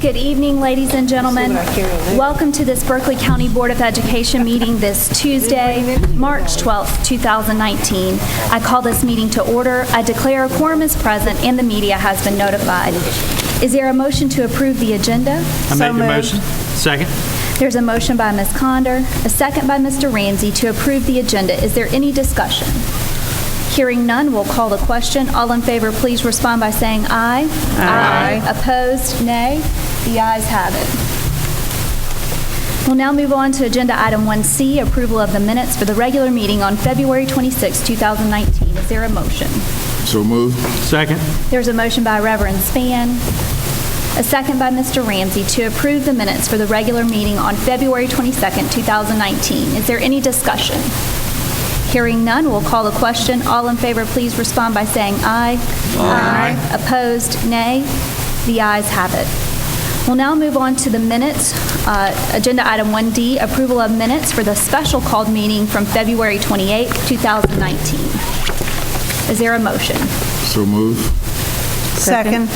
Good evening, ladies and gentlemen. Welcome to this Berkeley County Board of Education meeting this Tuesday, March 12th, 2019. I call this meeting to order. I declare a quorum is present and the media has been notified. Is there a motion to approve the agenda? I make the motion. Second. There's a motion by Ms. Conder, a second by Mr. Ramsey to approve the agenda. Is there any discussion? Hearing none, we'll call the question. All in favor, please respond by saying aye. Aye. Opposed, nay. The ayes have it. We'll now move on to Agenda Item 1C, approval of the minutes for the regular meeting on February 26, 2019. Is there a motion? So moved. Second. There's a motion by Reverend Spann, a second by Mr. Ramsey to approve the minutes for the regular meeting on February 22, 2019. Is there any discussion? Hearing none, we'll call the question. All in favor, please respond by saying aye. Aye. Opposed, nay. The ayes have it. We'll now move on to the minutes. Agenda Item 1D, approval of minutes for the special called meeting from February 28, 2019. Is there a motion? So moved. Second.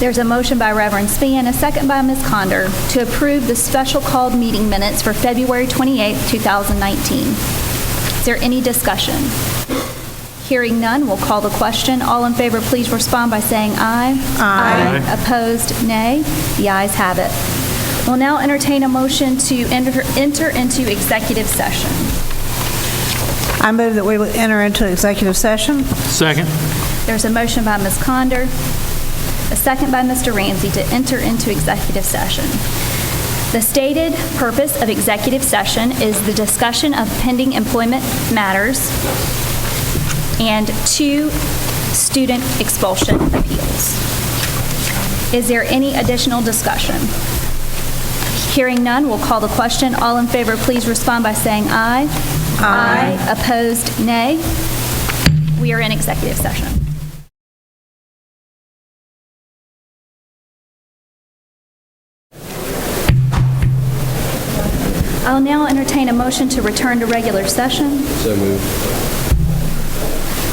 There's a motion by Reverend Spann, a second by Ms. Conder, to approve the special called meeting minutes for February 28, 2019. Is there any discussion? Hearing none, we'll call the question. All in favor, please respond by saying aye. Aye. Opposed, nay. The ayes have it. We'll now entertain a motion to enter into executive session. I move that we would enter into executive session. Second. There's a motion by Ms. Conder, a second by Mr. Ramsey to enter into executive session. The stated purpose of executive session is the discussion of pending employment matters and 2 student expulsion appeals. Is there any additional discussion? Hearing none, we'll call the question. All in favor, please respond by saying aye. Aye. Opposed, nay. We are in executive session. I'll now entertain a motion to return to regular session. So moved.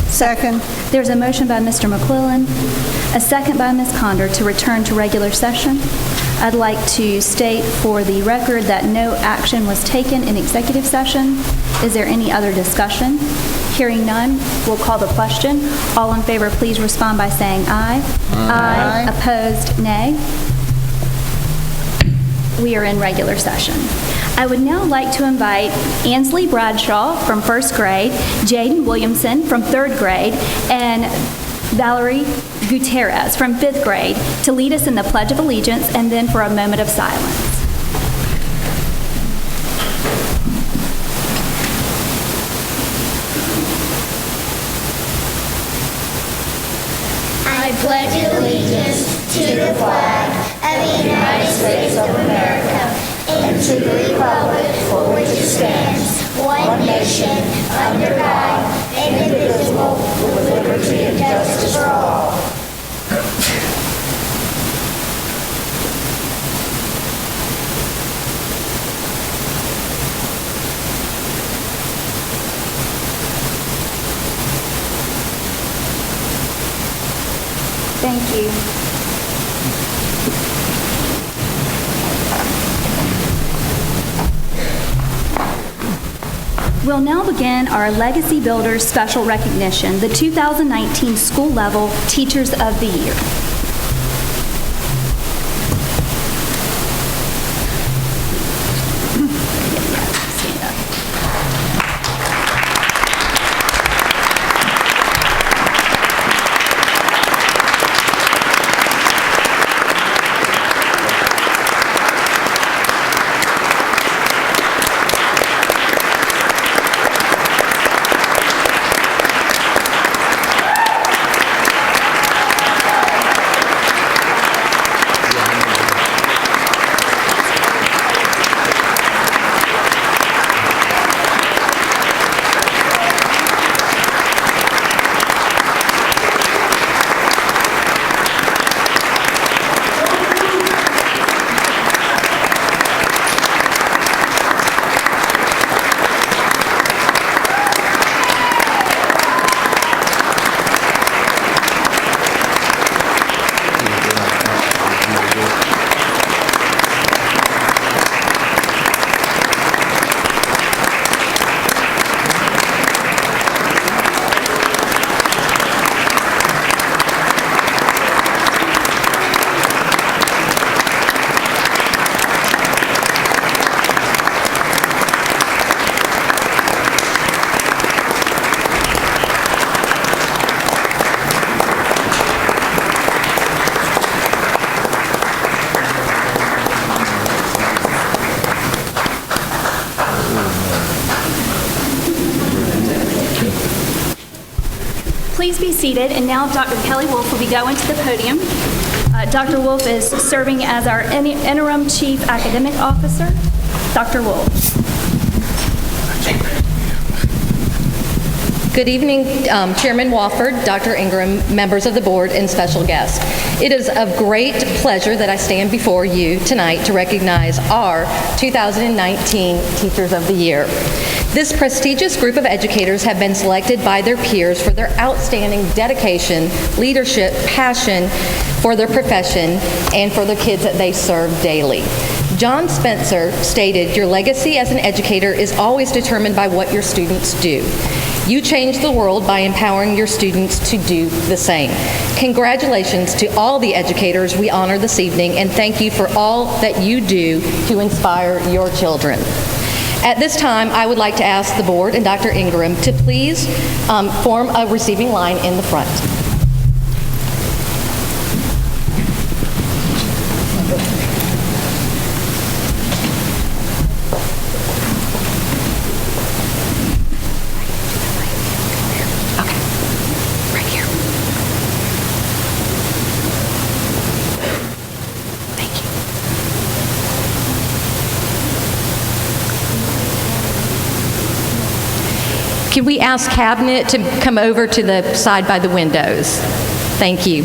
Second. There's a motion by Mr. McQuillan, a second by Ms. Conder to return to regular session. I'd like to state for the record that no action was taken in executive session. Is there any other discussion? Hearing none, we'll call the question. All in favor, please respond by saying aye. Aye. Opposed, nay. We are in regular session. I would now like to invite Ansley Bradshaw from 1st grade, Jaden Williamson from 3rd grade, and Valerie Gutierrez from 5th grade to lead us in the Pledge of Allegiance and then for a moment of silence. I pledge allegiance to the flag of the United States of America and to the republic for which it stands, one nation, under God, indivisible, with liberty and justice for all. Thank you. We'll now begin our Legacy Builders Special Recognition, the 2019 School Level Teachers of the Year. Stand up. Please be seated, and now Dr. Kelly Wolf will be going to the podium. Dr. Wolf is serving as our interim Chief Academic Officer. Dr. Wolf. Good evening, Chairman Wofford, Dr. Ingram, members of the board, and special guests. It is of great pleasure that I stand before you tonight to recognize our 2019 Teachers of the Year. This prestigious group of educators have been selected by their peers for their outstanding dedication, leadership, passion for their profession, and for the kids that they serve daily. John Spencer stated, "Your legacy as an educator is always determined by what your students do. You change the world by empowering your students to do the same." Congratulations to all the educators we honor this evening, and thank you for all that you do to inspire your children. At this time, I would like to ask the board and Dr. Ingram to please form a receiving line in the front. Can we ask Cabinet to come over to the side by the windows? Thank you.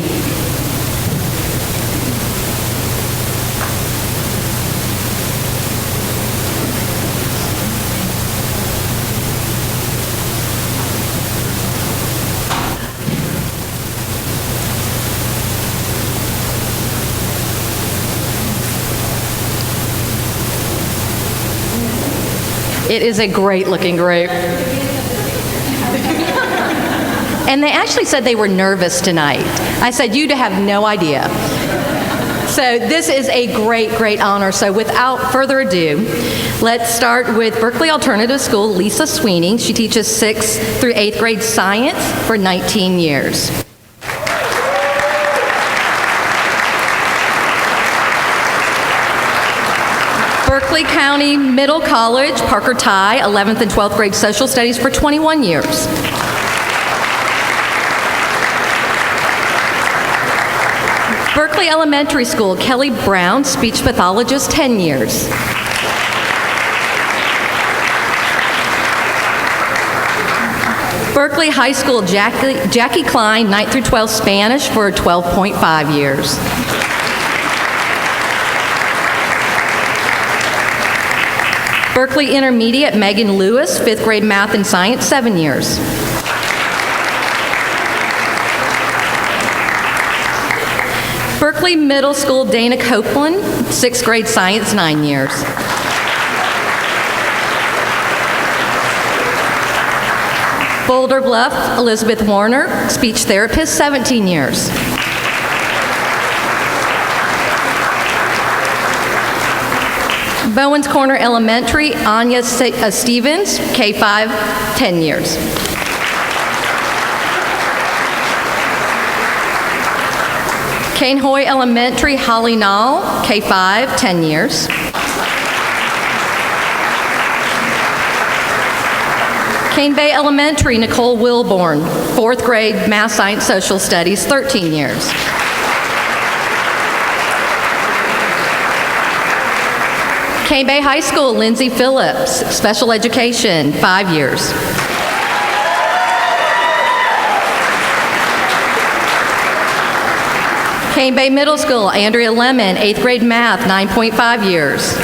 It is a great-looking group. And they actually said they were nervous tonight. I said, you'd have no idea. So this is a great honor. So without further ado, let's start with Berkeley Alternative School, Lisa Sweeney. She teaches 6th through 8th grade science for 19 years. Berkeley County Middle College, Parker Ty, 11th and 12th grade social studies for 21 years. Berkeley Elementary School, Kelly Brown, speech pathologist, 10 years. Berkeley High School, Jackie Klein, 9th through 12th Spanish for 12.5 years. Berkeley Intermediate, Megan Lewis, 5th grade math and science, 7 years. Berkeley Middle School, Dana Copeland, 6th grade science, 9 years. Boulder Bluff, Elizabeth Warner, speech therapist, 17 years. Bowens Corner Elementary, Anya Stevens, K-5, 10 years. Cane Hoy Elementary, Holly Nall, K-5, 10 years. Cane Bay Elementary, Nicole Wilborn, 4th grade Math, Science, Social Studies, 13 years. Cane Bay High School, Lindsay Phillips, Special Education, 5 years. Cane Bay Middle School, Andrea Lemon, 8th grade Math, 9.5 years.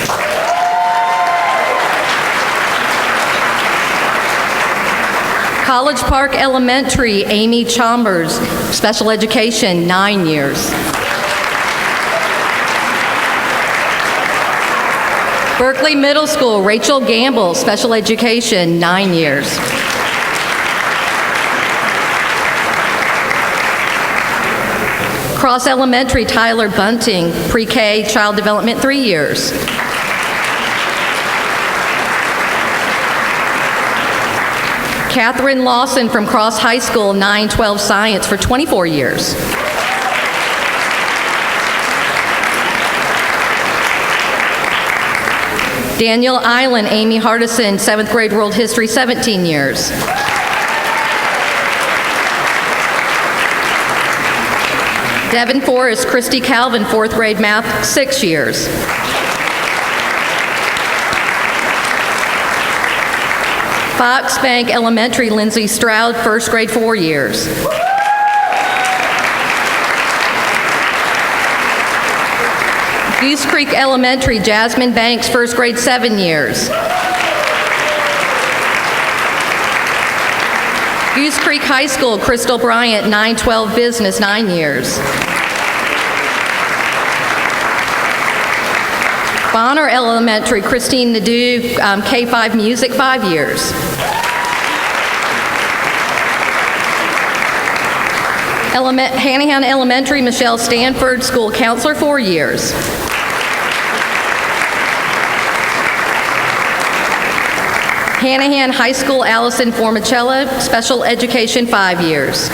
College Park Elementary, Amy Chalmers, Special Education, 9 years. Berkeley Middle School, Rachel Gamble, Special Education, 9 years. Cross Elementary, Tyler Bunting, Pre-K Child Development, 3 years. Catherine Lawson from Cross High School, 912 Science for 24 years. Daniel Island, Amy Hardison, 7th grade World History, 17 years. Devon Forest Christy Calvin, 4th grade math, 6 years. Fox Bank Elementary Lindsay Stroud, 1st grade, 4 years. Goose Creek Elementary Jasmine Banks, 1st grade, 7 years. Goose Creek High School Crystal Bryant, 912 Business, 9 years. Bonner Elementary Christine Nadeau, K-5 Music, 5 years. Hanahan Elementary Michelle Stanford, School Counselor, 4 years. Hanahan High School Allison Formicella, Special Education, 5 years.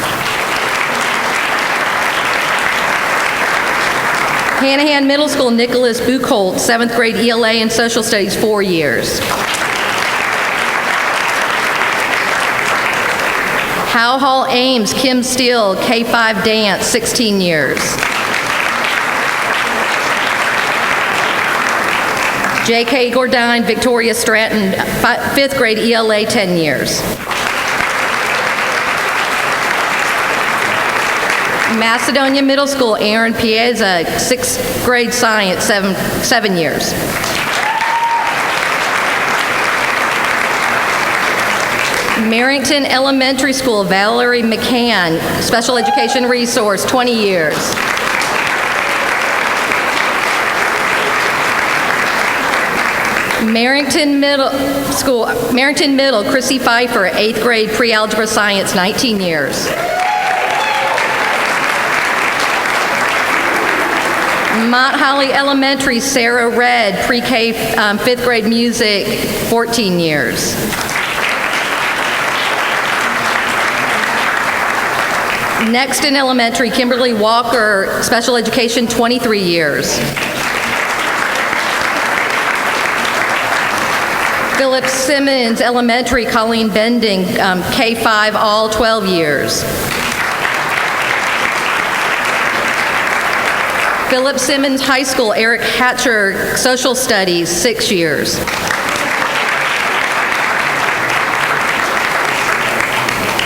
Hanahan Middle School Nicholas Buchholz, 7th grade ELA and Social Studies, 4 years. Howe Hall Ames Kim Steele, K-5 Dance, 16 years. J.K. Gordine Victoria Stratton, 5th grade ELA, 10 years. Macedonia Middle School Aaron Piazza, 6th grade Science, 7 years. Marrington Elementary School Valerie McCann, Special Education Resource, 20 years. Marrington Middle, Chrissy Pfeiffer, 8th grade Pre-Algebra Science, 19 years. Mott Holly Elementary, Sarah Red, Pre-K, 5th grade Music, 14 years. Nexton Elementary, Kimberly Walker, Special Education, 23 years. Philip Simmons Elementary, Colleen Bending, K-5, all 12 years. Philip Simmons High School, Eric Hatcher, Social Studies, 6 years.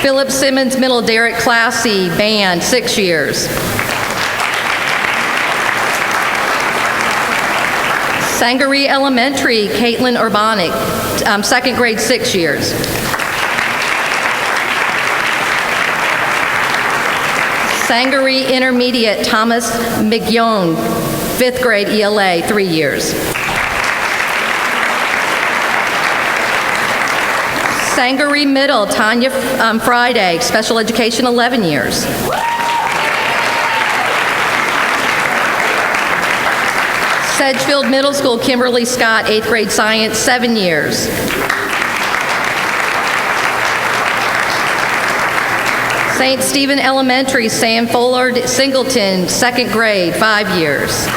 Philip Simmons Middle, Derek Classy, Band, 6 years. Sangaree Elementary, Caitlin Urbanic, 2nd grade, 6 years. Sangaree Intermediate, Thomas McYown, 5th grade ELA, 3 years. Sangaree Middle, Tanya Friday, Special Education, 11 years. Sedgefield Middle School, Kimberly Scott, 8th grade Science, 7 years. St. Stephen Elementary, Sam Fullard Singleton, 2nd grade, 5 years.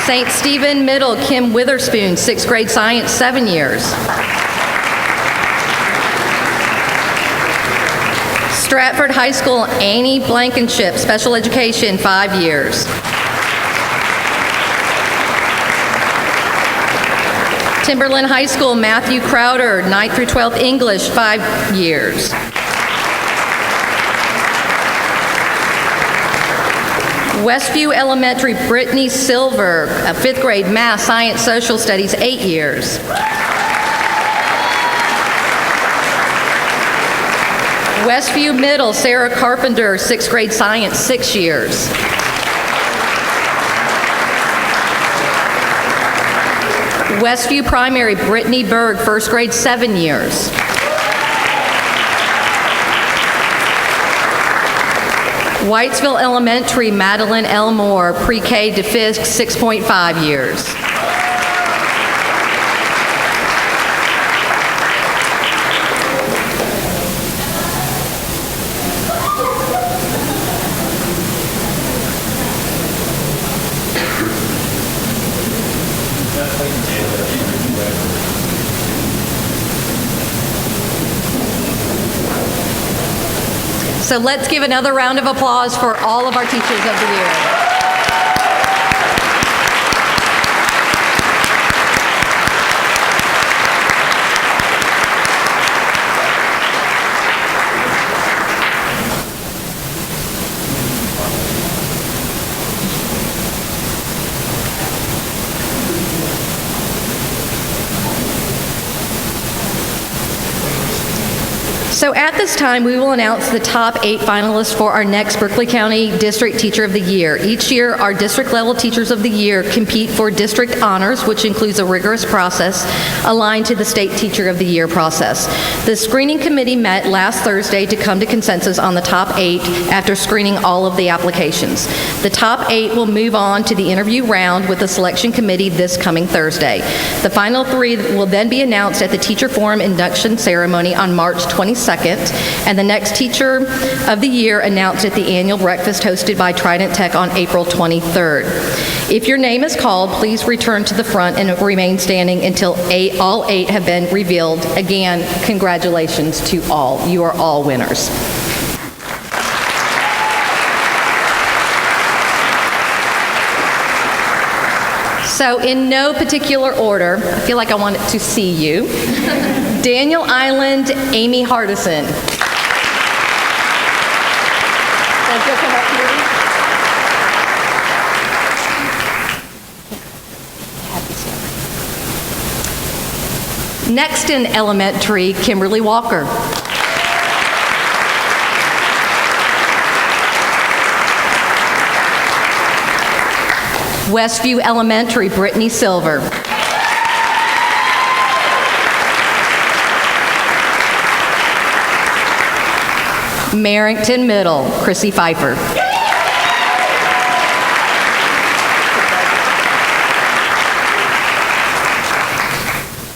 St. Stephen Middle, Kim Witherspoon, 6th grade Science, 7 years. Stratford High School, Annie Blankenship, Special Education, 5 years. Timberland High School, Matthew Crowder, 9th through 12th English, 5 years. Westview Elementary, Brittany Silver, 5th grade Math, Science, Social Studies, 8 years. Westview Middle, Sarah Carpenter, 6th grade Science, 6 years. Westview Primary, Brittany Berg, 1st grade, 7 years. Whitesville Elementary, Madeline Elmore, Pre-K to 5th, 6.5 years. So let's give another round of applause for all of our Teachers of the Year. So at this time, we will announce the top 8 finalists for our next Berkeley County District Teacher of the Year. Each year, our district-level Teachers of the Year compete for district honors, which includes a rigorous process aligned to the State Teacher of the Year process. The screening committee met last Thursday to come to consensus on the top 8 after screening all of the applications. The top 8 will move on to the interview round with the selection committee this coming Thursday. The final 3 will then be announced at the Teacher Forum induction ceremony on March 22nd, and the next Teacher of the Year announced at the annual breakfast hosted by Trident Tech on April 23rd. If your name is called, please return to the front and remain standing until all 8 have been revealed. Again, congratulations to all. You are all winners. So in no particular order, I feel like I wanted to see you. Daniel Island, Amy Hardison. Next in elementary, Kimberly Walker. Westview Elementary, Brittany Silver. Merrington Middle, Chrissy Pfeiffer.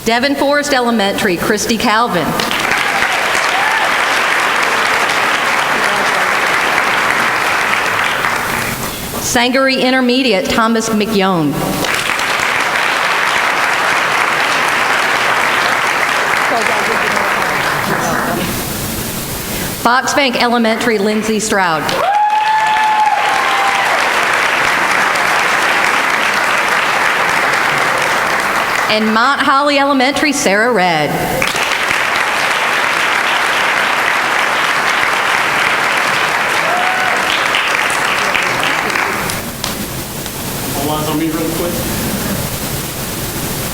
Devon Forest Elementary, Christy Calvin. Sangaree Intermediate, Thomas McYone. Fox Bank Elementary, Lindsay Stroud. And Mount Holly Elementary, Sarah Red. All eyes on me real quick.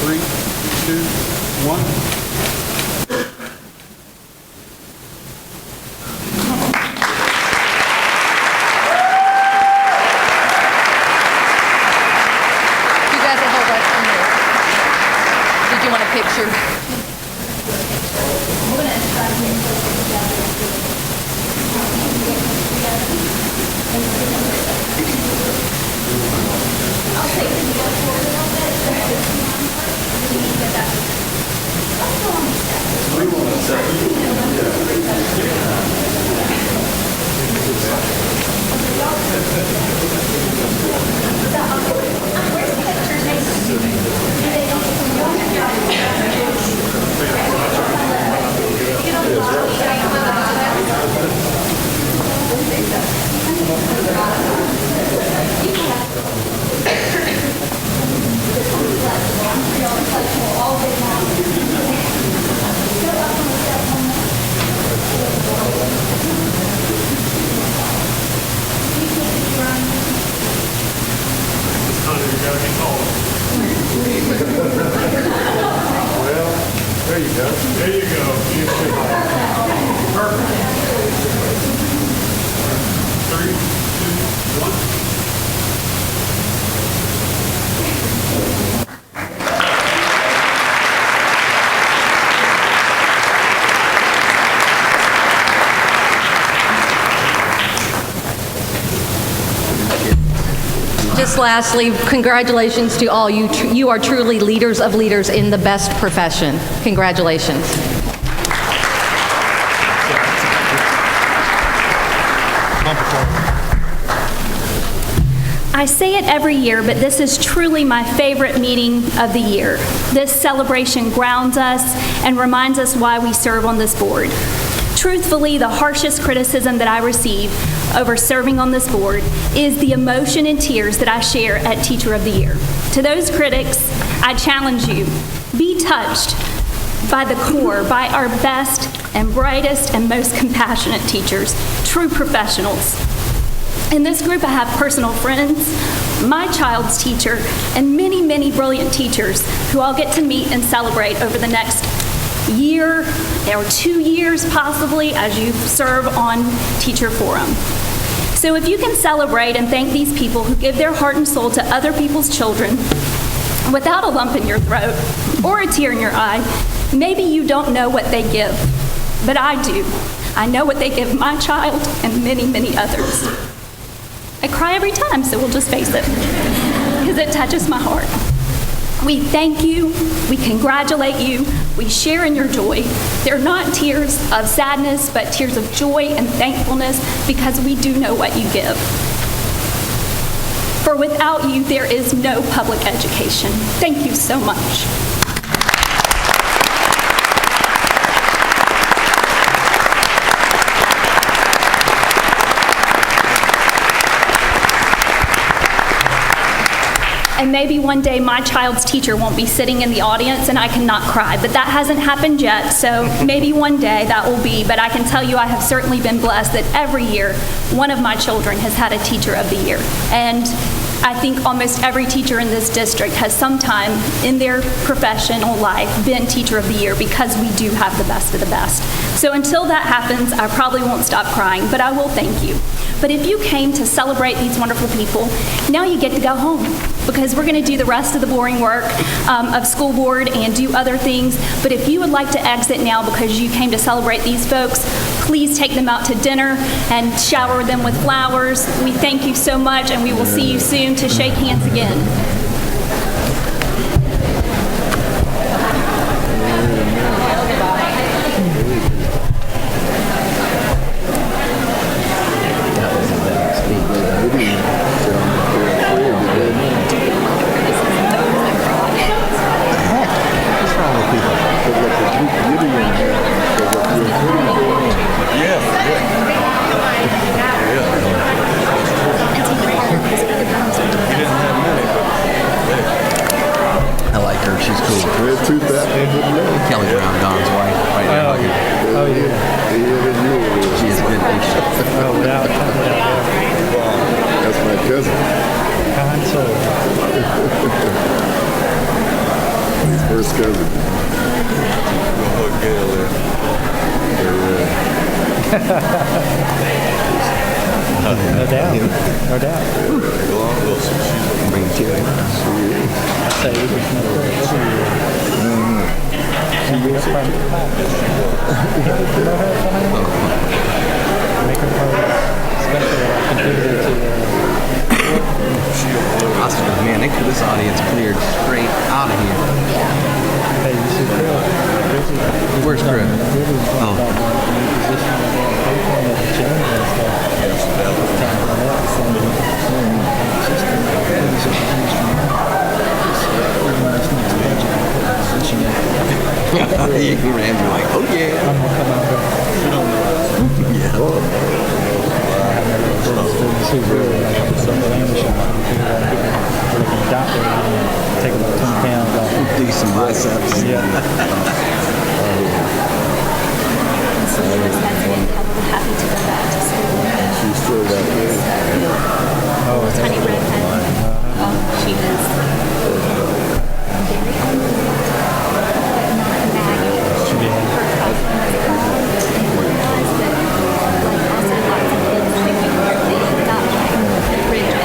3, 2, 1. Picture. There you go. There you go. Perfect. 3, 2, 1. Just lastly, congratulations to all you. You are truly leaders of leaders in the best profession. Congratulations. I say it every year, but this is truly my favorite meeting of the year. This celebration grounds us and reminds us why we serve on this board. Truthfully, the harshest criticism that I receive over serving on this board is the emotion and tears that I share at Teacher of the Year. To those critics, I challenge you, be touched by the core, by our best and brightest and most compassionate teachers, true professionals. In this group, I have personal friends, my child's teacher, and many, many brilliant teachers who I'll get to meet and celebrate over the next year or 2 years, possibly, as you serve on Teacher Forum. So if you can celebrate and thank these people who give their heart and soul to other people's children without a lump in your throat or a tear in your eye, maybe you don't know what they give, but I do. I know what they give my child and many, many others. I cry every time, so we'll just face it, because it touches my heart. We thank you, we congratulate you, we share in your joy. They're not tears of sadness, but tears of joy and thankfulness, because we do know what you give. For without you, there is no public education. Thank you so much. And maybe one day my child's teacher won't be sitting in the audience and I cannot cry, but that hasn't happened yet, so maybe one day that will be. But I can tell you I have certainly been blessed that every year one of my children has had a Teacher of the Year. And I think almost every teacher in this district has sometime in their professional life been Teacher of the Year, because we do have the best of the best. So until that happens, I probably won't stop crying, but I will thank you. But if you came to celebrate these wonderful people, now you get to go home, because we're going to do the rest of the boring work of school board and do other things. But if you would like to exit now because you came to celebrate these folks, please take them out to dinner and shower them with flowers. We thank you so much, and we will see you soon to shake hands again. Kelly Brown, Don's wife, right now. Oh, yeah. She is good patient. Oh, without That's my cousin. kind soul. His first cousin. No doubt. No doubt. Bring Terry. I say we just know every year. And we up front. Make her part, especially what I contributed to Man, they could this audience cleared straight out of here. hey, you see Chris? Where's Chris? Oh. You ran, you're like, oh yeah. Take about 10 pounds off. Do some biceps. Yeah. So she was happy to go back to school. She's still got kids. Tiny redhead. She is very unbelievable, but not baggy. Her husband is a husband, like also lots of kids thinking they're not like rigid,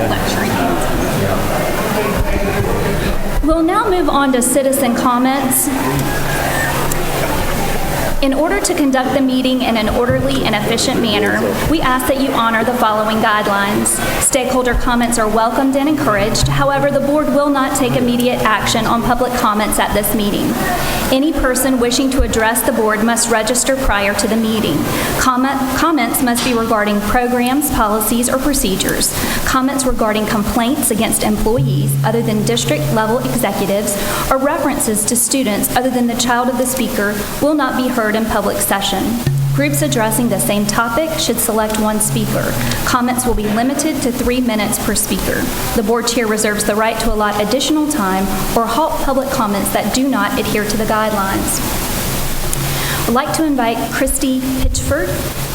lecturing. We'll now move on to citizen comments. In order to conduct the meeting in an orderly and efficient manner, we ask that you honor the following guidelines. Stakeholder comments are welcomed and encouraged. However, the board will not take immediate action on public comments at this meeting. Any person wishing to address the board must register prior to the meeting. Comments must be regarding programs, policies, or procedures. Comments regarding complaints against employees other than district-level executives or references to students other than the child of the speaker will not be heard heard in public session. Groups addressing the same topic should select one speaker. Comments will be limited to 3 minutes per speaker. The board chair reserves the right to allot additional time or halt public comments that do not adhere to the guidelines. I'd like to invite Christy Pitchford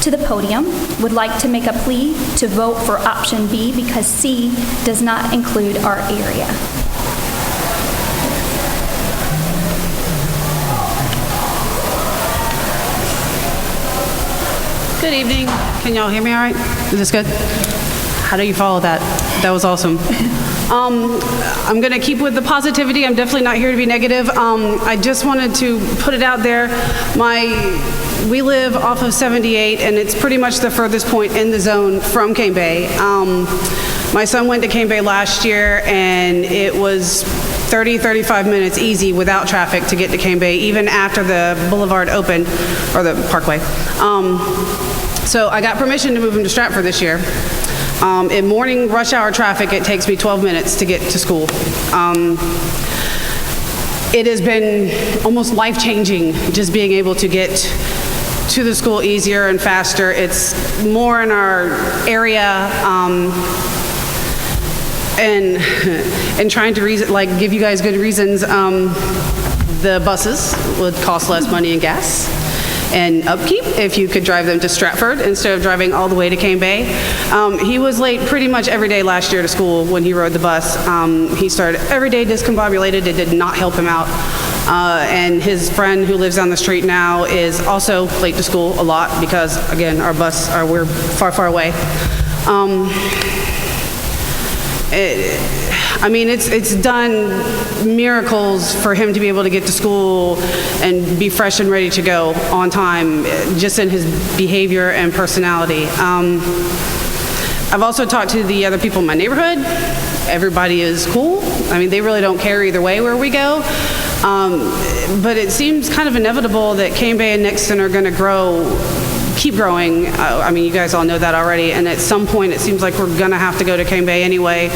to the podium. Would like to make a plea to vote for option B because C does not include our area. Good evening. Can y'all hear me all right? Is this good? How do you follow that? That was awesome. I'm going to keep with the positivity. I'm definitely not here to be negative. I just wanted to put it out there. We live off of 78, and it's pretty much the furthest point in the zone from Cane Bay. My son went to Cane Bay last year, and it was 30, 35 minutes easy without traffic to get to Cane Bay, even after the boulevard opened, or the parkway. So I got permission to move him to Stratford this year. In morning rush hour traffic, it takes me 12 minutes to get to school. It has been almost life-changing just being able to get to the school easier and faster. It's more in our area, and trying to give you guys good reasons. The buses would cost less money in gas and upkeep if you could drive them to Stratford instead of driving all the way to Cane Bay. He was late pretty much every day last year to school when he rode the bus. He started every day discombobulated. It did not help him out. And his friend who lives down the street now is also late to school a lot because, again, we're far, far away. It's done miracles for him to be able to get to school and be fresh and ready to go on time, just in his behavior and personality. I've also talked to the other people in my neighborhood. Everybody is cool. They really don't care either way where we go. But it seems kind of inevitable that Cane Bay and Nixon are going to keep growing. You guys all know that already, and at some point it seems like we're gonna have to go to Cane Bay anyway,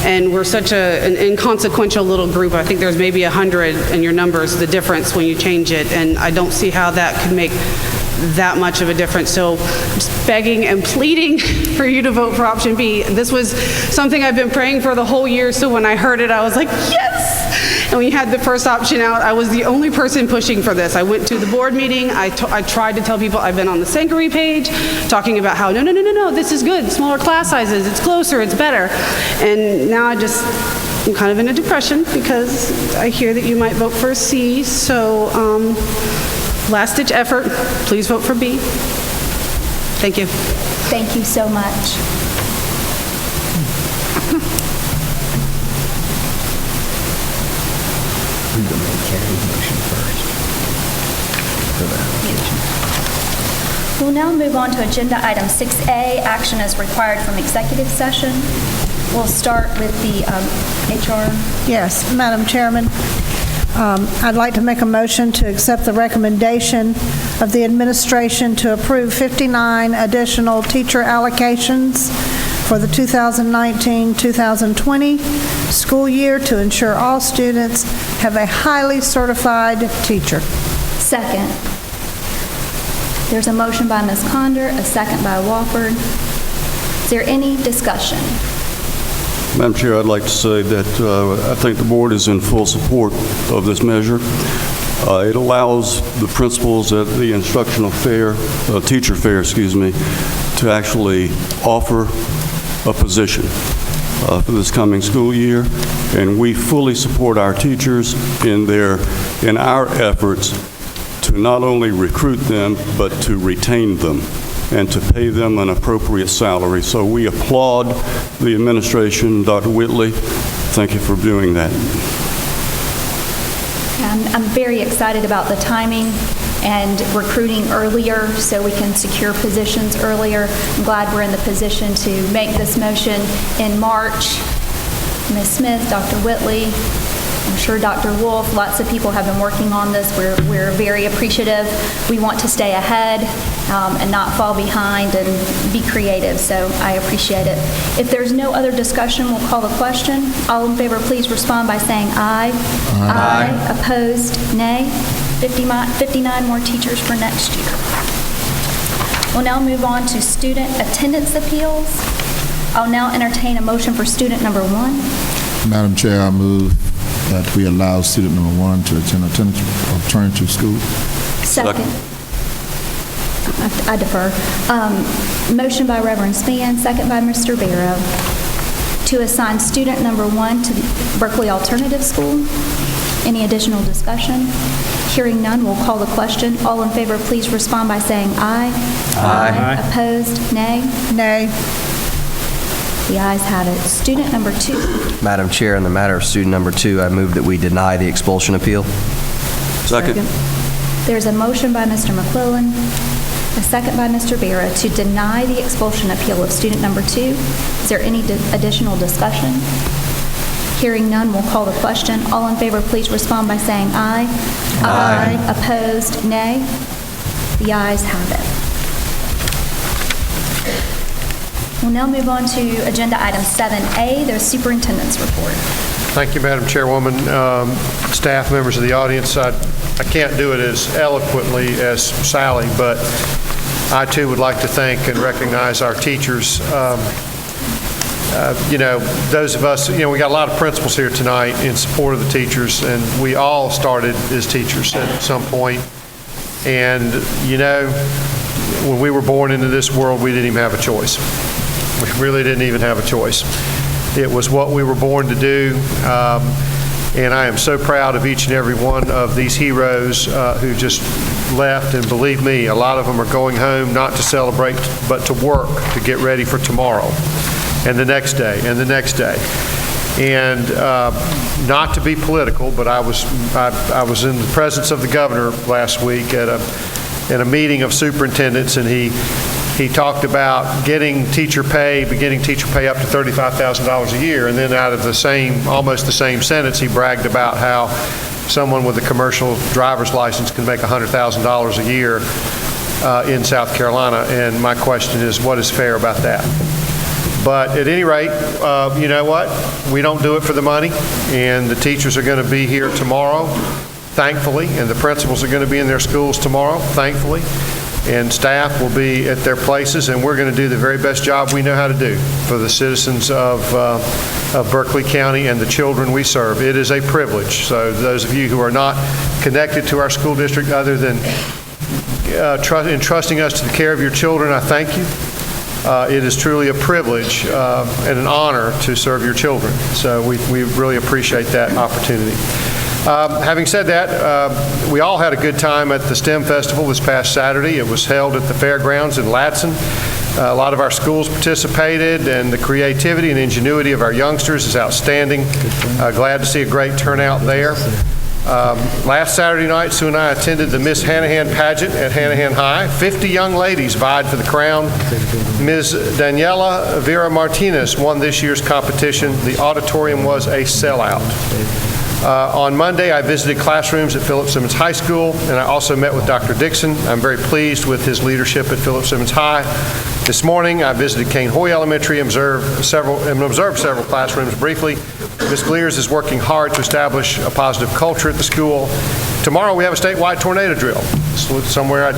and we're such an inconsequential little group. I think there's maybe 100 in your numbers, the difference when you change it, and I don't see how that could make that much of a difference. So I'm just begging and pleading for you to vote for option B. This was something I've been praying for the whole year, so when I heard it, I was like, yes! And when you had the first option out, I was the only person pushing for this. I went to the board meeting. I tried to tell people, I've been on the Sangaree page, talking about how, no, this is good. Smaller class sizes, it's closer, it's better. And now I'm kind of in a depression because I hear that you might vote for C. So last-ditch effort, please vote for B. Thank you. Thank you so much. Read the main carried motion first for the application. We'll now move on to agenda item 6A, action as required from executive session. We'll start with the HR. Yes, Madam Chairman, I'd like to make a motion to accept the recommendation of the administration to approve 59 additional teacher allocations for the 2019-2020 school year to ensure all students have a highly certified teacher. Second. There's a motion by Ms. Conder, a second by Wofford. Is there any discussion? Madam Chair, I'd like to say that I think the board is in full support of this measure. It allows the principals at the teacher fair, to actually offer a position for this coming school year, and we fully support our teachers in our efforts to not only recruit them, but to retain them and to pay them an appropriate salary. So we applaud the administration. Dr. Whitley, thank you for doing that. I'm very excited about the timing and recruiting earlier so we can secure positions earlier. I'm glad we're in the position to make this motion in March. Ms. Smith, Dr. Whitley, I'm sure Dr. Wolf, lots of people have been working on this. We're very appreciative. We want to stay ahead and not fall behind and be creative, so I appreciate it. If there's no other discussion, we'll call the question. All in favor, please respond by saying aye. Aye. Opposed, nay. 59 more teachers for next year. We'll now move on to student attendance appeals. I'll now entertain a motion for student number 1. Madam Chair, I move that we allow student number 1 to attend alternative school. Second. I defer. Motion by Reverend Spann, second by Mr. Barrow, to assign student number 1 to the Berkeley Alternative School. Any additional discussion? Hearing none, we'll call the question. All in favor, please respond by saying aye. Aye. Opposed, nay? Nay. The ayes have it. Student number 2. Madam Chair, in the matter of student number 2, I move that we deny the expulsion appeal. Second. There's a motion by Mr. McClellan, a second by Mr. Barrow, to deny the expulsion appeal of student number 2. Is there any additional discussion? Hearing none, we'll call the question. All in favor, please respond by saying aye. Aye. Opposed, nay? The ayes have it. We'll now move on to agenda item 7A, the superintendent's report. Thank you, Madam Chairwoman. Staff, members of the audience, I can't do it as eloquently as Sally, but I too would like to thank and recognize our teachers. Those of us, we got a lot of principals here tonight in support of the teachers, and we all started as teachers at some point. And, when we were born into this world, we didn't even have a choice. We really didn't even have a choice. It was what we were born to do, and I am so proud of each and every one of these heroes who just left, and believe me, a lot of them are going home not to celebrate, but to work, to get ready for tomorrow, and the next day, and the next day. And not to be political, but I was in the presence of the governor last week at a meeting of superintendents, and he talked about getting beginning teacher pay up to $35,000 a year, and then out of almost the same sentence, he bragged about how someone with a commercial driver's license can make $100,000 a year in South Carolina. And my question is, what is fair about that? But at any rate, you know what? We don't do it for the money, and the teachers are going to be here tomorrow, thankfully, and the principals are going to be in their schools tomorrow, thankfully, and staff will be at their places, and we're going to do the very best job we know how to do for the citizens of Berkeley County and the children we serve. It is a privilege. So those of you who are not connected to our school district other than entrusting us to the care of your children, I thank you. It is truly a privilege and an honor to serve your children. So we really appreciate that opportunity. Having said that, we all had a good time at the STEM Festival this past Saturday. It was held at the fairgrounds in Ladson. A lot of our schools participated, and the creativity and ingenuity of our youngsters is outstanding. Glad to see a great turnout there. Last Saturday night, Sue and I attended the Miss Hanahan pageant at Hanahan High. 50 young ladies vied for the crown. Ms. Daniela Vera Martinez won this year's competition. The auditorium was a sellout. On Monday, I visited classrooms at Philip Simmons High School, and I also met with Dr. Dixon. I'm very pleased with his leadership at Philip Simmons High. This morning, I visited Kane Hoy Elementary and observed several classrooms briefly. Ms. Glears is working hard to establish a positive culture at the school. Tomorrow, we have a statewide tornado drill. So somewhere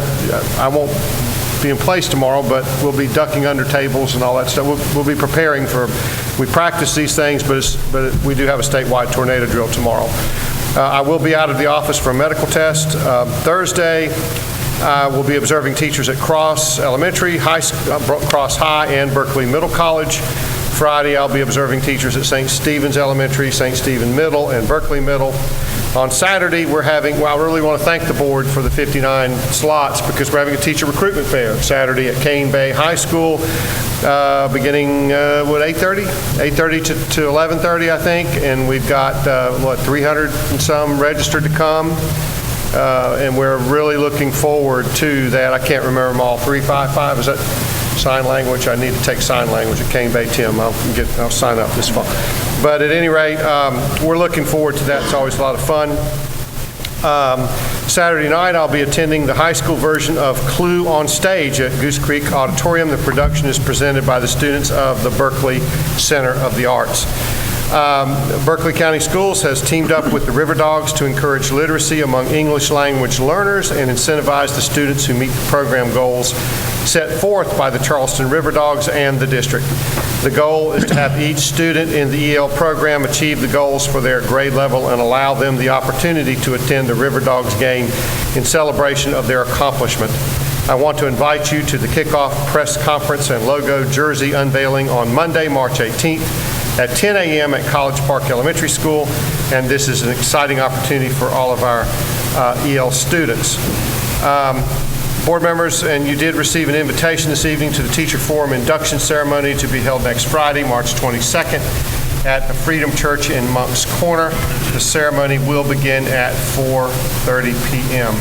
I won't be in place tomorrow, but we'll be ducking under tables and all that stuff. We'll be preparing for. We practice these things, but we do have a statewide tornado drill tomorrow. I will be out of the office for a medical test. Thursday, we'll be observing teachers at Cross Elementary, Cross High, and Berkeley Middle College. Friday, I'll be observing teachers at St. Stephen's Elementary, St. Stephen Middle, and Berkeley Middle. On Saturday, I really want to thank the board for the 59 slots, because we're having a teacher recruitment fair Saturday at Cane Bay High School, beginning, 8:30? 8:30 to 11:30, I think, and we've got, 300 and some registered to come, and we're really looking forward to that. I can't remember them all. 355, is that sign language? I need to take sign language at Cane Bay, Tim. I'll sign up this fall. But at any rate, we're looking forward to that. It's always a lot of fun. Saturday night, I'll be attending the high school version of Clue on Stage at Goose Creek Auditorium. The production is presented by the students of the Berkeley Center of the Arts. Berkeley County Schools has teamed up with the River Dogs to encourage literacy among English language learners and incentivize the students who meet the program goals set forth by the Charleston River Dogs and the district. The goal is to have each student in the EL program achieve the goals for their grade level and allow them the opportunity to attend the River Dogs game in celebration of their accomplishment. I want to invite you to the kickoff press conference and logo jersey unveiling on Monday, March 18th at 10 a.m. at College Park Elementary School, and this is an exciting opportunity for all of our EL students. Board members, and you did receive an invitation this evening to the Teacher Forum induction ceremony to be held next Friday, March 22nd at the Freedom Church in Moncks Corner. The ceremony will begin at 4:30 p.m.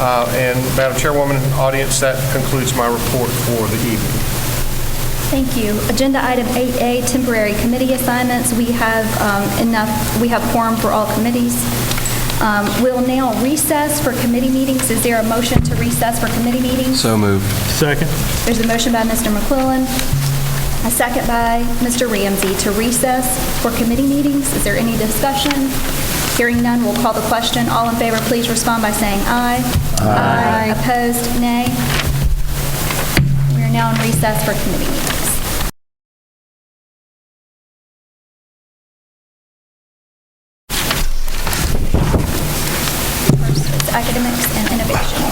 And Madam Chairwoman and audience, that concludes my report for the evening. Thank you. Agenda item 8A, temporary committee assignments. We have quorum for all committees. We'll now recess for committee meetings. Is there a motion to recess for committee meetings? So moved. Second. There's a motion by Mr. McClellan, a second by Mr. Ramsey to recess for committee meetings. Is there any discussion? Hearing none, we'll call the question. All in favor, please respond by saying aye. Aye. Opposed, nay. We are now in recess for committee meetings. Academics and Innovation.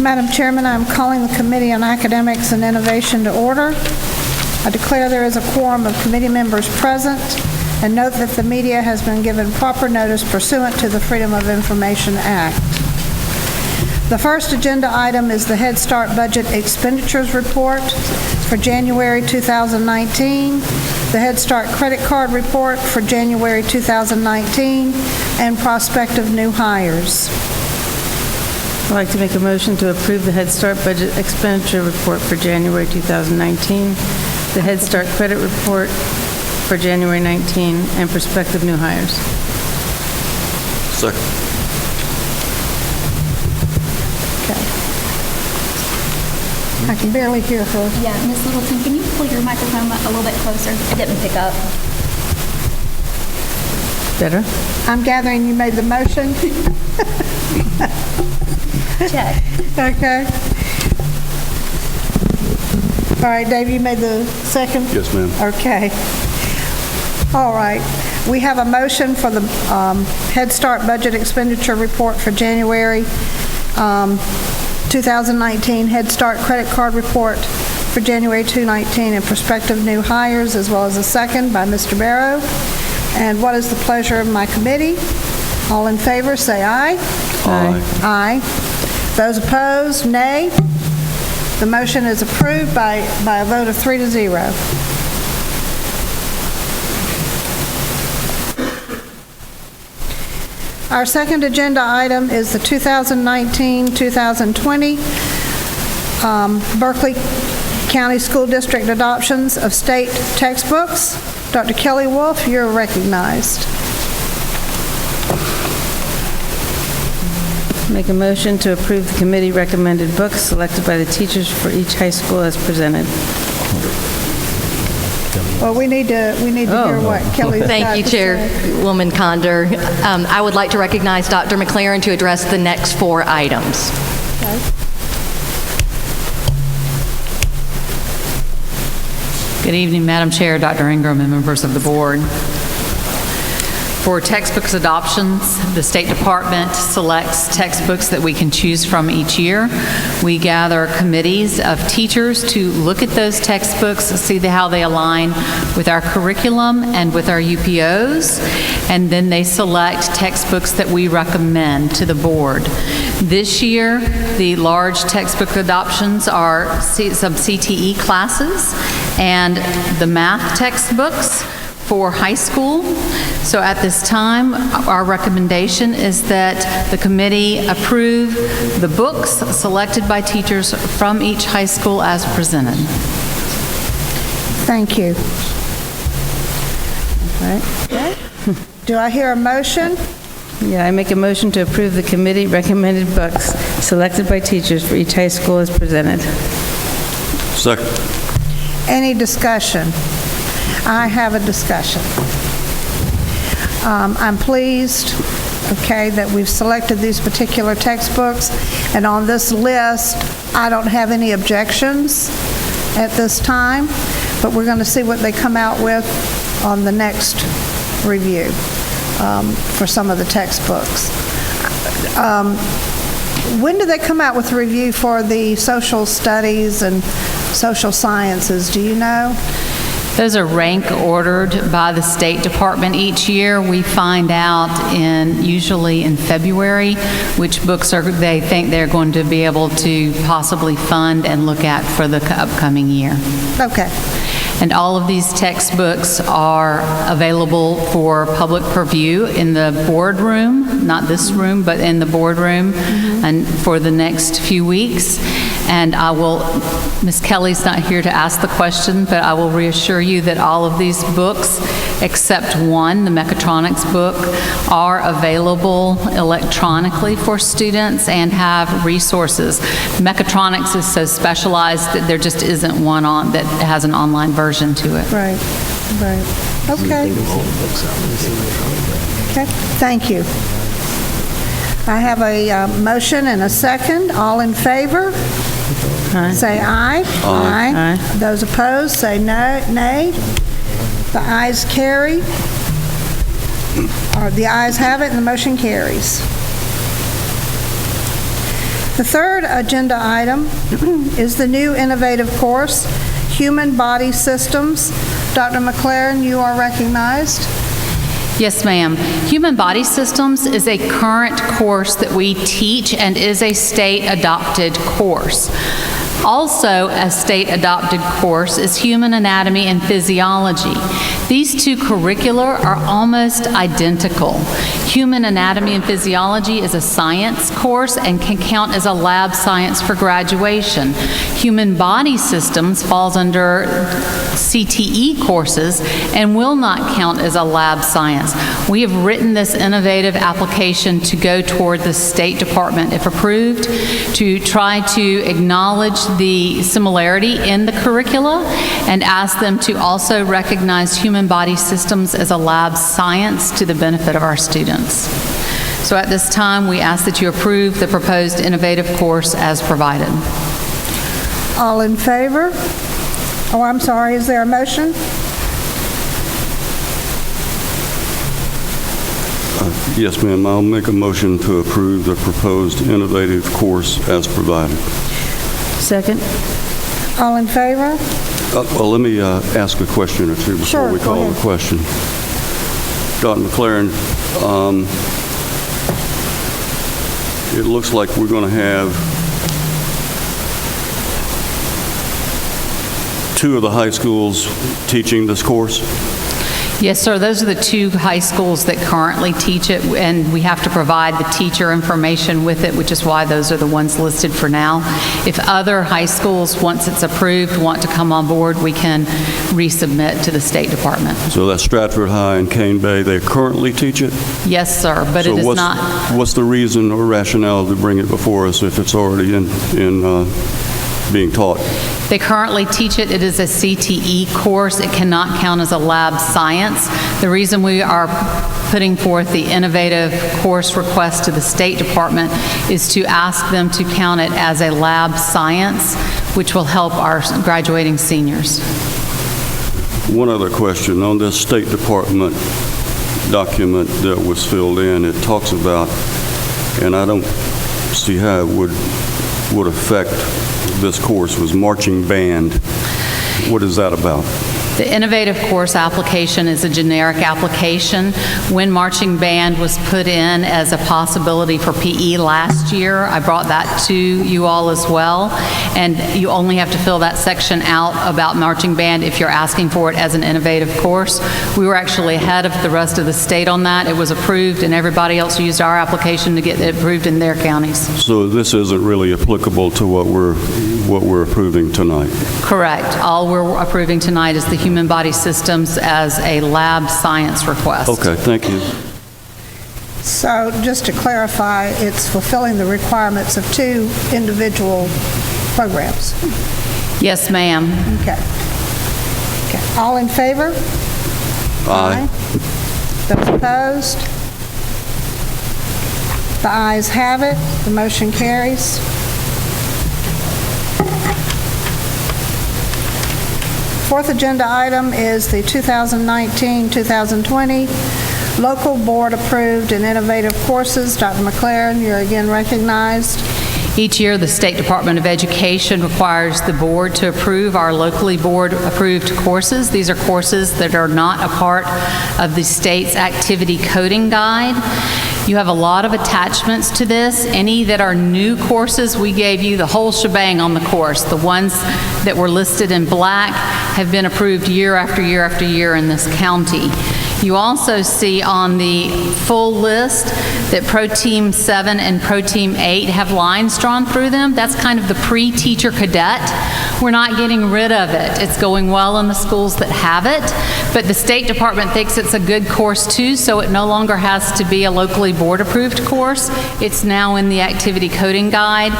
Madam Chairman, I'm calling the Committee on Academics and Innovation to order. I declare there is a quorum of committee members present, and note that the media has been given proper notice pursuant to the Freedom of Information Act. The first agenda item is the Head Start Budget Expenditures Report for January 2019, the Head Start Credit Card Report for January 2019, and prospective new hires. I'd like to make a motion to approve the Head Start Budget Expenditure Report for January 2019, the Head Start Credit Report for January 19, and prospective new hires. Second. I can barely hear her. Yeah, Ms. Littleton, can you pull your microphone a little bit closer? It didn't pick up. Better? I'm gathering you made the motion. Check. Okay. All right, Dave, you made the second? Yes, ma'am. Okay. All right. We have a motion for the Head Start Budget Expenditure Report for January 2019, Head Start Credit Card Report for January 2019, and prospective new hires, as well as a second by Mr. Barrow. And what is the pleasure of my committee? All in favor, say aye. Aye. Aye. Those opposed, nay. The motion is approved by a vote of 3-0. Our second agenda item is the 2019-2020 Berkeley County School District adoptions of state textbooks. Dr. Kelly Wolf, you're recognized. Make a motion to approve the committee recommended books selected by the teachers for each high school as presented. Well, we need to hear what Kelly's got Thank you, to say. Chairwoman Condor. I would like to recognize Dr. McLaren to address the next 4 items. Okay. Good evening, Madam Chair, Dr. Ingram, and members of the board. For textbooks adoptions, the State Department selects textbooks that we can choose from each year. We gather committees of teachers to look at those textbooks, see how they align with our curriculum and with our UPOs, and then they select textbooks that we recommend to the board. This year, the large textbook adoptions are some CTE classes and the math textbooks for high school. So at this time, our recommendation is that the committee approve the books selected by teachers from each high school as presented. Thank you. All right. Do I hear a motion? Yeah, I make a motion to approve the committee recommended books selected by teachers for each high school as presented. Second. Any discussion? I have a discussion. I'm pleased, okay, that we've selected these particular textbooks, and on this list, I don't have any objections at this time, but we're going to see what they come out with on the next review for some of the textbooks. When do they come out with a review for the social studies and social sciences? Do you know? Those are rank ordered by the State Department each year. We find out usually in February which books they think they're going to be able to possibly fund and look at for the upcoming year. Okay. And all of these textbooks are available for public purview in the boardroom, not this room, but in the boardroom, and for the next few weeks. And I will, Ms. Kelly's not here to ask the question, but I will reassure you that all of these books, except one, the mechatronics book, are available electronically for students and have resources. Mechatronics is so specialized that there just isn't one that has an online version to it. Right, right. Okay. Okay, thank you. I have a motion and a second. All in favor? Aye. Say aye. Aye. Aye. Those opposed, say no, nay. The ayes carry. Or the ayes have it, and the motion carries. The third agenda item is the new innovative course, Human Body Systems. Dr. McLaren, you are recognized. Yes, ma'am. Human Body Systems is a current course that we teach and is a state-adopted course. Also, a state-adopted course is Human Anatomy and Physiology. These two curricula are almost identical. Human Anatomy and Physiology is a science course and can count as a lab science for graduation. Human Body Systems falls under CTE courses and will not count as a lab science. We have written this innovative application to go toward the State Department, if approved, to try to acknowledge the similarity in the curricula and ask them to also recognize human body systems as a lab science to the benefit of our students. So at this time, we ask that you approve the proposed innovative course as provided. All in favor? Oh, I'm sorry, is there a motion? Yes, ma'am. I'll make a motion to approve the proposed innovative course as provided. Second. All in favor? Well, let me ask a question or two before we call the question. Dr. McLaren, it looks like we're going to have two of the high schools teaching this course? Yes, sir. Those are the two high schools that currently teach it, and we have to provide the teacher information with it, which is why those are the ones listed for now. If other high schools, once it's approved, want to come on board, we can resubmit to the State Department. So that's Stratford High and Cane Bay. They currently teach it? Yes, sir, but it is not. What's the reason or rationale to bring it before us if it's already in being taught? They currently teach it. It is a CTE course. It cannot count as a lab science. The reason we are putting forth the innovative course request to the State Department is to ask them to count it as a lab science, which will help our graduating seniors. One other question. On this State Department document that was filled in, it talks about, and I don't see how it would affect this course, was marching band. What is that about? The innovative course application is a generic application. When marching band was put in as a possibility for PE last year, I brought that to you all as well. And you only have to fill that section out about marching band if you're asking for it as an innovative course. We were actually ahead of the rest of the state on that. It was approved, and everybody else used our application to get it approved in their counties. So this isn't really applicable to what we're approving tonight? Correct. All we're approving tonight is the human body systems as a lab science request. Okay, thank you. So just to clarify, it's fulfilling the requirements of two individual programs. Yes, ma'am. Okay. All in favor? Aye. Those opposed? The ayes have it. The motion carries. Fourth agenda item is the 2019-2020 Local Board Approved and Innovative Courses. Dr. McLaren, you're again recognized. Each year, the State Department of Education requires the board to approve our locally board-approved courses. These are courses that are not a part of the state's activity coding guide. You have a lot of attachments to this. Any that are new courses, we gave you the whole shebang on the course. The ones that were listed in black have been approved year after year after year in this county. You also see on the full list that Pro Team 7 and Pro Team 8 have lines drawn through them. That's kind of the pre-teacher cadet. We're not getting rid of it. It's going well in the schools that have it, but the State Department thinks it's a good course too, so it no longer has to be a locally board-approved course. It's now in the activity coding guide.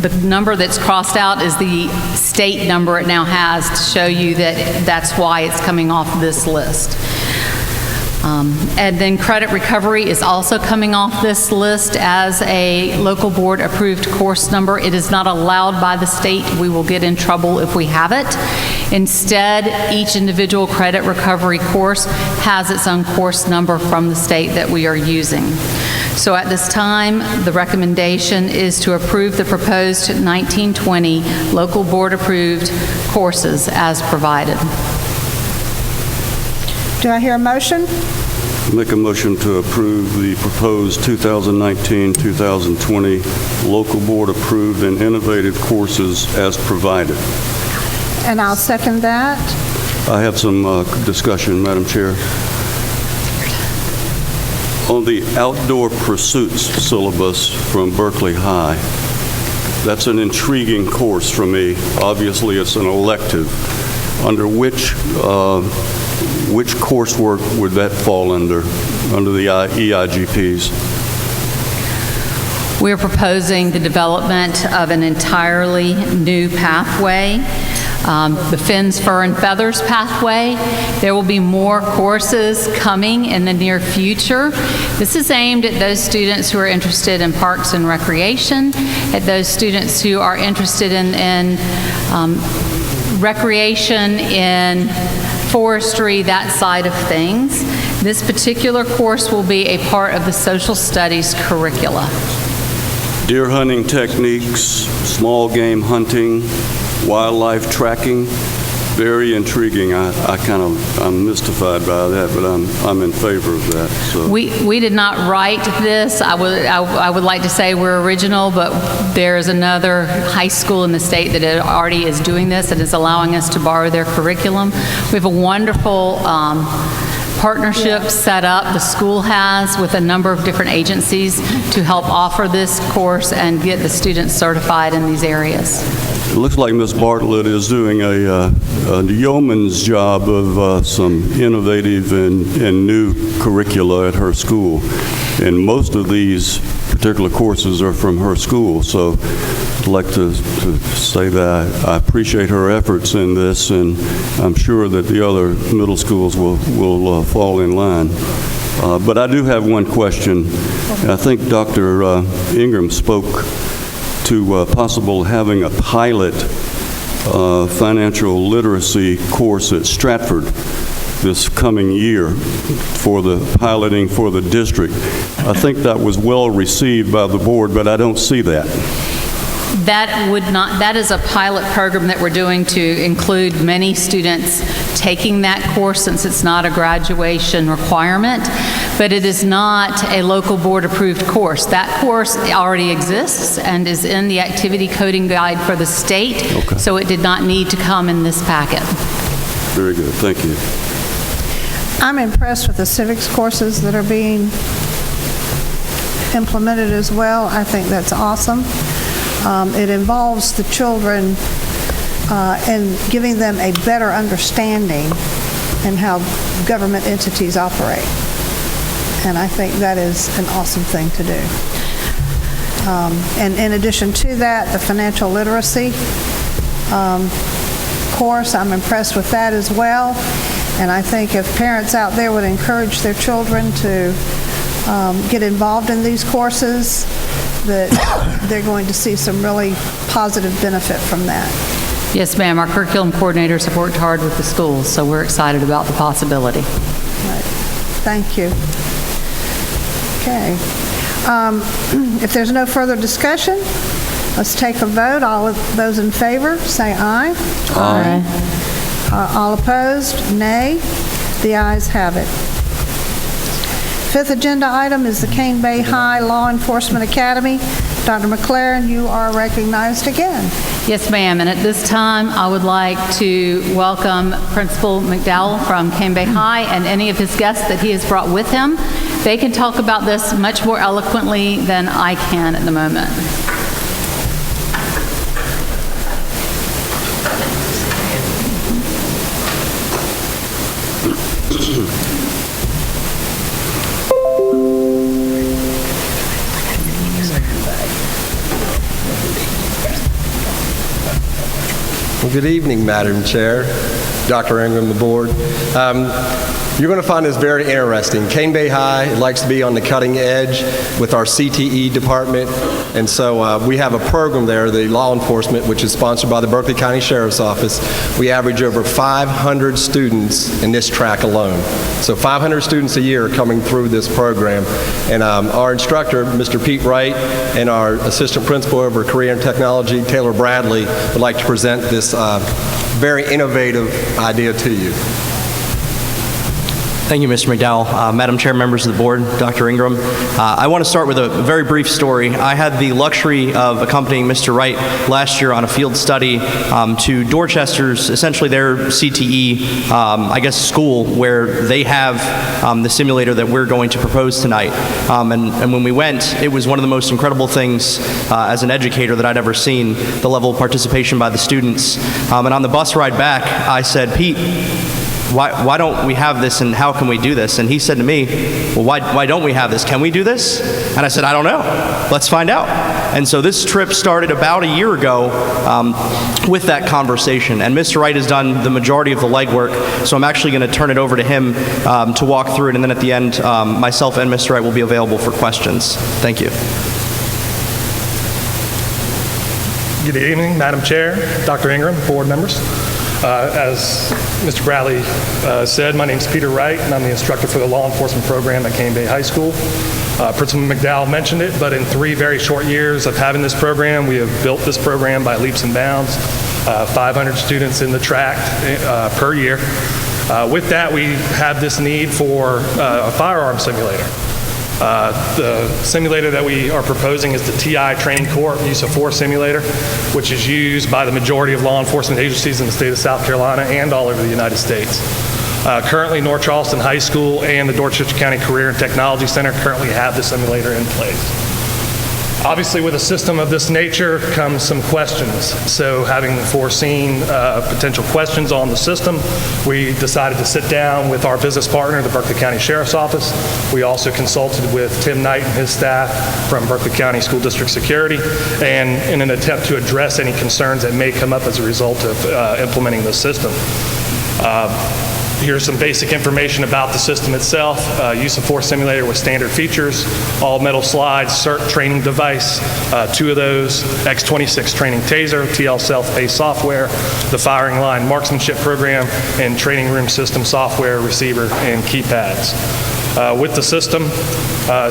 The number that's crossed out is the state number it now has to show you that that's why it's coming off this list. And then credit recovery is also coming off this list as a local board approved course number. It is not allowed by the state. We will get in trouble if we have it. Instead, each individual credit recovery course has its own course number from the state that we are using. So at this time, the recommendation is to approve the proposed 1920 local board approved courses as provided. Do I hear a motion? Make a motion to approve the proposed 2019-2020 local board approved and innovative courses as provided. And I'll second that. I have some discussion, Madam Chair. On the outdoor pursuits syllabus from Berkeley High, that's an intriguing course for me. Obviously, it's an elective. Under which coursework would that fall under the EIGPs? We're proposing the development of an entirely new pathway, the Fins, Fur, and Feathers pathway. There will be more courses coming in the near future. This is aimed at those students who are interested in parks and recreation, at those students who are interested in recreation, in forestry, that side of things. This particular course will be a part of the social studies curricula. Deer hunting techniques, small game hunting, wildlife tracking, very intriguing. I'm mystified by that, but I'm in favor of that. So we did not write this. I would like to say we're original, but there's another high school in the state that already is doing this and is allowing us to borrow their curriculum. We have a wonderful partnership set up, the school has, with a number of different agencies to help offer this course and get the students certified in these areas. it looks like Ms. Bartlett is doing a yeoman's job of some innovative and new curricula at her school. And most of these particular courses are from her school. So I'd like to say that I appreciate her efforts in this, and I'm sure that the other middle schools will fall in line. But I do have one question. I think Dr. Ingram spoke to possible having a pilot financial literacy course at Stratford this coming year for the piloting for the district. I think that was well received by the board, but I don't see that. That is a pilot program that we're doing to include many students taking that course, since it's not a graduation requirement, but it is not a local board approved course. That course already exists and is in the activity coding guide for the state, okay. So it did not need to come in this packet. Very good, thank you. I'm impressed with the civics courses that are being implemented as well. I think that's awesome. It involves the children and giving them a better understanding in how government entities operate. And I think that is an awesome thing to do. And in addition to that, the financial literacy course. I'm impressed with that as well. And I think if parents out there would encourage their children to get involved in these courses, that they're going to see some really positive benefit from that. Yes, ma'am. Our curriculum coordinators have worked hard with the schools, so we're excited about the possibility. Right. Thank you. Okay. If there's no further discussion, let's take a vote. All of those in favor, say aye. Aye. All opposed, nay. The ayes have it. Fifth agenda item is the Cane Bay High Law Enforcement Academy. Dr. McLaren, you are recognized again. Yes, ma'am. And at this time, I would like to welcome Principal McDowell from Cane Bay High and any of his guests that he has brought with him. They can talk about this much more eloquently than I can at the moment. Well, good evening, Madam Chair, Dr. Ingram, the board. You're going to find this very interesting. Cane Bay High likes to be on the cutting edge with our CTE department, and so we have a program there, the law enforcement, which is sponsored by the Berkeley County Sheriff's Office. We average over 500 students in this track alone. So 500 students a year coming through this program. And our instructor, Mr. Pete Wright, and our assistant principal over Career and Technology, Taylor Bradley, would like to present this very innovative idea to you. Thank you, Mr. McDowell. Madam Chair, members of the board, Dr. Ingram. I want to start with a very brief story. I had the luxury of accompanying Mr. Wright last year on a field study to Dorchester's, essentially their CTE, school, where they have the simulator that we're going to propose tonight. And when we went, it was one of the most incredible things as an educator that I'd ever seen, the level of participation by the students. And on the bus ride back, I said, Pete, why don't we have this, and how can we do this? And he said to me, well, why don't we have this? Can we do this? And I said, I don't know. Let's find out. And so this trip started about a year ago with that conversation. And Mr. Wright has done the majority of the legwork, so I'm actually going to turn it over to him to walk through it. And then at the end, myself and Mr. Wright will be available for questions. Thank you. Good evening, Madam Chair, Dr. Ingram, board members. As Mr. Bradley said, my name is Peter Wright, and I'm the instructor for the law enforcement program at Cane Bay High School. Principal McDowell mentioned it, but in 3 very short years of having this program, we have built this program by leaps and bounds. 500 students in the track per year. With that, we have this need for a firearm simulator. The simulator that we are proposing is the TI Training Corps Use of Force Simulator, which is used by the majority of law enforcement agencies in the state of South Carolina and all over the United States. Currently, North Charleston High School and the Dorchester County Career and Technology Center currently have the simulator in place. Obviously, with a system of this nature comes some questions. So having foreseen potential questions on the system, we decided to sit down with our business partner, the Berkeley County Sheriff's Office. We also consulted with Tim Knight and his staff from Berkeley County School District Security, and in an attempt to address any concerns that may come up as a result of implementing the system. Here's some basic information about the system itself. Use of Force Simulator with standard features, all metal slides, CERT training device, 2 of those, X26 training taser, TL self-paced software, the firing line marksmanship program, and training room system software, receiver, and keypads. With the system,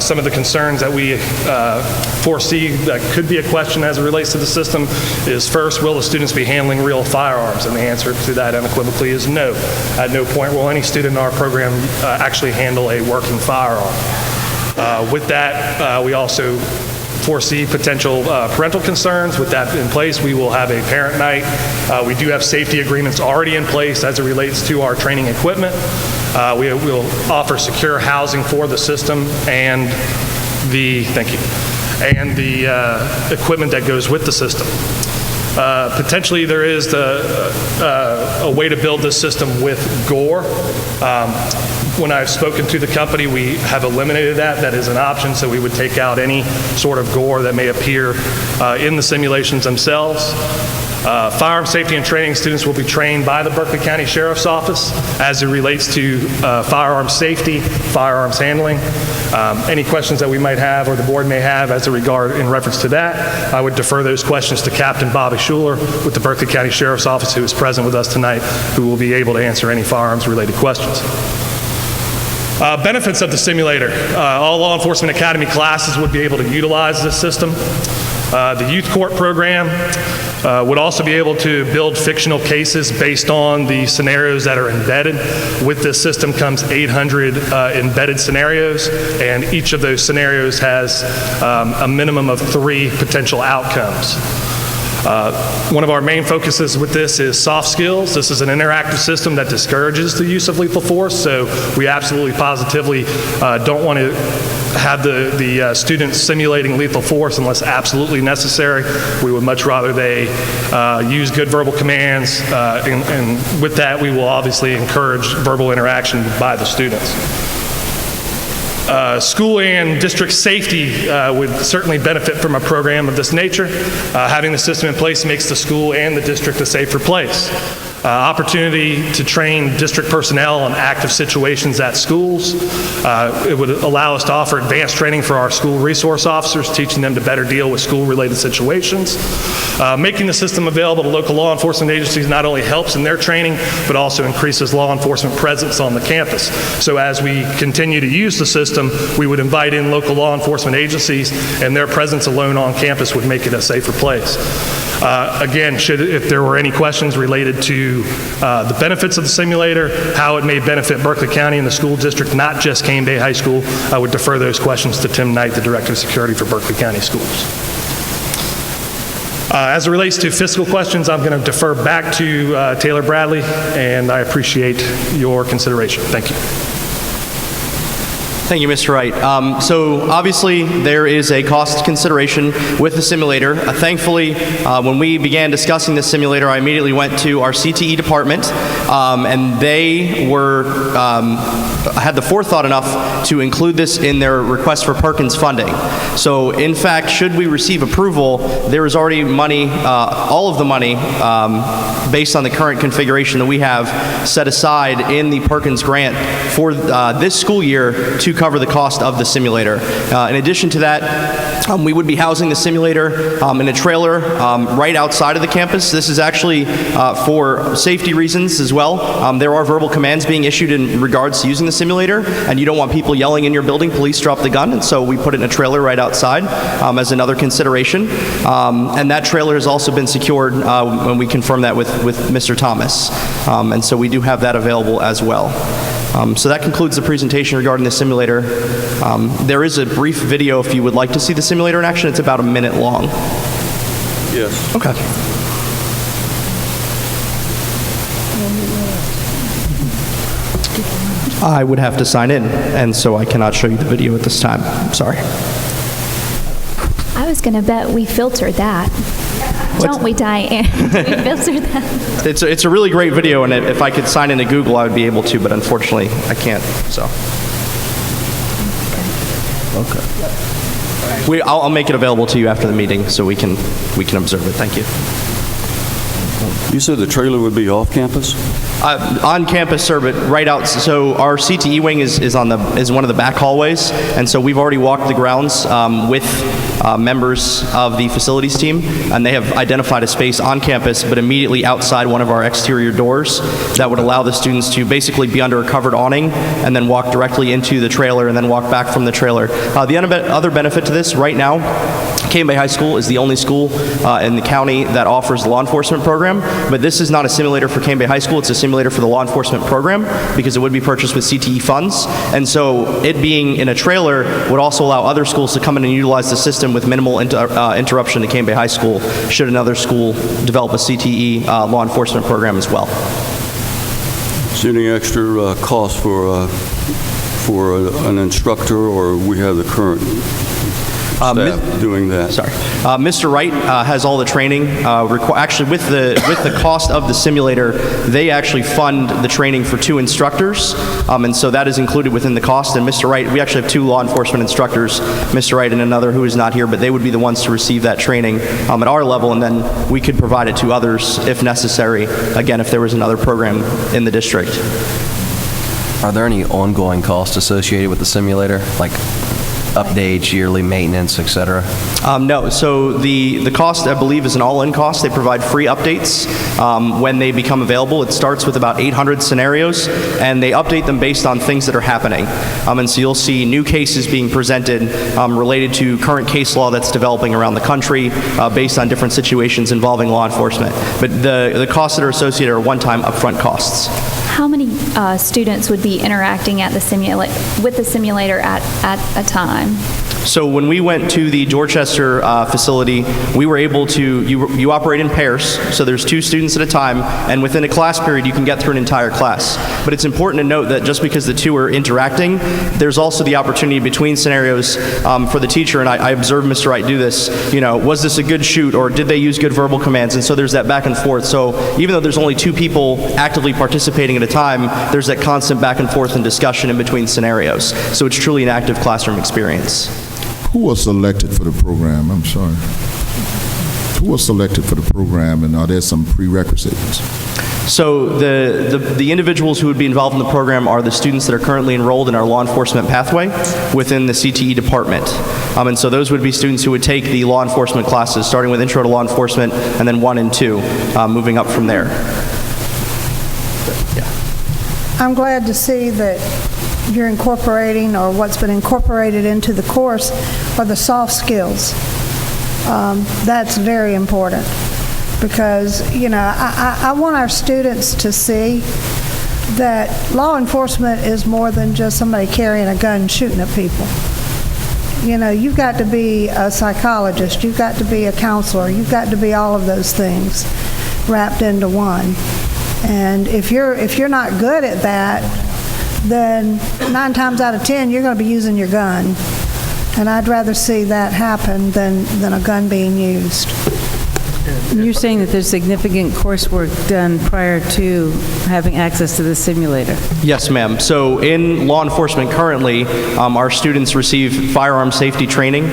some of the concerns that we foresee that could be a question as it relates to the system is, first, will the students be handling real firearms? And the answer to that unequivocally is no. At no point will any student in our program actually handle a working firearm. With that, we also foresee potential parental concerns. With that in place, we will have a parent night. We do have safety agreements already in place as it relates to our training equipment. We will offer secure housing for the system and the equipment that goes with the system. Potentially, there is a way to build this system with gore. When I've spoken to the company, we have eliminated that. That is an option, so we would take out any sort of gore that may appear in the simulations themselves. Firearm safety and training students will be trained by the Berkeley County Sheriff's Office as it relates to firearm safety, firearms handling. Any questions that we might have or the board may have as a regard in reference to that, I would defer those questions to Captain Bobby Schuler with the Berkeley County Sheriff's Office, who is present with us tonight, who will be able to answer any firearms-related questions. Benefits of the simulator. All law enforcement academy classes would be able to utilize this system. The youth court program would also be able to build fictional cases based on the scenarios that are embedded. With this system comes 800 embedded scenarios, and each of those scenarios has a minimum of 3 potential outcomes. One of our main focuses with this is soft skills. This is an interactive system that discourages the use of lethal force, so we absolutely positively don't want to have the students simulating lethal force unless absolutely necessary. We would much rather they use good verbal commands, and with that we will obviously encourage verbal interaction by the students. School and district safety would certainly benefit from a program of this nature. Having the system in place makes the school and the district a safer place. Opportunity to train district personnel on active situations at schools. It would allow us to offer advanced training for our school resource officers, teaching them to better deal with school-related situations. Making the system available to local law enforcement agencies not only helps in their training, but also increases law enforcement presence on the campus. So as we continue to use the system, we would invite in local law enforcement agencies, and their presence alone on campus would make it a safer place. Again, if there were any questions related to the benefits of the simulator, how it may benefit Berkeley County and the school district, not just Cane Bay High School, I would defer those questions to Tim Knight, the Director of Security for Berkeley County Schools. As it relates to fiscal questions, I'm going to defer back to Taylor Bradley, and I appreciate your consideration. Thank you. Thank you, Mr. Wright. So obviously there is a cost consideration with the simulator. Thankfully, when we began discussing the simulator, I immediately went to our CTE department, and they had the forethought enough to include this in their request for Perkins funding. So in fact, should we receive approval, there is already money, all of the money, based on the current configuration that we have set aside in the Perkins grant for this school year to cover the cost of the simulator. In addition to that, we would be housing the simulator in a trailer right outside of the campus. This is actually for safety reasons as well. There are verbal commands being issued in regards to using the simulator, and you don't want people yelling in your building, police drop the gun, and so we put it in a trailer right outside as another consideration. And that trailer has also been secured when we confirmed that with Mr. Thomas. And so we do have that available as well. So that concludes the presentation regarding the simulator. There is a brief video if you would like to see the simulator in action. It's about a minute long. Yes. Okay. I would have to sign in, and so I cannot show you the video at this time. I'm sorry. I was going to bet we filtered that. Don't we, Diane? We filtered that. It's a really great video, and if I could sign into Google, I would be able to, but unfortunately, I can't, so. Okay. I'll make it available to you after the meeting so we can observe it. Thank you. You said the trailer would be off campus? On campus, sir, but right out. So our CTE wing is one of the back hallways, and so we've already walked the grounds with members of the facilities team, and they have identified a space on campus, but immediately outside one of our exterior doors that would allow the students to basically be under a covered awning and then walk directly into the trailer and then walk back from the trailer. The other benefit to this right now, Cane Bay High School is the only school in the county that offers the law enforcement program, but this is not a simulator for Cane Bay High School, it's a simulator for the law enforcement program because it would be purchased with CTE funds, and so it being in a trailer would also allow other schools to come in and utilize the system with minimal interruption to Cane Bay High School should another school develop a CTE law enforcement program as well. Is there any extra cost for an instructor, or we have the current staff doing that? Sorry. Mr. Wright has all the training. Actually, with the cost of the simulator, they actually fund the training for 2 instructors, and so that is included within the cost. And Mr. Wright, we actually have 2 law enforcement instructors, Mr. Wright and another who is not here, but they would be the ones to receive that training at our level, and then we could provide it to others if necessary, again, if there was another program in the district. Are there any ongoing costs associated with the simulator, like updates, yearly maintenance, et cetera? No. So the cost, I believe, is an all-in cost. They provide free updates when they become available. It starts with about 800 scenarios, and they update them based on things that are happening. And so you'll see new cases being presented related to current case law that's developing around the country based on different situations involving law enforcement. But the costs that are associated are one-time upfront costs. How many students would be interacting with the simulator at a time? So when we went to the Dorchester facility, we were able to, you operate in pairs, so there's 2 students at a time, and within a class period you can get through an entire class. But it's important to note that just because the 2 are interacting, there's also the opportunity between scenarios for the teacher, and I observed Mr. Wright do this, was this a good shoot, or did they use good verbal commands? And so there's that back and forth. So even though there's only 2 people actively participating at a time, there's that constant back and forth and discussion in between scenarios. So it's truly an active classroom experience. Who was selected for the program? I'm sorry. Who was selected for the program, and are there some prerequisites? So the individuals who would be involved in the program are the students that are currently enrolled in our law enforcement pathway within the CTE department. And so those would be students who would take the law enforcement classes, starting with Intro to Law Enforcement, and then 1 and 2, moving up from there. I'm glad to see that you're incorporating, or what's been incorporated into the course, are the soft skills. That's very important because, I want our students to see that law enforcement is more than just somebody carrying a gun shooting at people. You've got to be a psychologist, you've got to be a counselor, you've got to be all of those things wrapped into one. And if you're not good at that, then 9 times out of 10, you're going to be using your gun. And I'd rather see that happen than a gun being used. And you're saying that there's significant coursework done prior to having access to the simulator? Yes, ma'am. So in law enforcement currently, our students receive firearm safety training.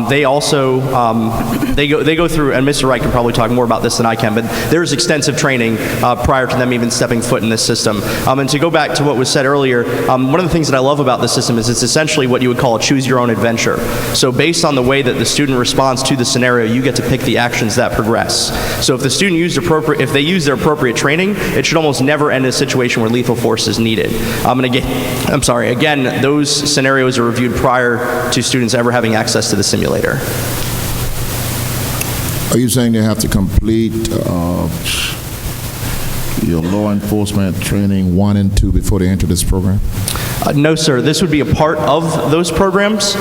They also, they go through, and Mr. Wright can probably talk more about this than I can, but there's extensive training prior to them even stepping foot in this system. And to go back to what was said earlier, one of the things that I love about this system is it's essentially what you would call a choose your own adventure. So based on the way that the student responds to the scenario, you get to pick the actions that progress. So if the student if they use their appropriate training, it should almost never end in a situation where lethal force is needed. Again, those scenarios are reviewed prior to students ever having access to the simulator. Are you saying they have to complete your law enforcement training 1 and 2 before they enter this program? No, sir. This would be a part of those programs.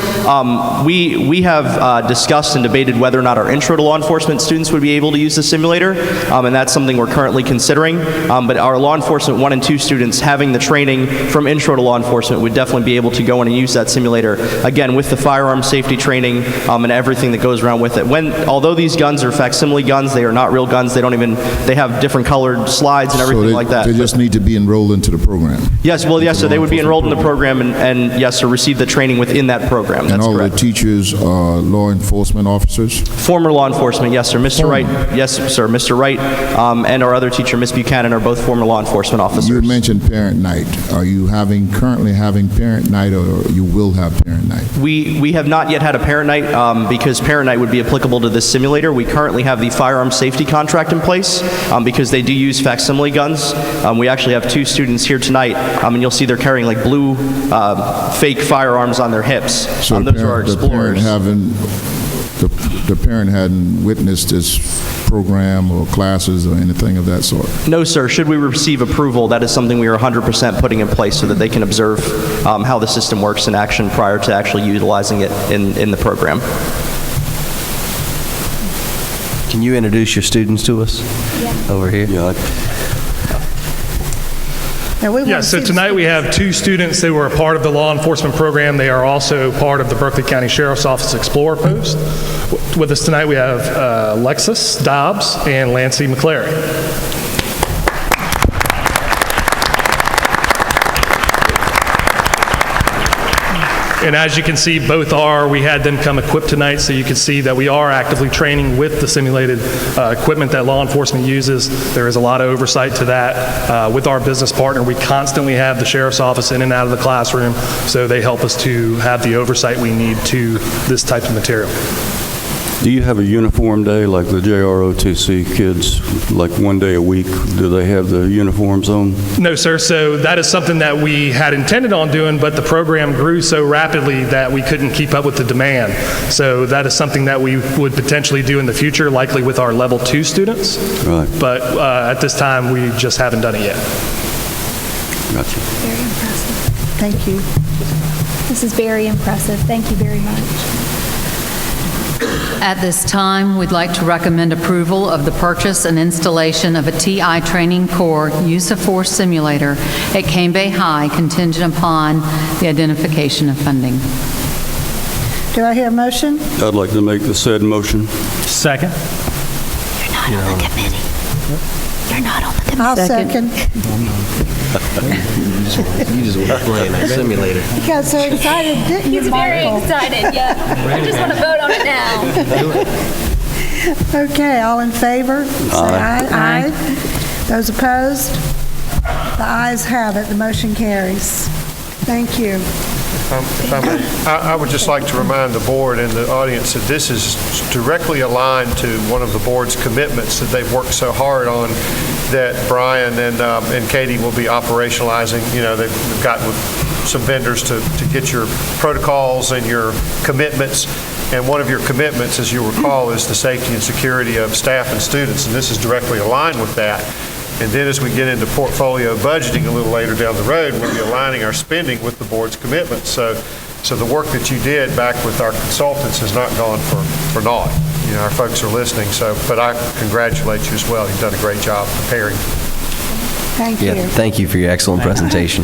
We have discussed and debated whether or not our Intro to Law Enforcement students would be able to use the simulator, and that's something we're currently considering. But our Law Enforcement 1 and 2 students having the training from Intro to Law Enforcement would definitely be able to go in and use that simulator, again, with the firearm safety training and everything that goes around with it. Although these guns are facsimile guns, they are not real guns. They have different colored slides and everything like that. They just need to be enrolled into the program? Yes, sir. They would be enrolled in the program and yes, sir, receive the training within that program. That's and all correct. The teachers are law enforcement officers? Former law enforcement, yes, sir. Mr. Wright, yes, sir. Mr. Wright and our other teacher, Ms. Buchanan, are both former law enforcement officers. You mentioned parent night. Are you currently having parent night, or you will have parent night? We have not yet had a parent night because parent night would be applicable to this simulator. We currently have the firearm safety contract in place because they do use facsimile guns. We actually have 2 students here tonight, and you'll see they're carrying like blue fake firearms on their hips. So those are our explorers. The parent hadn't witnessed this program or classes or anything of that sort? No, sir. Should we receive approval, that is something we are 100% putting in place so that they can observe how the system works in action prior to actually utilizing it in the program. Can you introduce your students to us? Yeah. Over here? Yeah. Yeah, so tonight we have 2 students that were a part of the law enforcement program. They are also part of the Berkeley County Sheriff's Office Explorer Post. With us tonight we have Lexus Dobbs and Lancey McClary. And as you can see, we had them come equipped tonight, so you can see that we are actively training with the simulated equipment that law enforcement uses. There is a lot of oversight to that. With our business partner, we constantly have the sheriff's office in and out of the classroom, so they help us to have the oversight we need to this type of material. Do you have a uniform day like the JROTC kids, like one day a week? Do they have the uniforms on? No, sir. So that is something that we had intended on doing, but the program grew so rapidly that we couldn't keep up with the demand. So that is something that we would potentially do in the future, likely with our level 2 students. Right. But at this time, we just haven't done it yet. Gotcha. Very impressive. Thank you. This is very impressive. Thank you very much. At this time, we'd like to recommend approval of the purchase and installation of a TI Training Corps Use of Force Simulator at Cane Bay High, contingent upon the identification of funding. Do I hear a motion? I'd like to make the said motion. Second. You're not on the committee. You're not on the committee. I'll second. You just were playing that simulator. You got so excited, didn't you, He's very Michael? excited, yeah. I just want to vote on it now. Okay, all in favor? Say aye. Aye. Those opposed? The ayes have it. The motion carries. Thank you. If I may, I would just like to remind the board and the audience that this is directly aligned to one of the board's commitments that they've worked so hard on, that Brian and Katie will be operationalizing. You know, they've gotten with some vendors to get your protocols and your commitments. And one of your commitments, as you'll recall, is the safety and security of staff and students, and this is directly aligned with that. And then as we get into portfolio budgeting a little later down the road, we'll be aligning our spending with the board's commitments. So the work that you did back with our consultants has not gone for naught. You know, our folks are listening. But I congratulate you as well. You've done a great job preparing. Thank you. Yeah, thank you for your excellent presentation.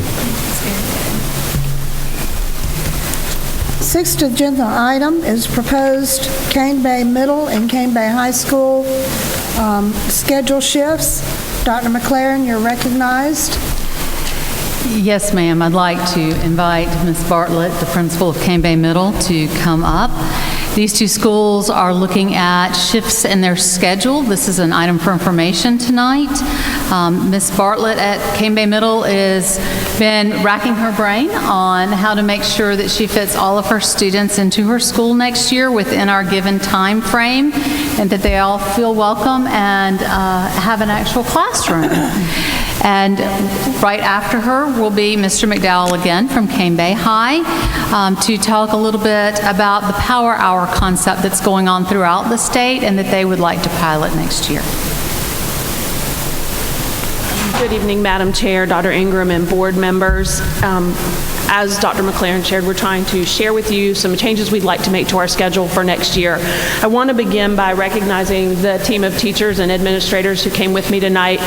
Sixth agenda item is proposed Cane Bay Middle and Cane Bay High School schedule shifts. Dr. McLaren, you're recognized. Yes, ma'am. I'd like to invite Ms. Bartlett, the principal of Cane Bay Middle, to come up. These 2 schools are looking at shifts in their schedule. This is an item for information tonight. Ms. Bartlett at Cane Bay Middle has been racking her brain on how to make sure that she fits all of her students into her school next year within our given time frame, and that they all feel welcome and have an actual classroom. And right after her will be Mr. McDowell again from Cane Bay High to talk a little bit about the Power Hour concept that's going on throughout the state and that they would like to pilot next year. Good evening, Madam Chair, Dr. Ingram, and board members. As Dr. McLaren shared, we're trying to share with you some changes we'd like to make to our schedule for next year. I want to begin by recognizing the team of teachers and administrators who came with me tonight.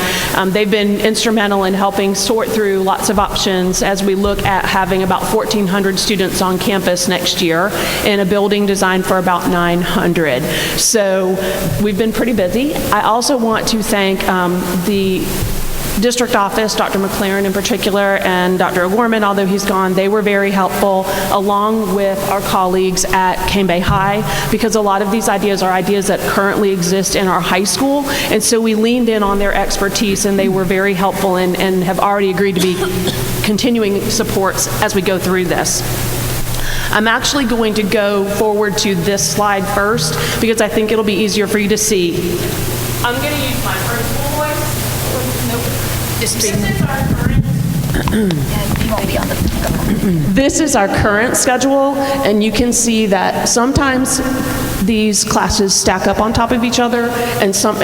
They've been instrumental in helping sort through lots of options as we look at having about 1,400 students on campus next year in a building designed for about 900. So we've been pretty busy. I also want to thank the district office, Dr. McLaren in particular, and Dr. O'Gorman, although he's gone. They were very helpful, along with our colleagues at Cane Bay High, because a lot of these ideas are ideas that currently exist in our high school, and so we leaned in on their expertise, and they were very helpful and have already agreed to be continuing supports as we go through this. I'm actually going to go forward to this slide first, because I think it'll be easier for you to see. I'm going to use my principal voice. Nope. This is our current won't be on the. This is our current schedule, and you can see that sometimes these classes stack up on top of each other,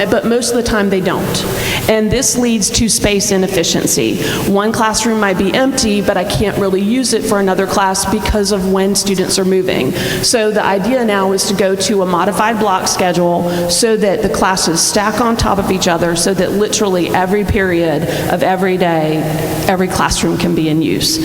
but most of the time they don't. And this leads to space inefficiency. One classroom might be empty, but I can't really use it for another class because of when students are moving. So the idea now is to go to a modified block schedule so that the classes stack on top of each other so that literally every period of every day, every classroom can be in use.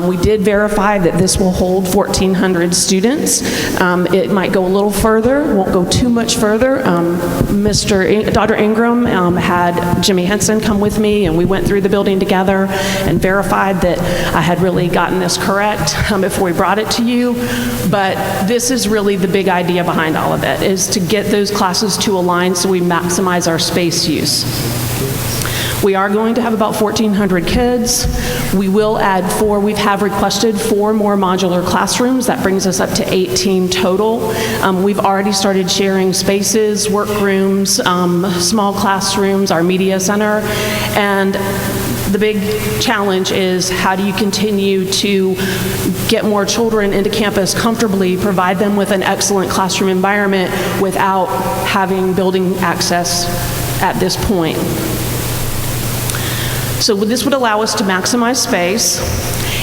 We did verify that this will hold 1,400 students. It might go a little further, won't go too much further. Dr. Ingram had Jimmy Henson come with me, and we went through the building together and verified that I had really gotten this correct before we brought it to you. But this is really the big idea behind all of it, is to get those classes to align so we maximize our space use. We are going to have about 1,400 kids. We will add we have requested 4 more modular classrooms. That brings us up to 18 total. We've already started sharing spaces, workrooms, small classrooms, our media center, and the big challenge is how do you continue to get more children into campus comfortably, provide them with an excellent classroom environment without having building access at this point. So this would allow us to maximize space.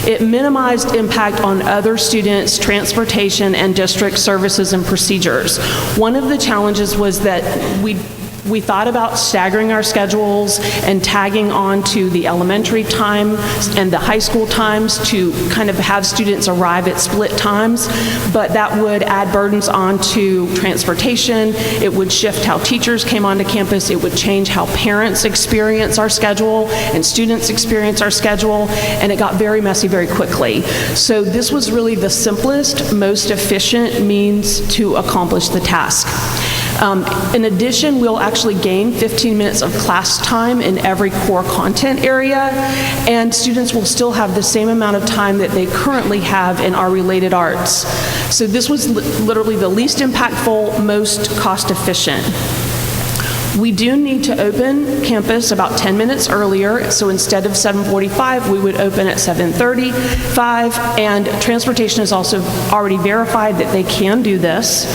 It minimized impact on other students' transportation and district services and procedures. One of the challenges was that we thought about staggering our schedules and tagging on to the elementary time and the high school times to kind of have students arrive at split times, but that would add burdens onto transportation. It would shift how teachers came onto campus. It would change how parents experience our schedule and students experience our schedule, and it got very messy very quickly. So this was really the simplest, most efficient means to accomplish the task. In addition, we'll actually gain 15 minutes of class time in every core content area, and students will still have the same amount of time that they currently have in our related arts. So this was literally the least impactful, most cost efficient. We do need to open campus about 10 minutes earlier, so instead of 7:45, we would open at 7:35, and transportation has also already verified that they can do this.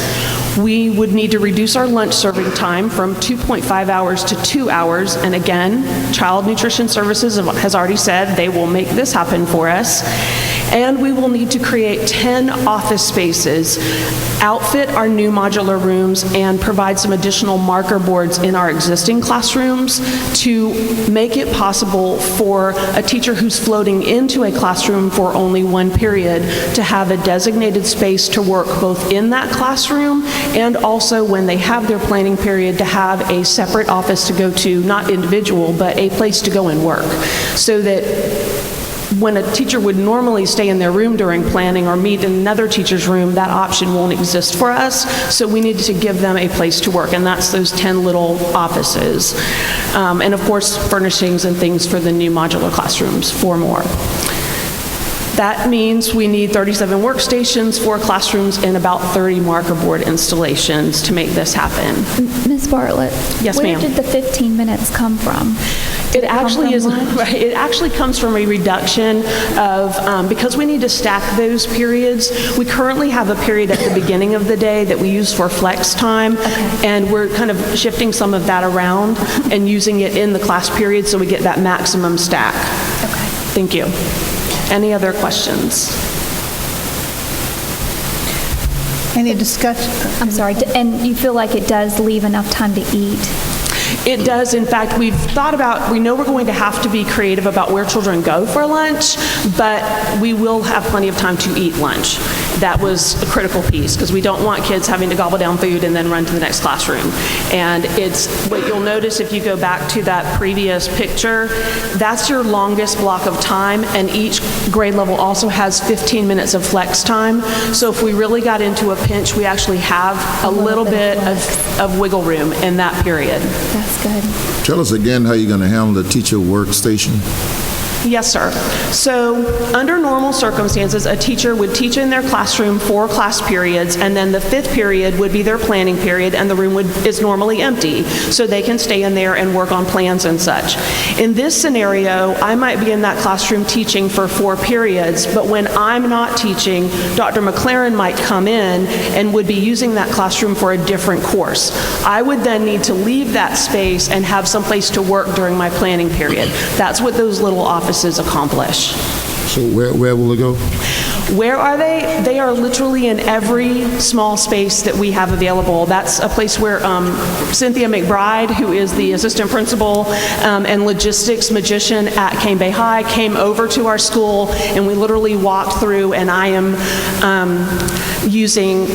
We would need to reduce our lunch serving time from 2.5 hours to 2 hours, and again, Child Nutrition Services has already said they will make this happen for us. And we will need to create 10 office spaces, outfit our new modular rooms, and provide some additional marker boards in our existing classrooms to make it possible for a teacher who's floating into a classroom for only one period to have a designated space to work both in that classroom and also when they have their planning period to have a separate office to go to, not individual, but a place to go and work, so that when a teacher would normally stay in their room during planning or meet in another teacher's room, that option won't exist for us. So we needed to give them a place to work, and that's those 10 little offices. And of course, furnishings and things for the new modular classrooms, 4 more. That means we need 37 workstations, 4 classrooms, and about 30 marker board installations to make this happen. Ms. Bartlett? Yes, where ma'am. did the 15 minutes come from? It actually comes from a reduction of, because we need to stack those periods, we currently have a period at the beginning of the day that we use for flex time, and we're kind of shifting some of that around and using it in the class period so we get that maximum stack. Okay. Thank you. Any other questions? Any discussion? I'm sorry, and you feel like it does leave enough time to eat? It does. In fact, we know we're going to have to be creative about where children go for lunch, but we will have plenty of time to eat lunch. That was a critical piece, because we don't want kids having to gobble down food and then run to the next classroom. And it's what you'll notice if you go back to that previous picture, that's your longest block of time, and each grade level also has 15 minutes of flex time. So if we really got into a pinch, we actually have a little bit of wiggle room in that period. That's good. Tell us again how you're going to handle the teacher workstation. Yes, sir. So under normal circumstances, a teacher would teach in their classroom 4 class periods, and then the 5th period would be their planning period, and the room is normally empty, so they can stay in there and work on plans and such. In this scenario, I might be in that classroom teaching for 4 periods, but when I'm not teaching, Dr. McLaren might come in and would be using that classroom for a different course. I would then need to leave that space and have some place to work during my planning period. That's what those little offices accomplish. So where will it go? Where are they? They are literally in every small space that we have available. That's a place where Cynthia McBride, who is the assistant principal and logistics magician at Cane Bay High, came over to our school, and we literally walked through, and I am using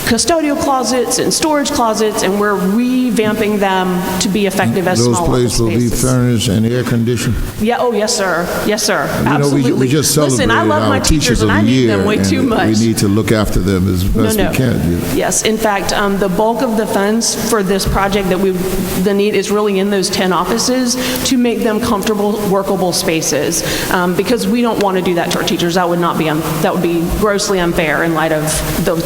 custodial closets and storage closets, and we're revamping them to be effective as small office spaces. Those places will be furnished and air conditioned? Yeah, oh, yes, sir. Yes, sir. Absolutely. You know, we just celebrated Listen, I love my teachers, and I need them way too much. We need to look after them as best we can. Yes, in fact, the bulk of the funds for this project the need is really in those 10 offices to make them comfortable, workable spaces, because we don't want to do that to our teachers. That would be grossly unfair in light of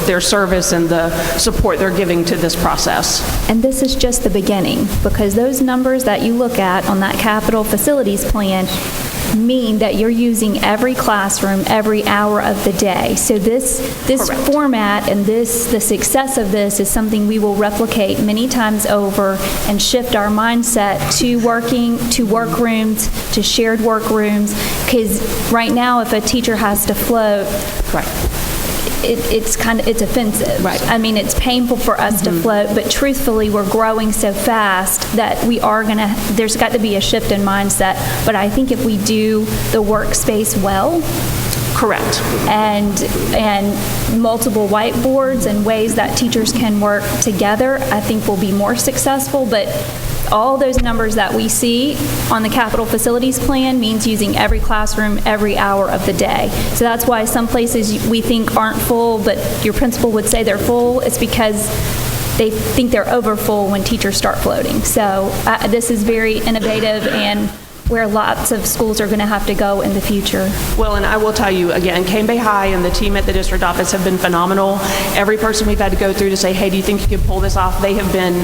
their service and the support they're giving to this process. And this is just the beginning, because those numbers that you look at on that capital facilities plan mean that you're using every classroom every hour of the day. So this format and the success of this is something we will replicate many times over and shift our mindset to workrooms, to shared workrooms, because right now if a teacher has to float, it's offensive. Right. I mean, it's painful for us to float, but truthfully, we're growing so fast that there's got to be a shift in mindset. But I think if we do the workspace well, correct, and multiple whiteboards and ways that teachers can work together, I think we'll be more successful. But all those numbers that we see on the capital facilities plan means using every classroom every hour of the day. So that's why some places we think aren't full, but your principal would say they're full. It's because they think they're over full when teachers start floating. So this is very innovative and where lots of schools are going to have to go in the future. Well, and I will tell you again, Cane Bay High and the team at the district office have been phenomenal. Every person we've had to go through to say, hey, do you think you could pull this off? They have been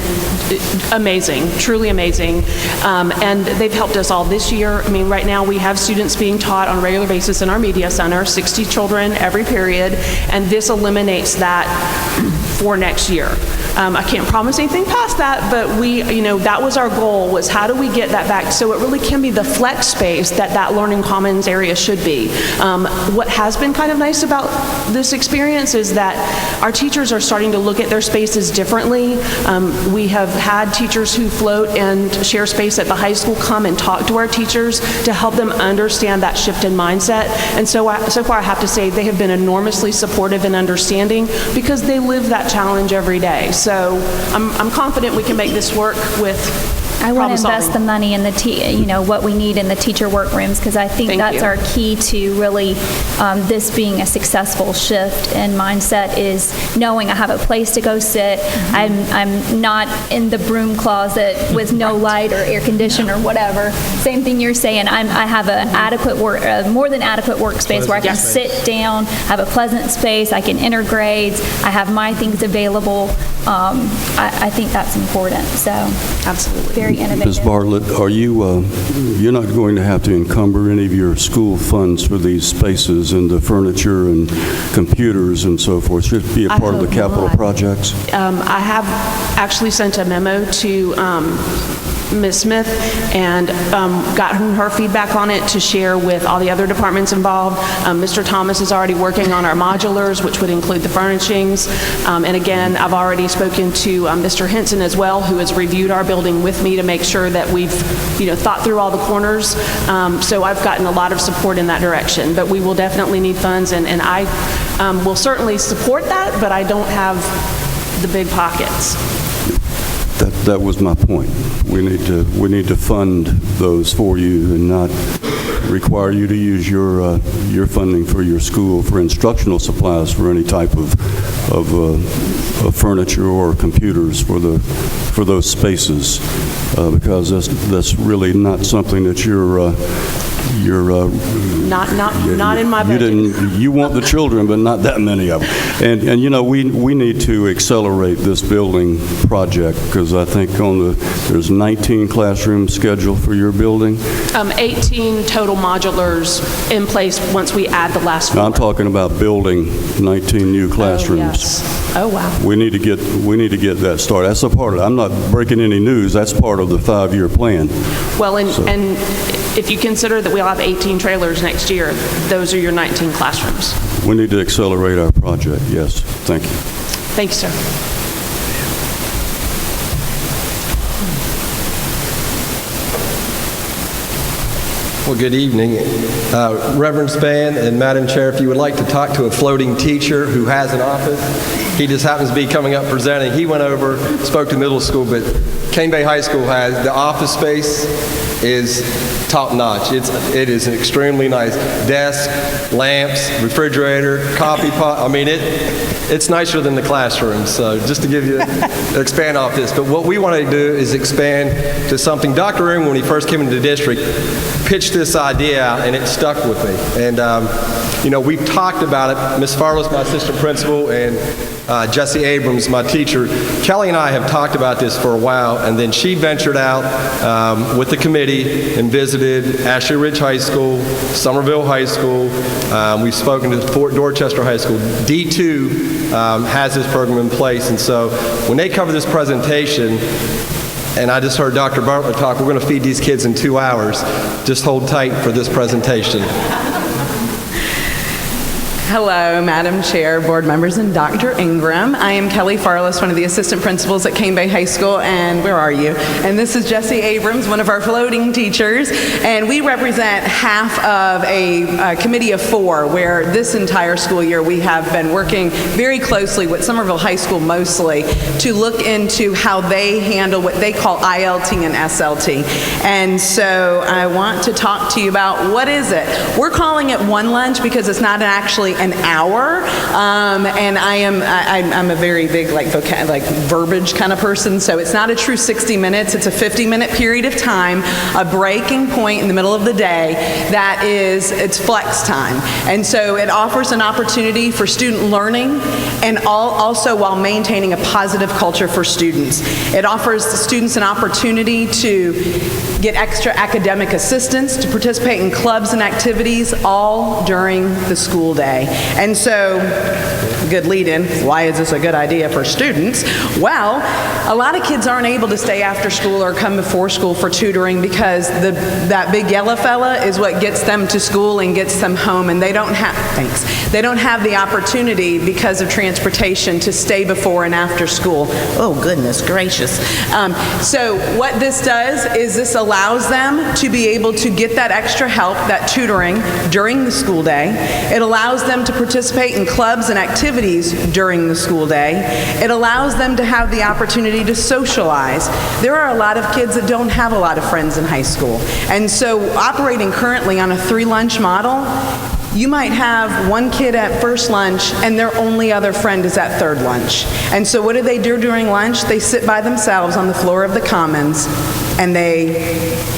amazing, truly amazing. And they've helped us all this year. I mean, right now we have students being taught on a regular basis in our media center, 60 children every period, and this eliminates that for next year. I can't promise anything past that, but that was our goal, was how do we get that back so it really can be the flex space that Learning Commons area should be. What has been kind of nice about this experience is that our teachers are starting to look at their spaces differently. We have had teachers who float and share space at the high school come and talk to our teachers to help them understand that shift in mindset. And so far I have to say they have been enormously supportive and understanding because they live that challenge every day. So I'm confident we can make this work with I want to invest the money in what we need in the teacher workrooms, because I think that's our key to really this being a successful shift in mindset, is knowing I have a place to go sit. I'm not in the broom closet with no light or air conditioner or whatever. Same thing you're saying. I have an more than adequate workspace where I can sit down, have a pleasant space, I can enter grades, I have my things available. I think that's important. So absolutely. Very innovative. Ms. Bartlett, are you're not going to have to encumber any of your school funds for these spaces and the furniture and computers and so forth? Should it be a part of the capital projects? I have actually sent a memo to Ms. Smith and gotten her feedback on it to share with all the other departments involved. Mr. Thomas is already working on our modulars, which would include the furnishings. And again, I've already spoken to Mr. Henson as well, who has reviewed our building with me to make sure that we've thought through all the corners. So I've gotten a lot of support in that direction. But we will definitely need funds, and I will certainly support that, but I don't have the big pockets. That was my point. We need to fund those for you and not require you to use your funding for your school for instructional supplies for any type of furniture or computers for those spaces, because that's really not something that you're You're Not in my budget. You want the children, but not that many of them. And you know, we need to accelerate this building project, because I think there's 19 classrooms scheduled for your building. 18 total modulars in place once we add the last 4. I'm talking about building 19 new classrooms. Oh, yes. Oh, wow. We need to get that started. That's a part of it. I'm not breaking any news. That's part of the 5-year plan. Well, and if you consider that we'll have 18 trailers next year, those are your 19 classrooms. We need to accelerate our project, yes. Thank you. Thank you, sir. Well, good evening. Reverend Spann and Madam Chair, if you would like to talk to a floating teacher who has an office, he just happens to be coming up presenting. He went over, spoke to middle school, but Cane Bay High School has the office space is top-notch. It is extremely nice. Desk, lamps, refrigerator, coffee pot. I mean, it's nicer than the classroom. So just to give you, expand off this. But what we want to do is expand to something. Dr. Ingram, when he first came into the district, pitched this idea out, and it stuck with me. And, you know, we've talked about it. Ms. Farlow's my assistant principal, and Jesse Abrams, my teacher. Kelly and I have talked about this for a while, and then she ventured out with the committee and visited Ashley Ridge High School, Somerville High School. We've spoken to Fort Dorchester High School. D2 has this program in place, and so when they cover this presentation, and I just heard Dr. Bartlett talk, we're going to feed these kids in 2 hours. Just hold tight for this presentation. Hello, Madam Chair, board members, and Dr. Ingram. I am Kelly Farless, one of the assistant principals at Cane Bay High School, and where are you? And this is Jesse Abrams, one of our floating teachers, and we represent half of a committee of 4, where this entire school year we have been working very closely with Somerville High School mostly to look into how they handle what they call ILT and SLT. And so I want to talk to you about what is it. We're calling it one lunch because it's not actually an hour, and I'm a very big like verbiage kind of person, so it's not a true 60 minutes. It's a 50-minute period of time, a breaking point in the middle of the day that is, it's flex time. And so it offers an opportunity for student learning, and also while maintaining a positive culture for students. It offers the students an opportunity to get extra academic assistance, to participate in clubs and activities, all during the school day. And so, good lead-in, why is this a good idea for students? Well, a lot of kids aren't able to stay after school or come before school for tutoring because that big yellow fella is what gets them to school and gets them home, and they don't have, they don't have the opportunity because of transportation to stay before and after school. Oh, goodness gracious. So what this does is this allows them to be able to get that extra help, that tutoring, during the school day. It allows them to participate in clubs and activities during the school day. It allows them to have the opportunity to socialize. There are a lot of kids that don't have a lot of friends in high school. And so operating currently on a 3-lunch model, you might have one kid at first lunch and their only other friend is at third lunch. And so what do they do during lunch? They sit by themselves on the floor of the commons and they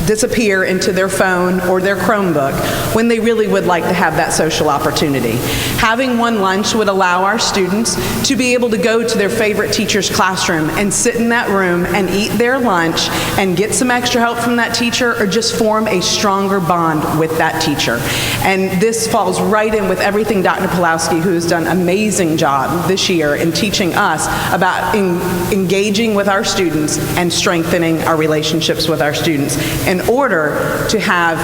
disappear into their phone or their Chromebook when they really would like to have that social opportunity. Having one lunch would allow our students to be able to go to their favorite teacher's classroom and sit in that room and eat their lunch and get some extra help from that teacher or just form a stronger bond with that teacher. And this falls right in with everything Dr. Pulowski, who has done an amazing job this year in teaching us about engaging with our students and strengthening our relationships with our students in order to have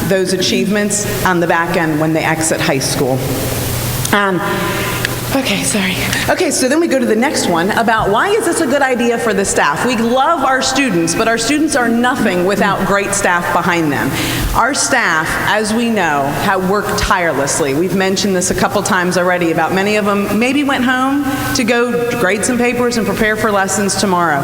those achievements on the back end when they exit high school. Okay, so then we go to the next one about why is this a good idea for the staff? We love our students, but our students are nothing without great staff behind them. Our staff, as we know, have worked tirelessly. We've mentioned this a couple times already about many of them maybe went home to go grade some papers and prepare for lessons tomorrow.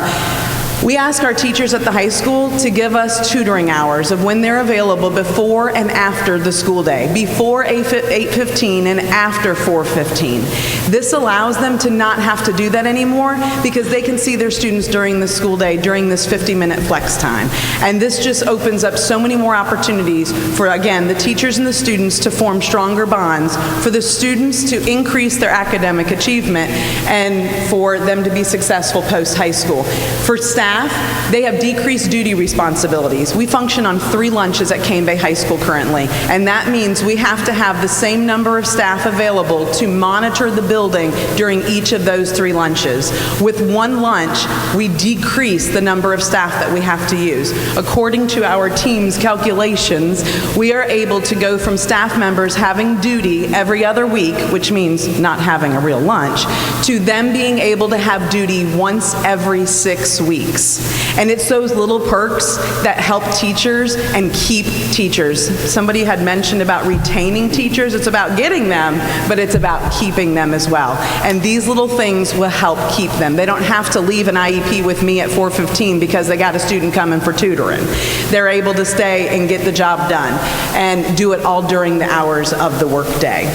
We ask our teachers at the high school to give us tutoring hours of when they're available before and after the school day, before 8:15 and after 4:15. This allows them to not have to do that anymore because they can see their students during the school day, during this 50-minute flex time. And this just opens up so many more opportunities for, again, the teachers and the students to form stronger bonds, for the students to increase their academic achievement, and for them to be successful post-high school. For staff, they have decreased duty responsibilities. We function on 3 lunches at Cane Bay High School currently, and that means we have to have the same number of staff available to monitor the building during each of those 3 lunches. With 1 lunch, we decrease the number of staff that we have to use. According to our team's calculations, we are able to go from staff members having duty every other week, which means not having a real lunch, to them being able to have duty once every 6 weeks. And it's those little perks that help teachers and keep teachers. Somebody had mentioned about retaining teachers. It's about getting them, but it's about keeping them as well. And these little things will help keep them. They don't have to leave an IEP with me at 4:15 because they got a student coming for tutoring. They're able to stay and get the job done and do it all during the hours of the workday.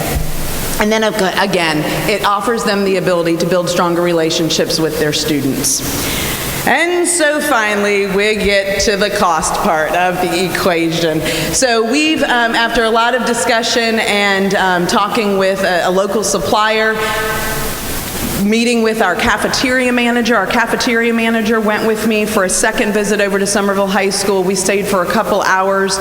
And then again, it offers them the ability to build stronger relationships with their students. And so finally, we get to the cost part of the equation. So we've, after a lot of discussion and talking with a local supplier, meeting with our cafeteria manager went with me for a second visit over to Somerville High School. We stayed for a couple hours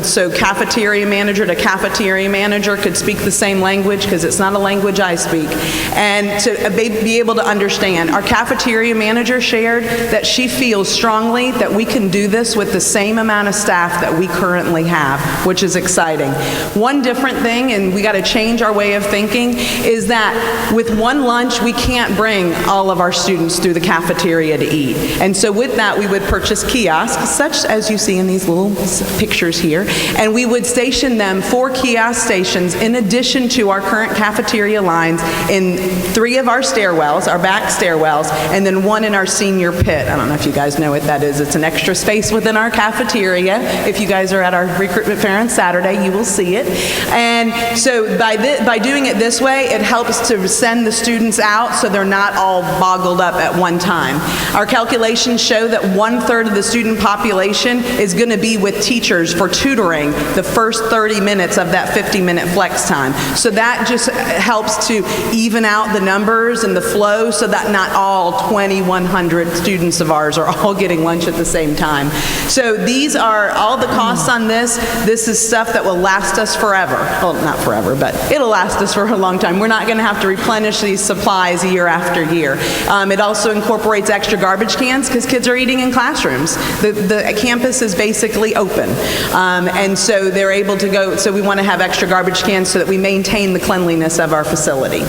so cafeteria manager to cafeteria manager could speak the same language, because it's not a language I speak, and to be able to understand. Our cafeteria manager shared that she feels strongly that we can do this with the same amount of staff that we currently have, which is exciting. One different thing, and we got to change our way of thinking, is that with 1 lunch, we can't bring all of our students through the cafeteria to eat. And so with that, we would purchase kiosks, such as you see in these little pictures here, and we would station them 4 kiosk stations in addition to our current cafeteria lines in 3 of our stairwells, our back stairwells, and then 1 in our senior pit. I don't know if you guys know what that is. It's an extra space within our cafeteria. If you guys are at our recruitment fair on Saturday, you will see it. And so by doing it this way, it helps to send the students out so they're not all boggled up at one time. Our calculations show that 1/3 of the student population is going to be with teachers for tutoring the first 30 minutes of that 50-minute flex time. So that just helps to even out the numbers and the flow so that not all 2,100 students of ours are all getting lunch at the same time. So these are all the costs on this. This is stuff that will last us forever. Well, not forever, but it'll last us for a long time. We're not going to have to replenish these supplies year after year. It also incorporates extra garbage cans because kids are eating in classrooms. The campus is basically open. And so they're able to go, so we want to have extra garbage cans so that we maintain the cleanliness of our facility.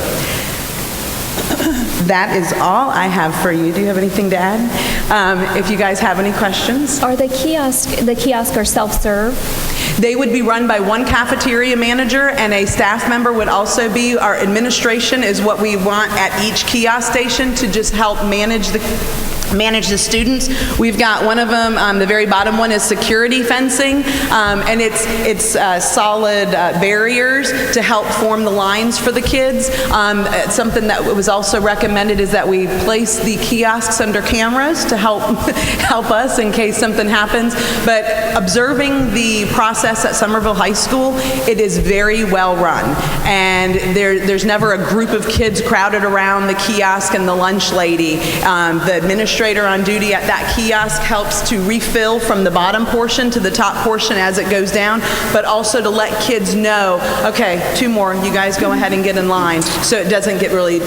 That is all I have for you. Do you have anything to add? If you guys have any questions. Are the kiosks are self-serve? They would be run by 1 cafeteria manager, and a staff member would also be. Our administration is what we want at each kiosk station to just help manage the students. We've got one of them, the very bottom one is security fencing, and it's solid barriers to help form the lines for the kids. Something that was also recommended is that we place the kiosks under cameras to help us in case something happens. But observing the process at Somerville High School, it is very well run, and there's never a group of kids crowded around the kiosk and the lunch lady. The administrator on duty at that kiosk helps to refill from the bottom portion to the top portion as it goes down, but also to let kids know, okay, 2 more, you guys go ahead and get in line, so it doesn't get really,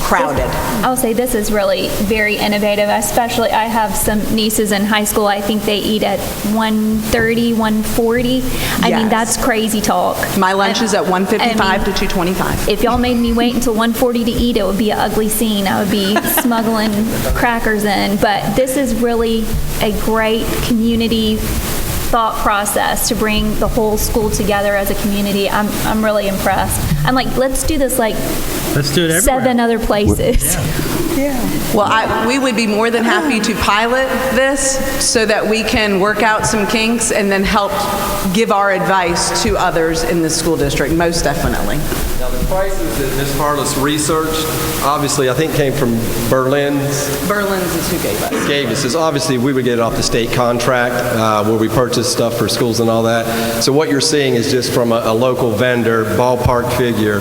crowded. I'll say this is really very innovative, especially I have some nieces in high school. I think they eat at 1:30, 1:40. I mean, that's crazy talk. My lunch is at 1:55 to 2:25. If y'all made me wait until 1:40 to eat, it would be an ugly scene. I would be smuggling crackers in. But this is really a great community thought process to bring the whole school together as a community. I'm really impressed. I'm like, let's do this like let's do it everywhere. 7 other places. Well, we would be more than happy to pilot this so that we can work out some kinks and then help give our advice to others in the school district, most definitely. Now, the prices that Ms. Farless researched, obviously, I think came from Berlin's. Berlin's is who gave us. Gave us is obviously we would get it off the state contract where we purchase stuff for schools and all that. So what you're seeing is just from a local vendor, ballpark figure,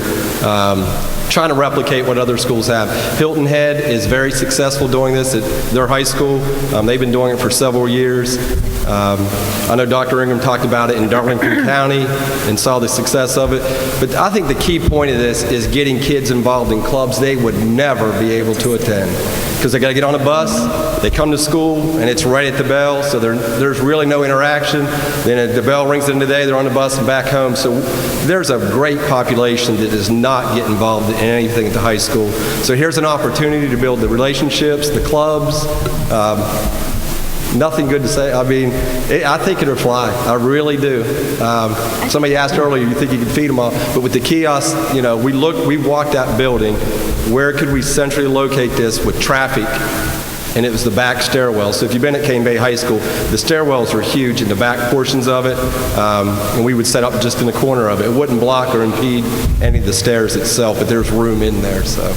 trying to replicate what other schools have. Hilton Head is very successful doing this at their high school. They've been doing it for several years. I know Dr. Ingram talked about it in Darlington County and saw the success of it. But I think the key point of this is getting kids involved in clubs they would never be able to attend. Because they got to get on a bus, they come to school, and it's right at the bell, so there's really no interaction. Then the bell rings in the day, they're on the bus and back home. So there's a great population that does not get involved in anything at the high school. So here's an opportunity to build the relationships, the clubs. Nothing good to say. I mean, I think it'll fly. I really do. Somebody asked earlier, you think you could feed them all? But with the kiosks, you know, we walked that building. Where could we centrally locate this with traffic? And it was the back stairwell. So if you've been at Cane Bay High School, the stairwells are huge in the back portions of it. And we would set up just in the corner of it. It wouldn't block or impede any of the stairs itself, but there's room in there. So.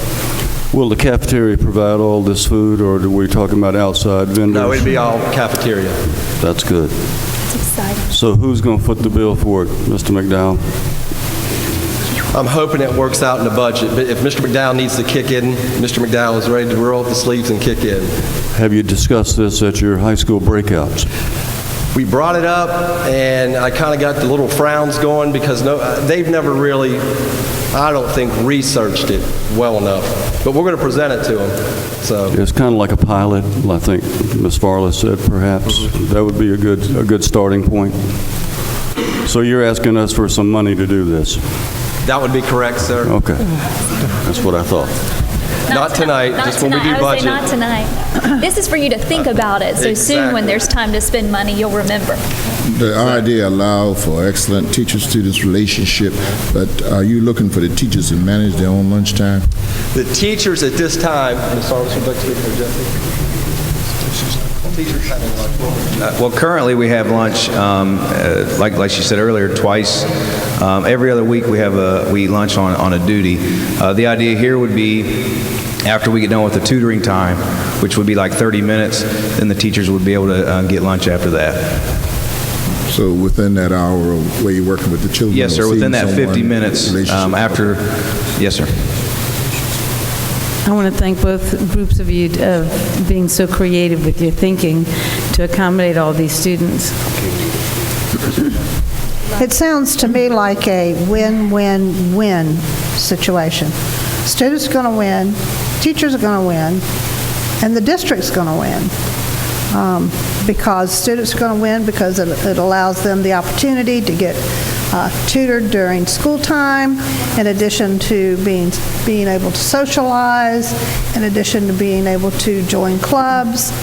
Will the cafeteria provide all this food, or are we talking about outside vendors? No, it'd be all cafeteria. That's good. It's exciting. So who's going to foot the bill for it, Mr. McDowell? I'm hoping it works out in the budget, but if Mr. McDowell needs to kick in, Mr. McDowell is ready to roll up the sleeves and kick in. Have you discussed this at your high school breakouts? We brought it up, and I kind of got the little frowns going because they've never really, I don't think, researched it well enough. But we're going to present it to them. So it's kind of like a pilot, I think Ms. Farless said, perhaps. That would be a good starting point. So you're asking us for some money to do this? That would be correct, sir. Okay. That's what I thought. Not tonight, just when we do budget. Not tonight. This is for you to think about it, so soon when there's time to spend money, you'll remember. The idea allowed for excellent teacher-student relationship, but are you looking for the teachers to manage their own lunchtime? The teachers at this time, Ms. Farless, would like to speak for Jesse? Teachers having lunch. Well, currently we have lunch, like she said earlier, twice. Every other week we eat lunch on a duty. The idea here would be after we get done with the tutoring time, which would be like 30 minutes, then the teachers would be able to get lunch after that. So within that hour where you're working with the children? Yes, sir, within that 50 minutes after, yes, sir. I want to thank both groups of you of being so creative with your thinking to accommodate all these students. It sounds to me like a win-win-win situation. Students are going to win, teachers are going to win, and the district's going to win. Because students are going to win because it allows them the opportunity to get tutored during school time, in addition to being able to socialize, in addition to being able to join clubs.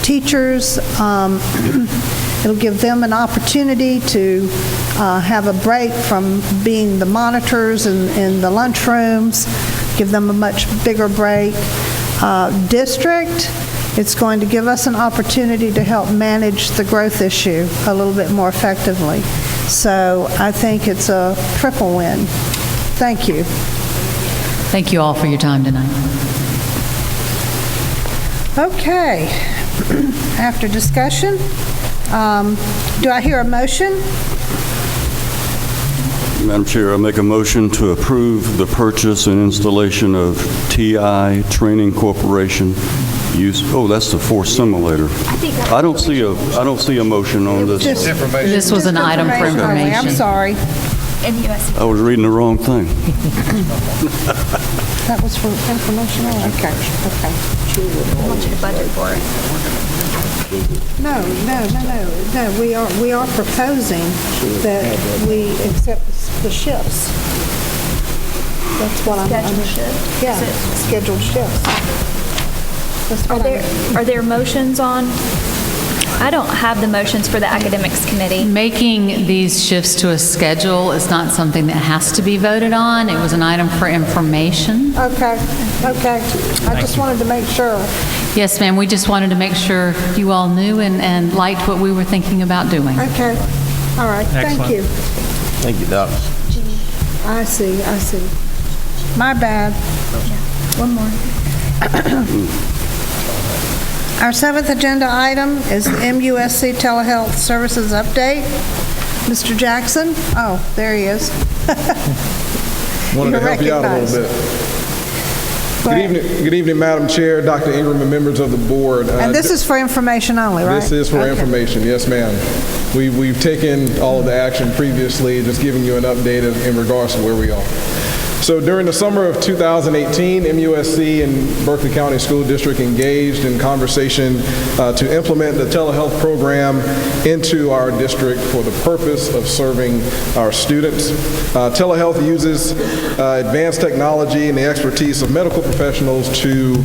Teachers, it'll give them an opportunity to have a break from being the monitors in the lunchrooms, give them a much bigger break. District, it's going to give us an opportunity to help manage the growth issue a little bit more effectively. So I think it's a triple win. Thank you. Thank you all for your time tonight. Okay. After discussion, do I hear a motion? Madam Chair, I make a motion to approve the purchase and installation of TI Training Corporation. That's the force simulator. I don't see a motion on this. This was an item for information. I'm sorry. I was reading the wrong thing. That was for informational? Okay. I want you to budget for it. No. We are proposing that we accept the shifts. That's what I'm... Scheduled shifts? Yeah, scheduled shifts. Are there motions on? I don't have the motions for the academics committee. Making these shifts to a schedule is not something that has to be voted on. It was an item for information. Okay. I just wanted to make sure. Yes, ma'am, we just wanted to make sure you all knew and liked what we were thinking about doing. Okay. All right. Thank you. Thank you, Doc. I see. My bad. One more. Our 7th agenda item is the MUSC Telehealth Services Update. Mr. Jackson? Oh, there he is. Wanted to help you out a little bit. Good evening, Madam Chair, Dr. Ingram, and members of the board. And this is for information only, right? This is for information, yes, ma'am. We've taken all of the action previously, just giving you an update in regards to where we are. So during the summer of 2018, MUSC and Berkeley County School District engaged in conversation to implement the telehealth program into our district for the purpose of serving our students. Telehealth uses advanced technology and the expertise of medical professionals to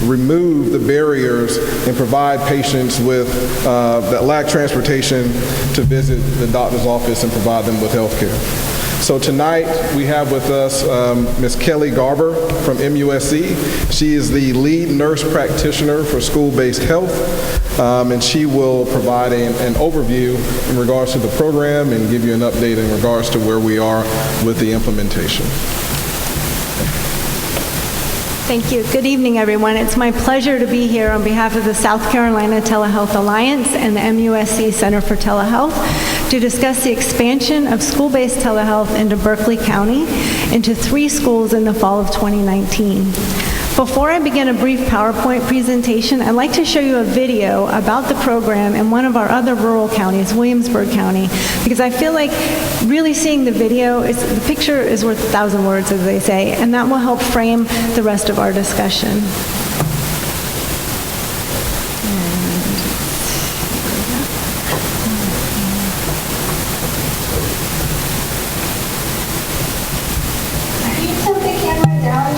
remove the barriers and provide patients that lack transportation to visit the doctor's office and provide them with health care. So tonight we have with us Ms. Kelly Garber from MUSC. She is the lead nurse practitioner for school-based health, and she will provide an overview in regards to the program and give you an update in regards to where we are with the implementation. Thank you. Good evening, everyone. It's my pleasure to be here on behalf of the South Carolina Telehealth Alliance and the MUSC Center for Telehealth to discuss the expansion of school-based telehealth into Berkeley County into 3 schools in the fall of 2019. Before I begin a brief PowerPoint presentation, I'd like to show you a video about the program in one of our other rural counties, Williamsburg County, because I feel like really seeing the video, the picture is worth 1,000 words, as they say, and that will help frame the rest of our discussion.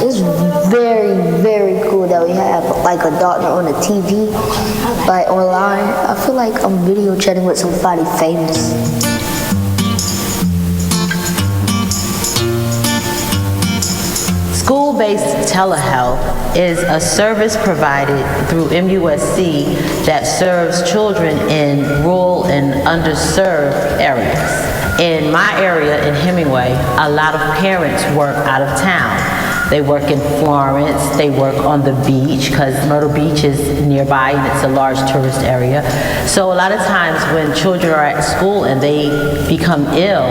It's very, very cool that we have like a doctor on the TV, like online. I feel like I'm video chatting with somebody famous. School-based telehealth is a service provided through MUSC that serves children in rural and underserved areas. In my area in Hemingway, a lot of parents work out of town. They work in Florence, they work on the beach, because Myrtle Beach is nearby and it's a large tourist area. So a lot of times when children are at school and they become ill,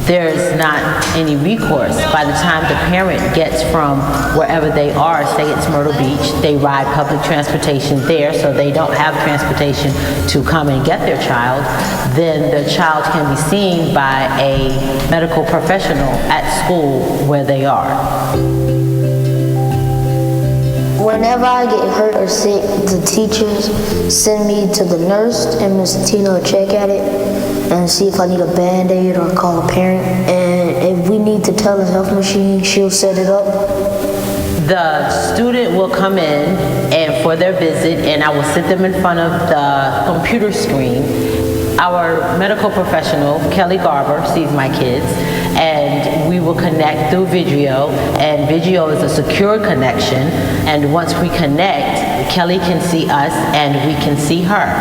there's not any recourse. By the time the parent gets from wherever they are, say it's Myrtle Beach, they ride public transportation there, so they don't have transportation to come and get their child, then the child can be seen by a medical professional at school where they are. Whenever I get hurt or sick, the teachers send me to the nurse, and Miss Tina will check at it and see if I need a Band-Aid or call a parent. And if we need the telehealth machine, she'll set it up. The student will come in and for their visit, and I will sit them in front of the computer screen. Our medical professional, Kelly Garber, sees my kids, and we will connect through video, and video is a secure connection, and once we connect, Kelly can see us and we can see her.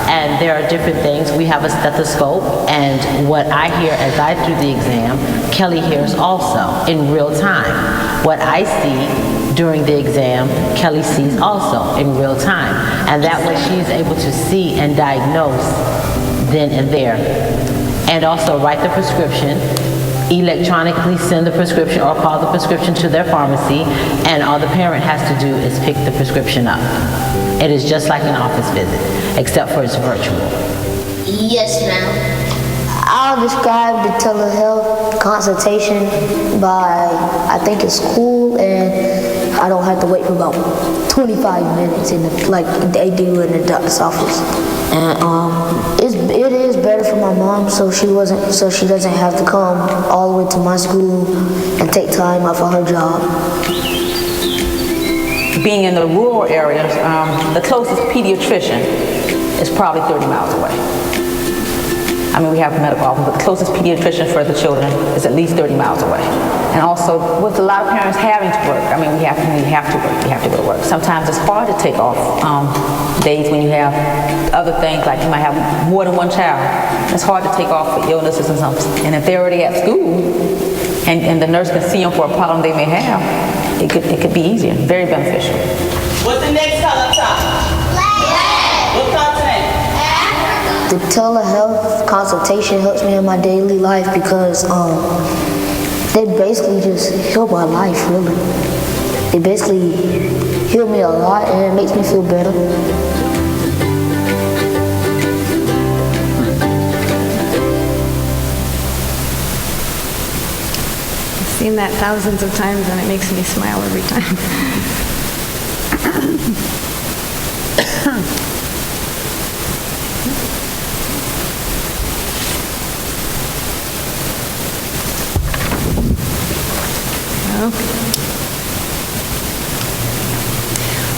And there are different things. We have a stethoscope, and what I hear as I do the exam, Kelly hears also in real time. What I see during the exam, Kelly sees also in real time. And that way she's able to see and diagnose then and there. And also write the prescription, electronically send the prescription or call the prescription to their pharmacy, and all the parent has to do is pick the prescription up. It is just like an office visit, except for it's virtual. Yes, ma'am. I'll describe the telehealth consultation by, I think it's cool, and I don't have to wait for about 25 minutes like they do in the doctor's office. And it is better for my mom, so she doesn't have to come all the way to my school and take time off of her job. Being in the rural areas, the closest pediatrician is probably 30 miles away. I mean, we have a medical office, but the closest pediatrician for the children is at least 30 miles away. And also, with a lot of parents having to work, I mean, we have to work, we have to go to work. Sometimes it's hard to take off days when you have other things, like you might have more than one child. It's hard to take off for illnesses and something. And if they're already at school, and the nurse can see them for a problem they may have, it could be easier, very beneficial. What's the next color top? Black. What continent? The telehealth consultation helps me in my daily life because they basically just heal my life, really. They basically heal me a lot and it makes me feel better. I've seen that thousands of times and it makes me smile every time.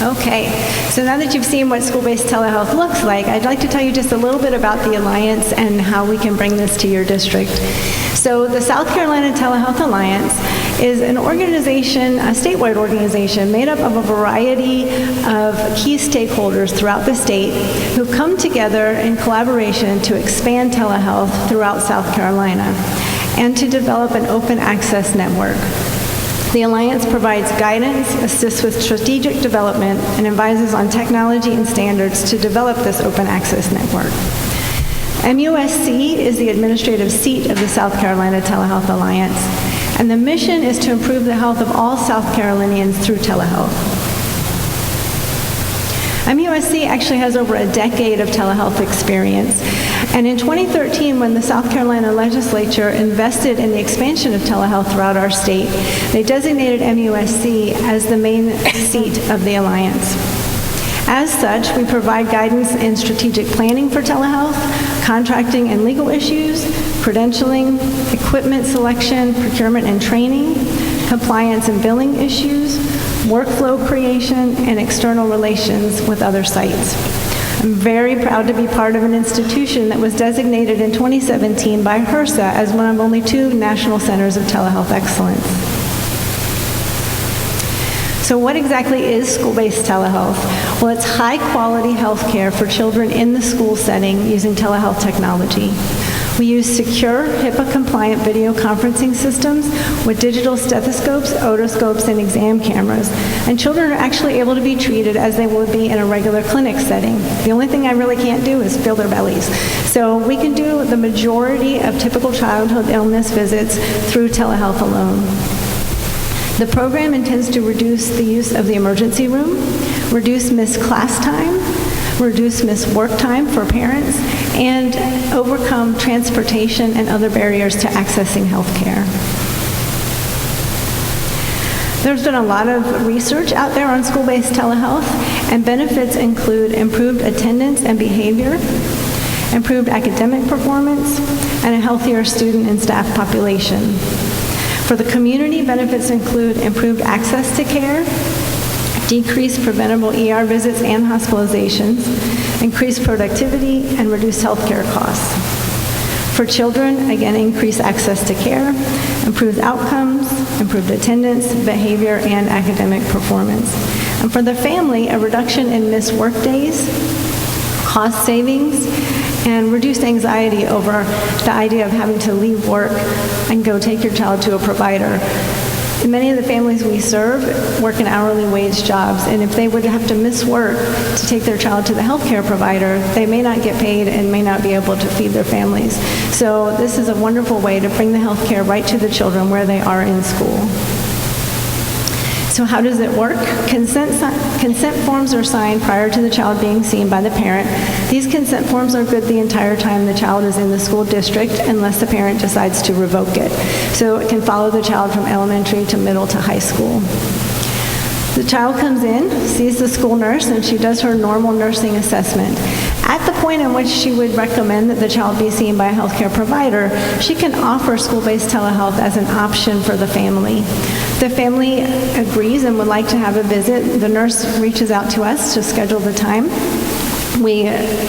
Okay, so now that you've seen what school-based telehealth looks like, I'd like to tell you just a little bit about the Alliance and how we can bring this to your district. So the South Carolina Telehealth Alliance is an organization, a statewide organization, made up of a variety of key stakeholders throughout the state who come together in collaboration to expand telehealth throughout South Carolina and to develop an open access network. The Alliance provides guidance, assists with strategic development, and advises on technology and standards to develop this open access network. MUSC is the administrative seat of the South Carolina Telehealth Alliance, and the mission is to improve the health of all South Carolinians through telehealth. MUSC actually has over a decade of telehealth experience, and in 2013, when the South Carolina legislature invested in the expansion of telehealth throughout our state, they designated MUSC as the main seat of the Alliance. As such, we provide guidance in strategic planning for telehealth, contracting and legal issues, credentialing, equipment selection, procurement and training, compliance and billing issues, workflow creation, and external relations with other sites. I'm very proud to be part of an institution that was designated in 2017 by HRSA as one of only 2 national centers of telehealth excellence. So what exactly is school-based telehealth? Well, it's high-quality health care for children in the school setting using telehealth technology. We use secure, HIPAA-compliant video conferencing systems with digital stethoscopes, otoscopes, and exam cameras. And children are actually able to be treated as they would be in a regular clinic setting. The only thing I really can't do is feel their bellies. So we can do the majority of typical childhood illness visits through telehealth alone. The program intends to reduce the use of the emergency room, reduce missed class time, reduce missed work time for parents, and overcome transportation and other barriers to accessing health care. There's been a lot of research out there on school-based telehealth, and benefits include improved attendance and behavior, improved academic performance, and a healthier student and staff population. For the community, benefits include improved access to care, decreased preventable ER visits and hospitalizations, increased productivity, and reduced healthcare costs. For children, again, increased access to care, improved outcomes, improved attendance, behavior, and academic performance. And for the family, a reduction in missed work days, cost savings, and reduced anxiety over the idea of having to leave work and go take your child to a provider. Many of the families we serve work in hourly wage jobs, and if they would have to miss work to take their child to the healthcare provider, they may not get paid and may not be able to feed their families. So this is a wonderful way to bring the healthcare right to the children where they are in school. So how does it work? Consent forms are signed prior to the child being seen by the parent. These consent forms are good the entire time the child is in the school district unless the parent decides to revoke it. So it can follow the child from elementary to middle to high school. The child comes in, sees the school nurse, and she does her normal nursing assessment. At the point in which she would recommend that the child be seen by a healthcare provider, she can offer school-based telehealth as an option for the family. The family agrees and would like to have a visit. The nurse reaches out to us to schedule the time. We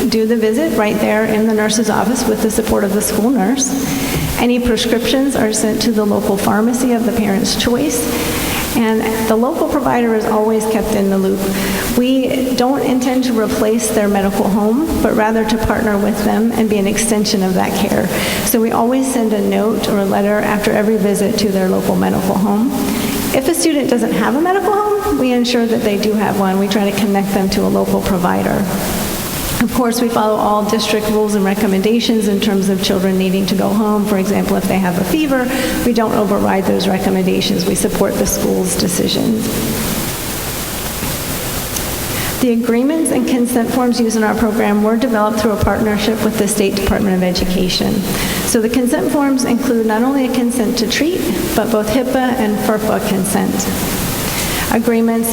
do the visit right there in the nurse's office with the support of the school nurse. Any prescriptions are sent to the local pharmacy of the parent's choice, and the local provider is always kept in the loop. We don't intend to replace their medical home, but rather to partner with them and be an extension of that care. So we always send a note or a letter after every visit to their local medical home. If a student doesn't have a medical home, we ensure that they do have one. We try to connect them to a local provider. Of course, we follow all district rules and recommendations in terms of children needing to go home. For example, if they have a fever, we don't override those recommendations. We support the school's decisions. The agreements and consent forms used in our program were developed through a partnership with the State Department of Education. So the consent forms include not only a consent to treat, but both HIPAA and FERPA consent. Agreements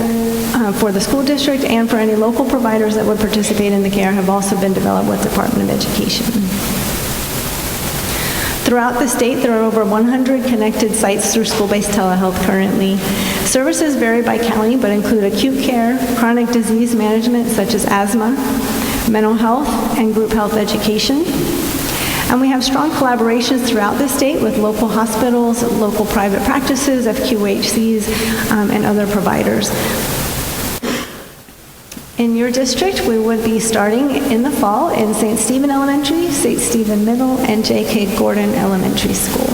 for the school district and for any local providers that would participate in the care have also been developed with the Department of Education. Throughout the state, there are over 100 connected sites through school-based telehealth currently. Services vary by county, but include acute care, chronic disease management such as asthma, mental health, and group health education. And we have strong collaborations throughout the state with local hospitals, local private practices, FQHCs, and other providers. In your district, we would be starting in the fall in St. Stephen Elementary, St. Stephen Middle, and J.K. Gordon Elementary School.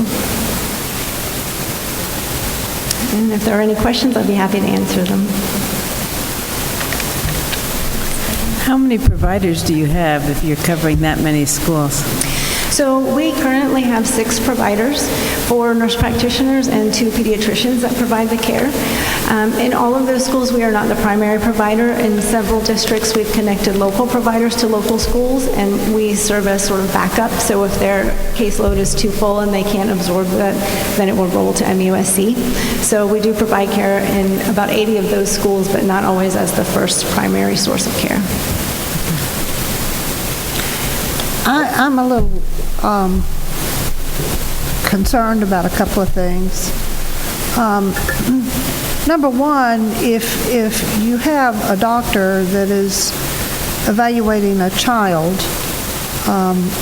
And if there are any questions, I'd be happy to answer them. How many providers do you have if you're covering that many schools? So we currently have 6 providers, 4 nurse practitioners and 2 pediatricians that provide the care. In all of those schools, we are not the primary provider. In several districts, we've connected local providers to local schools, and we serve as sort of backup. So if their caseload is too full and they can't absorb that, then it will roll to MUSC. So we do provide care in about 80 of those schools, but not always as the first primary source of care. I'm a little concerned about a couple of things. Number one, if you have a doctor that is evaluating a child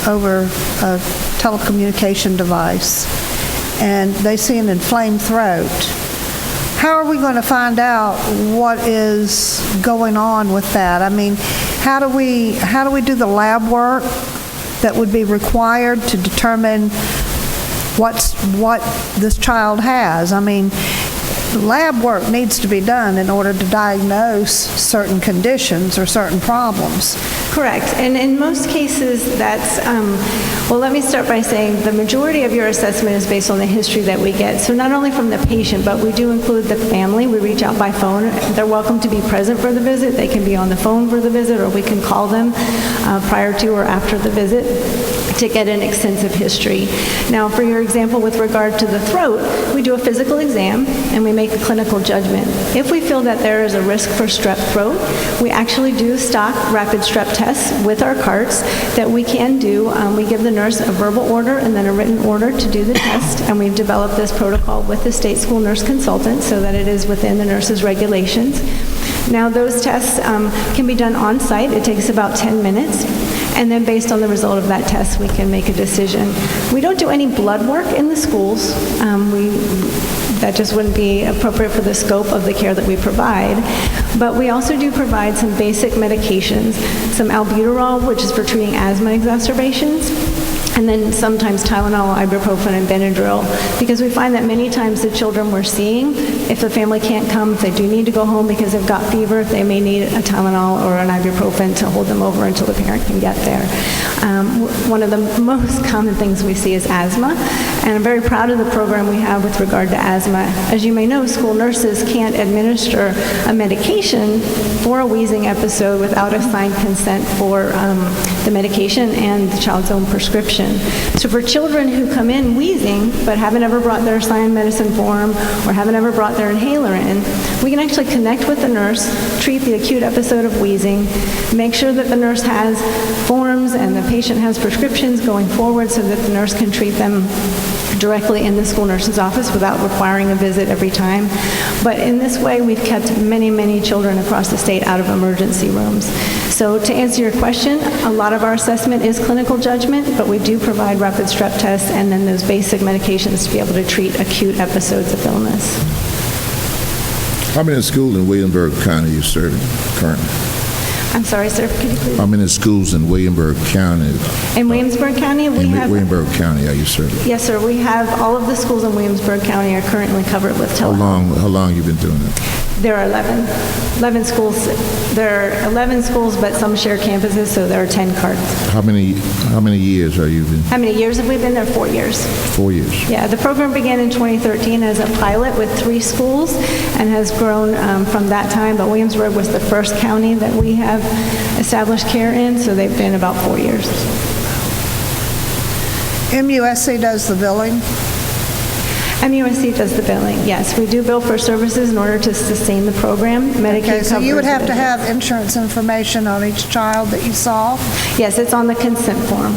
over a telecommunication device and they see an inflamed throat, how are we going to find out what is going on with that? I mean, how do we do the lab work that would be required to determine what this child has? I mean, lab work needs to be done in order to diagnose certain conditions or certain problems. Correct. And in most cases, that's, well, let me start by saying the majority of your assessment is based on the history that we get. So not only from the patient, but we do include the family. We reach out by phone. They're welcome to be present for the visit. They can be on the phone for the visit, or we can call them prior to or after the visit to get an extensive history. Now, for your example with regard to the throat, we do a physical exam and we make a clinical judgment. If we feel that there is a risk for strep throat, we actually do stock rapid strep tests with our carts that we can do. We give the nurse a verbal order and then a written order to do the test, and we've developed this protocol with the state school nurse consultant so that it is within the nurse's regulations. Now, those tests can be done on site. It takes about 10 minutes. And then based on the result of that test, we can make a decision. We don't do any blood work in the schools. That just wouldn't be appropriate for the scope of the care that we provide. But we also do provide some basic medications, some albuterol, which is for treating asthma exacerbations, and then sometimes Tylenol, ibuprofen, and Benadryl, because we find that many times the children we're seeing, if the family can't come, if they do need to go home because they've got fever, they may need a Tylenol or an ibuprofen to hold them over until the parent can get there. One of the most common things we see is asthma, and I'm very proud of the program we have with regard to asthma. As you may know, school nurses can't administer a medication for a wheezing episode without a signed consent for the medication and the child's own prescription. prescription. So for children who come in wheezing but haven't ever brought their assigned medicine form or haven't ever brought their inhaler in, we can actually connect with the nurse, treat the acute episode of wheezing, make sure that the nurse has forms and the patient has prescriptions going forward so that the nurse can treat them directly in the school nurse's office without requiring a visit every time. But in this way, we've kept many, many children across the state out of emergency rooms. So to answer your question, a lot of our assessment is clinical judgment, but we do provide rapid strep tests and then those basic medications to be able to treat acute episodes of illness. How many schools in Williamsburg County are you serving currently? I'm sorry, sir, could you please? How many schools in Williamsburg County? In Williamsburg County, we have... Williamsburg County are you serving? Yes, sir. We have all of the schools in Williamsburg County are currently covered with telehealth. How long you been doing it? There are 11 schools. There are 11 schools, but some share campuses, so there are 10 cards. How many years are you been? How many years have we been there? 4 years. 4 years. Yeah, the program began in 2013 as a pilot with 3 schools and has grown from that time, but Williamsburg was the first county that we have established care in, so they've been about 4 years. MUSC does the billing? MUSC does the billing, yes. We do bill for services in order to sustain the program. Medicaid Okay, so you would covers have to it. have insurance information on each child that you saw? Yes, it's on the consent form.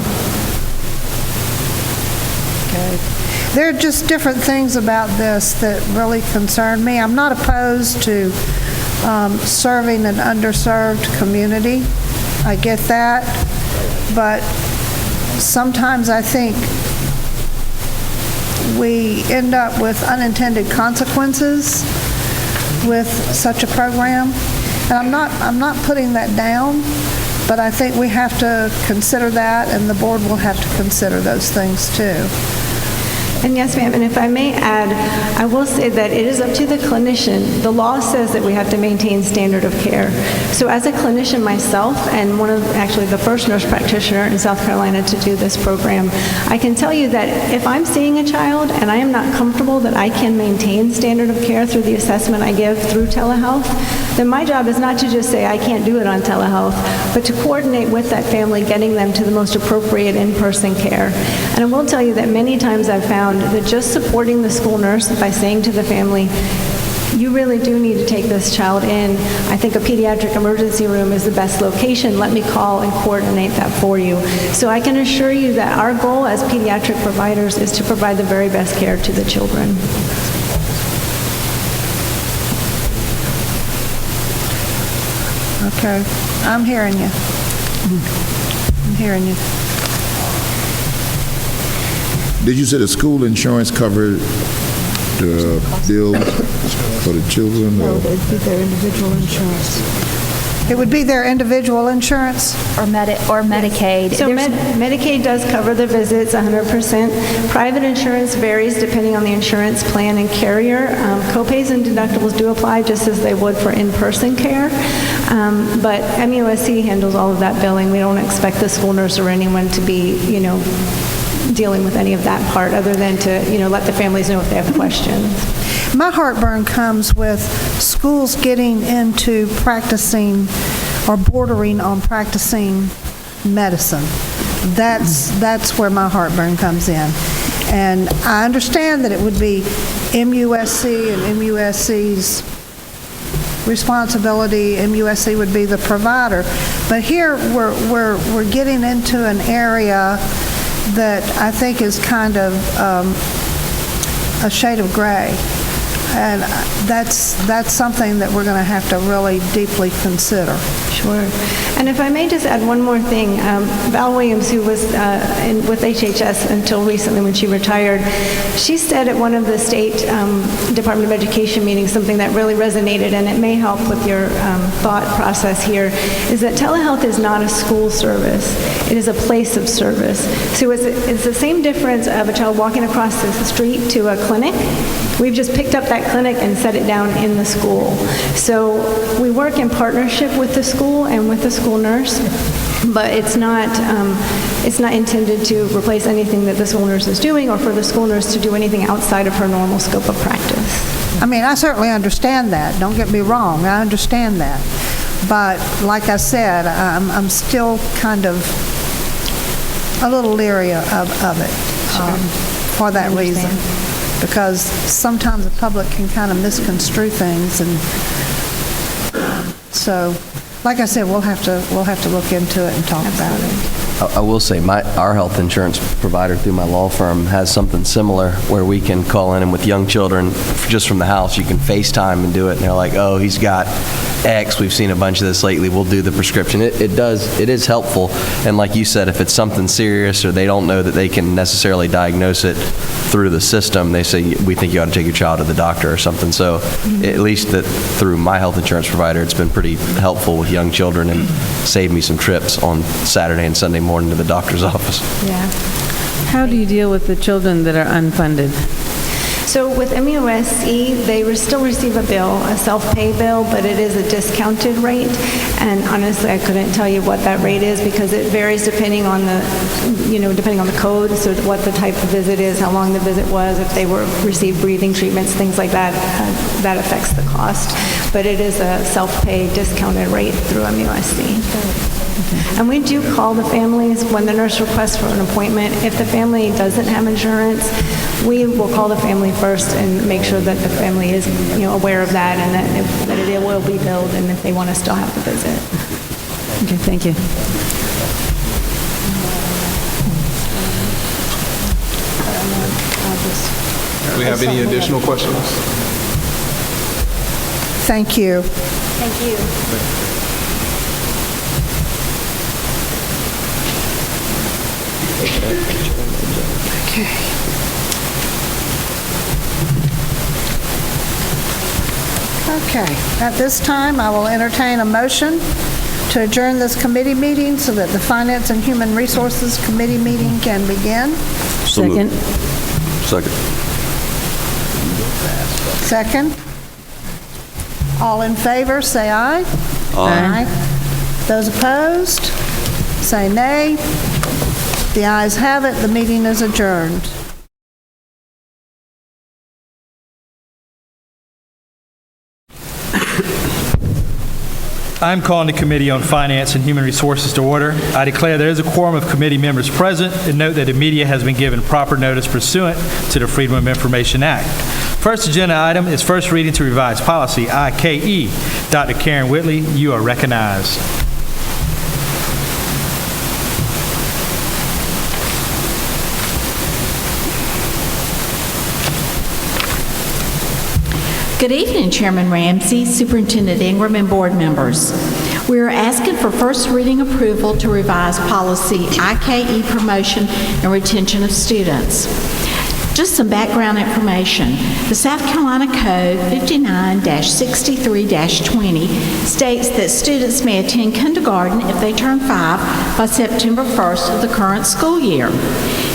Okay. There are just different things about this that really concern me. I'm not opposed to serving an underserved community. I get that. But sometimes I think we end up with unintended consequences with such a program. And I'm not putting that down, but I think we have to consider that, and the board will have to consider those things too. And yes, ma'am, and if I may add, I will say that it is up to the clinician. The law says that we have to maintain standard of care. So as a clinician myself, and actually the first nurse practitioner in South Carolina to do this program, I can tell you that if I'm seeing a child and I am not comfortable that I can maintain standard of care through the assessment I give through telehealth, then my job is not to just say I can't do it on telehealth, but to coordinate with that family, getting them to the most appropriate in-person care. And I will tell you that many times I've found that just supporting the school nurse by saying to the family, you really do need to take this child in. I think a pediatric emergency room is the best location. Let me call and coordinate that for you. So I can assure you that our goal as pediatric providers is to provide the very best care to the children. Okay, I'm hearing you. I'm hearing you. Did you say the school insurance covered the bill for the children? No, it'd be their individual insurance. It would be their individual insurance? Or Medicaid. So Medicaid does cover the visits 100%. Private insurance varies depending on the insurance plan and carrier. Copays and deductibles do apply just as they would for in-person care. But MUSC handles all of that billing. We don't expect the school nurse or anyone to be, dealing with any of that part other than to, let the families know if they have questions. My heartburn comes with schools getting into practicing or bordering on practicing medicine. That's where my heartburn comes in. And I understand that it would be MUSC and MUSC's responsibility. MUSC would be the provider. But here we're getting into an area that I think is kind of a shade of gray. And that's something that we're going to have to really deeply consider. Sure. And if I may just add one more thing, Val Williams, who was with HHS until recently when she retired, she said at one of the state Department of Education meetings something that really resonated, and it may help with your thought process here, is that telehealth is not a school service. It is a place of service. So it's the same difference of a child walking across the street to a clinic. We've just picked up that clinic and set it down in the school. So we work in partnership with the school and with the school nurse, but it's not intended to replace anything that the school nurse is doing or for the school nurse to do anything outside of her normal scope of practice. I mean, I certainly understand that. Don't get me wrong. I understand that. But like I said, I'm still kind of a little leery of it for that reason. Because sometimes the public can kind of misconstrue things, and so, like I said, we'll have to look into it and talk about it. I will say, our health insurance provider through my law firm has something similar where we can call in, and with young children, just from the house, you can FaceTime and do it, and they're like, oh, he's got X, we've seen a bunch of this lately, we'll do the prescription. It is helpful, and like you said, if it's something serious or they don't know that they can necessarily diagnose it through the system, they say, we think you ought to take your child to the doctor or something. So at least that through my health insurance provider, it's been pretty helpful with young children and saved me some trips on Saturday and Sunday morning to the doctor's office. Yeah. How do you deal with the children that are unfunded? So with MUSC, they still receive a bill, a self-pay bill, but it is a discounted rate. And honestly, I couldn't tell you what that rate is because it varies depending on the code, so what the type of visit is, how long the visit was, if they received breathing treatments, things like that, that affects the cost. But it is a self-pay discounted rate through MUSC. And we do call the families when the nurse requests for an appointment. If the family doesn't have insurance, we will call the family first and make sure that the family is aware of that and that it will be billed, and if they want to still have the visit. Okay, thank you. Do we have any additional questions? Thank you. Thank you. Okay. Okay. At this time, I will entertain a motion to adjourn this committee meeting so that the Finance and Human Resources Committee meeting can begin. Second. Second. All in favor, say aye. Aye. Those opposed, say nay. The ayes have it. The meeting is adjourned. I'm calling the Committee on Finance and Human Resources to order. I declare there is a quorum of committee members present, and note that the media has been given proper notice pursuant to the Freedom of Information Act. First agenda item is first reading to revise policy IKE. Dr. Karen Whitley, you are recognized. Good evening, Chairman Ramsey, Superintendent Ingram, and board members. We are asking for first reading approval to revise policy IKE, promotion and retention of students. Just some background information. The South Carolina Code 59-63-20 states that students may attend kindergarten if they turn 5 by September 1st of the current school year.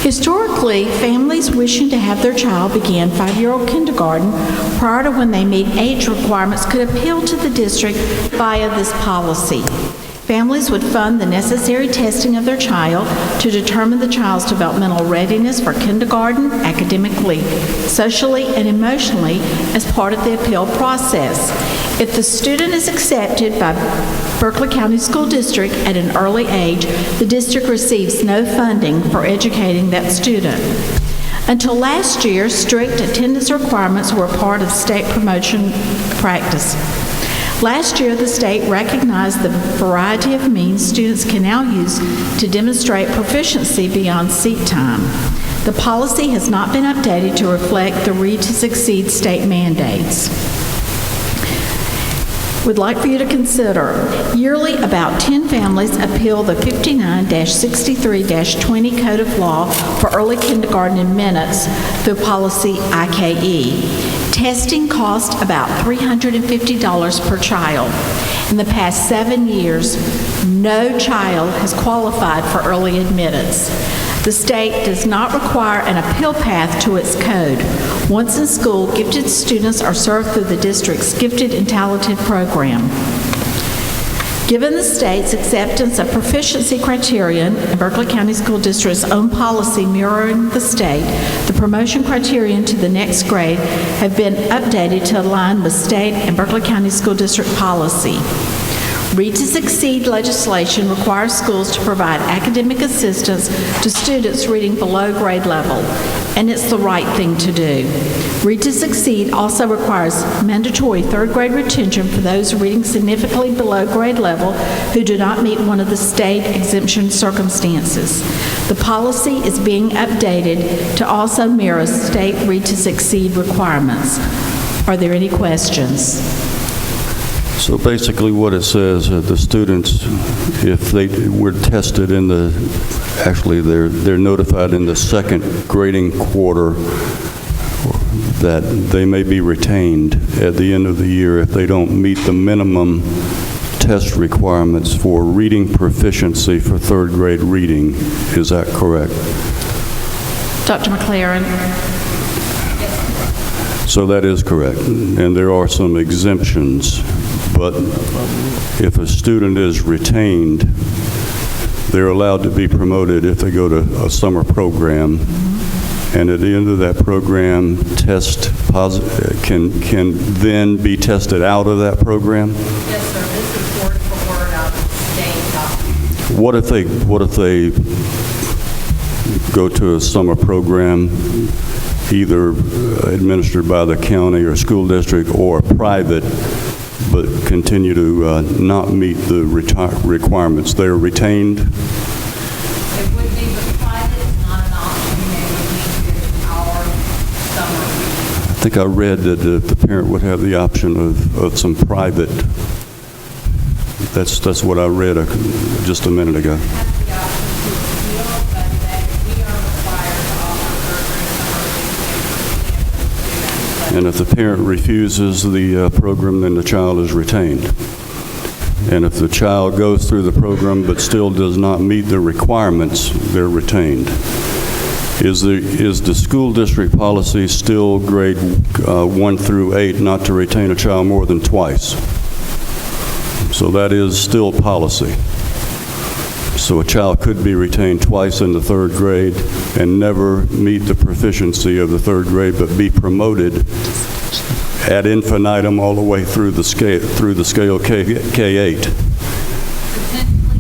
Historically, families wishing to have their child begin 5-year-old kindergarten prior to when they meet age requirements could appeal to the district via this policy. Families would fund the necessary testing of their child to determine the child's developmental readiness for kindergarten academically, socially, and emotionally as part of the appeal process. If the student is accepted by Berkeley County School District at an early age, the district receives no funding for educating that student. Until last year, strict attendance requirements were a part of state promotion practice. Last year, the state recognized the variety of means students can now use to demonstrate proficiency beyond seat time. The policy has not been updated to reflect the Read to Succeed state mandates. We'd like for you to consider. Yearly, about 10 families appeal the 59-63-20 Code of Law for early kindergarten in minutes through policy IKE. Testing cost about $350 per child. In the past 7 years, no child has qualified for early admittance. The state does not require an appeal path to its code. Once in school, gifted students are served through the district's Gifted and Talented program. Given the state's acceptance of proficiency criterion and Berkeley County School District's own policy mirroring the state, the promotion criterion to the next grade have been updated to align with state and Berkeley County School District policy. Read to Succeed legislation requires schools to provide academic assistance to students reading below grade level, and it's the right thing to do. Read to Succeed also requires mandatory third grade retention for those reading significantly below grade level who do not meet one of the state exemption circumstances. The policy is being updated to also mirror state Read to Succeed requirements. Are there any questions? So basically what it says, the students, if they were tested in the, actually they're notified in the second grading quarter that they may be retained at the end of the year if they don't meet the minimum test requirements for reading proficiency for third grade reading. Is that correct? Dr. McLaren? So that is correct. And there are some exemptions. But if a student is retained, they're allowed to be promoted if they go to a summer program. And at the end of that program, can then be tested out of that program? Yes, sir. This is word for word out of the state document. What if they go to a summer program either administered by the county or school district or private, but continue to not meet the requirements? They're retained? It would be, but private is not an option. They would need to go to our summer. I think I read that the parent would have the option of some private. That's what I read just a minute ago. And if the parent refuses the program, then the child is retained. And if the child goes through the program but still does not meet the requirements, they're retained. Is the school district policy still grade 1 through 8 not to retain a child more than twice? So that is still policy. So a child could be retained twice in the third grade and never meet the proficiency of the third grade, but be promoted ad infinitum all the way through the scale K-8. Potentially,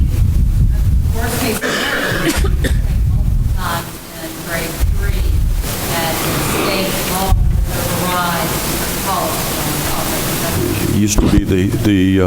worst case scenario, we could take multiple times in grade 3 as state law overrides policy. It used to be the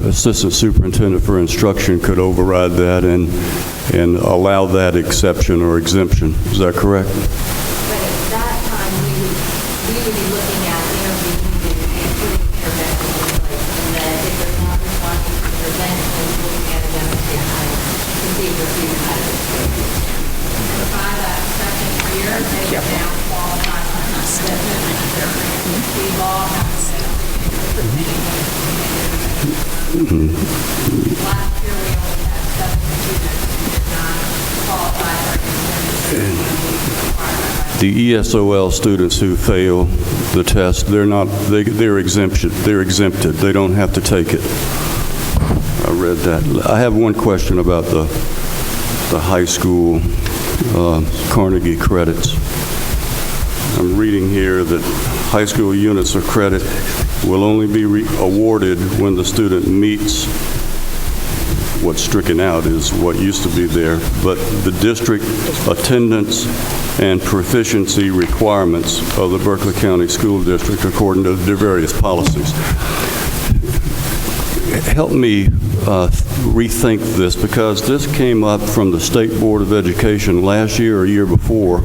assistant superintendent for instruction could override that and allow that exception or exemption. Is that correct? But at that time, we would be looking at intervening and putting intervention in place. And then if they're not responding to intervention, looking at a demonstration to see if they're doing that. So by that second year, they would now qualify for an assessment. The law has last year we only had 7 students who did not qualify for The ESOL students who fail the test, they're exempted. They don't have to take it. I read that. I have one question about the high school Carnegie credits. I'm reading here that high school units of credit will only be awarded when the student meets. What's stricken out is what used to be there, but the district attendance and proficiency requirements of the Berkeley County School District according to their various policies. Help me rethink this, because this came up from the State Board of Education last year or year before,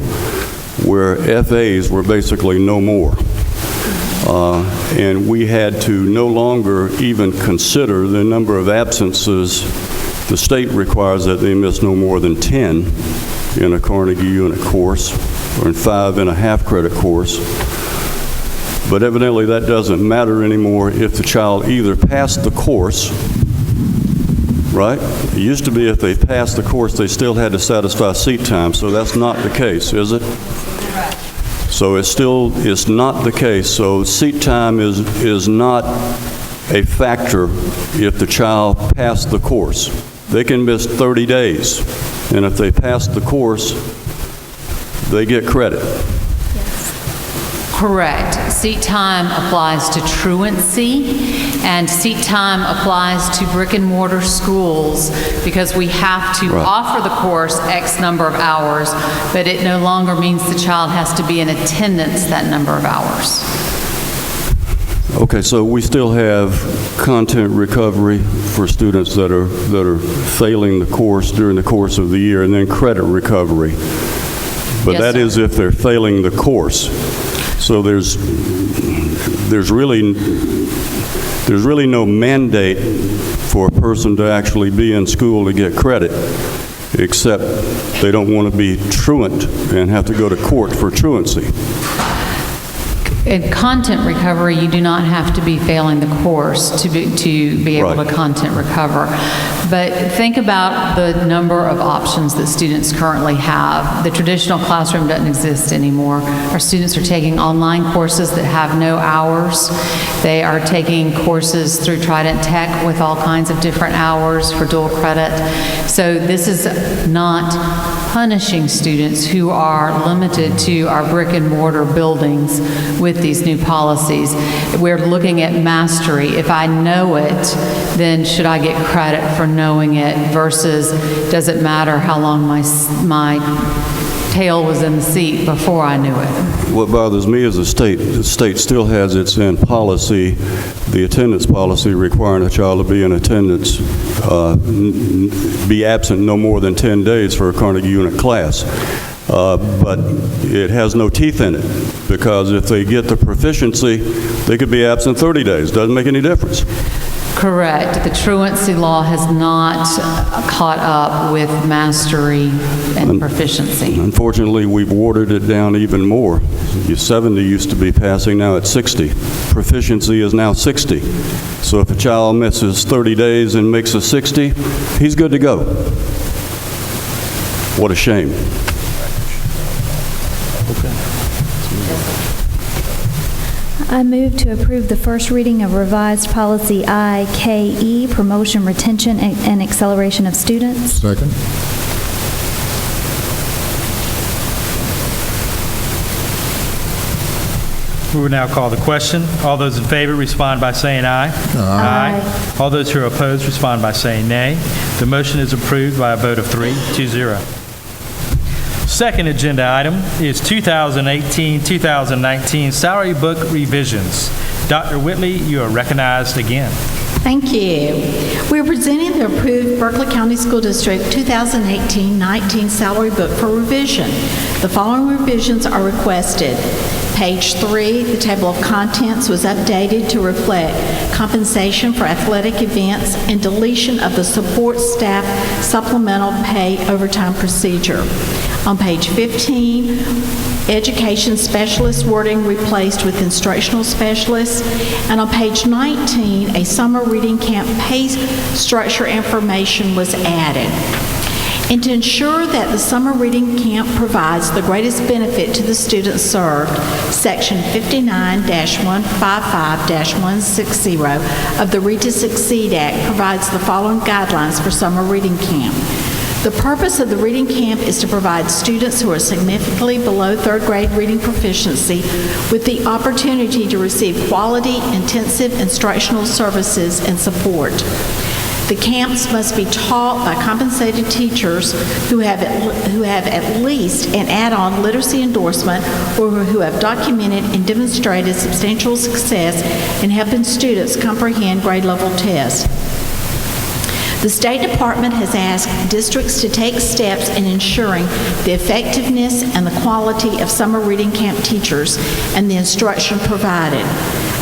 where FAs were basically no more. And we had to no longer even consider the number of absences. The state requires that they miss no more than 10 in a Carnegie unit course, or in 5 in a half-credit course. But evidently that doesn't matter anymore if the child either passed the course, right? It used to be if they passed the course, they still had to satisfy seat time, so that's not the case, is it? So it's not the case. So seat time is not a factor if the child passed the course. They can miss 30 days, and if they pass the course, they get credit. Correct. Seat time applies to truancy, and seat time applies to brick and mortar schools because we have to offer the course X number of hours, but it no longer means the child has to be in attendance that number of hours. Okay, so we still have content recovery for students that are failing the course during the course of the year, and then credit recovery. But Yes, that sir. is if they're failing the course. So there's really no mandate for a person to actually be in school to get credit, except they don't want to be truant and have to go to court for truancy. In content recovery, you do not have to be failing the course to be able to content recover. But think about the number of options that students currently have. The traditional classroom doesn't exist anymore. Our students are taking online courses that have no hours. They are taking courses through Trident Tech with all kinds of different hours for dual credit. So this is not punishing students who are limited to our brick and mortar buildings with these new policies. We're looking at mastery. If I know it, then should I get credit for knowing it versus does it matter how long my tail was in the seat before I knew it? What bothers me is the state still has its in policy, the attendance policy requiring a child to be in attendance, be absent no more than 10 days for a Carnegie Unit class. But it has no teeth in it, because if they get the proficiency, they could be absent 30 days. Doesn't make any difference. Correct. The truancy law has not caught up with mastery and proficiency. Unfortunately, we've watered it down even more. 70 used to be passing, now it's 60. Proficiency is now 60. So if a child misses 30 days and makes a 60, he's good to go. What a shame. I move to approve the first reading of revised policy IKE, promotion, retention, and acceleration of students. Second. We will now call the question. All those in favor respond by saying aye. Aye. All those who are opposed respond by saying nay. The motion is approved by a vote of 3-0. Second agenda item is 2018-2019 salary book revisions. Dr. Whitley, you are recognized again. Thank you. We're presenting the approved Berkeley County School District 2018-19 salary book for revision. The following revisions are requested. Page 3, the table of contents was updated to reflect compensation for athletic events and deletion of the support staff supplemental pay overtime procedure. On page 15, education specialist wording replaced with instructional specialist. And on page 19, a summer reading camp pay structure information was added. And to ensure that the summer reading camp provides the greatest benefit to the students served, Section 59-155-160 of the Read to Succeed Act provides the following guidelines for summer reading camp. The purpose of the reading camp is to provide students who are significantly below third grade reading proficiency with the opportunity to receive quality, intensive instructional services and support. The camps must be taught by compensated teachers who have at least an add-on literacy endorsement or who have documented and demonstrated substantial success in helping students comprehend grade level tests. The State Department has asked districts to take steps in ensuring the effectiveness and the quality of summer reading camp teachers and the instruction provided.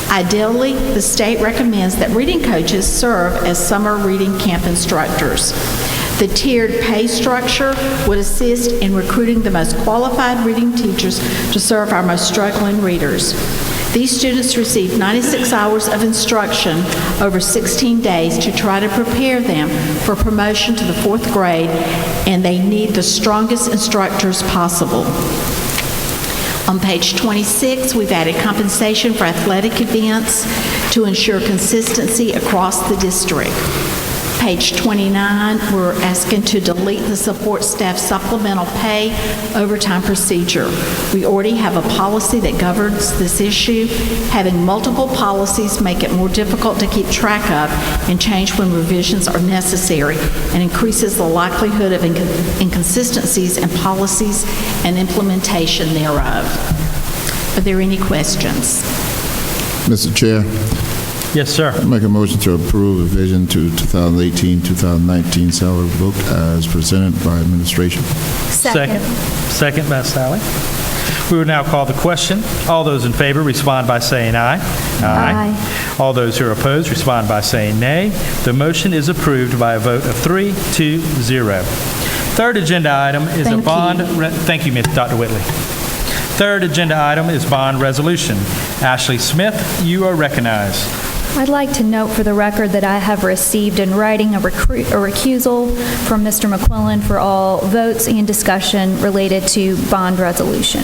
Ideally, the state recommends that reading coaches serve as summer reading camp instructors. The tiered pay structure would assist in recruiting the most qualified reading teachers to serve our most struggling readers. These students receive 96 hours of instruction over 16 days to try to prepare them for promotion to the 4th grade, and they need the strongest instructors possible. On page 26, we've added compensation for athletic events to ensure consistency across the district. Page 29, we're asking to delete the support staff supplemental pay overtime procedure. We already have a policy that governs this issue. Having multiple policies make it more difficult to keep track of and change when revisions are necessary, and increases the likelihood of inconsistencies in policies and implementation thereof. Are there any questions? Mr. Chair, Yes, sir. I make a motion to approve revision to 2018-2019 salary book as presented by administration. Second. Second by Sally. We will now call the question. All those in favor respond by saying aye. Aye. All those who are opposed respond by saying nay. The motion is approved by a vote of 3-0. Third agenda item is a bond. Thank you, Dr. Whitley. Third agenda item is bond resolution. Ashley Smith, you are recognized. I'd like to note for the record that I have received in writing a recusal from Mr. McQuillan for all votes and discussion related to bond resolution.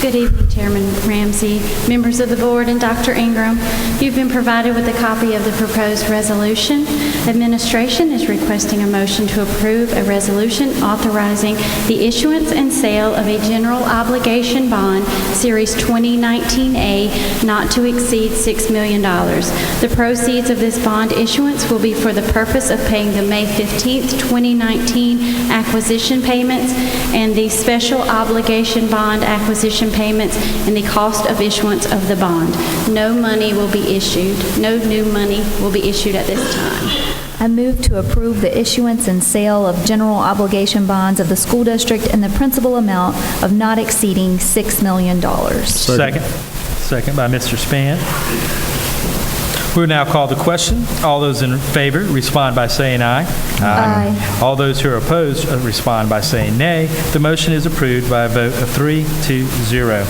Good evening, Chairman Ramsey, members of the board, and Dr. Ingram. You've been provided with a copy of the proposed resolution. Administration is requesting a motion to approve a resolution authorizing the issuance and sale of a general obligation bond, Series 2019A, not to exceed $6 million. The proceeds of this bond issuance will be for the purpose of paying the May 15th, 2019 acquisition payments and the special obligation bond acquisition payments and the cost of issuance of the bond. No money will be issued. No new money will be issued at this time. I move to approve the issuance and sale of general obligation bonds of the school district in the principal amount of not exceeding $6 million. Second. Second by Mr. Span. We will now call the question. All those in favor respond by saying aye. Aye. All those who are opposed respond by saying nay. The motion is approved by a vote of 3-0.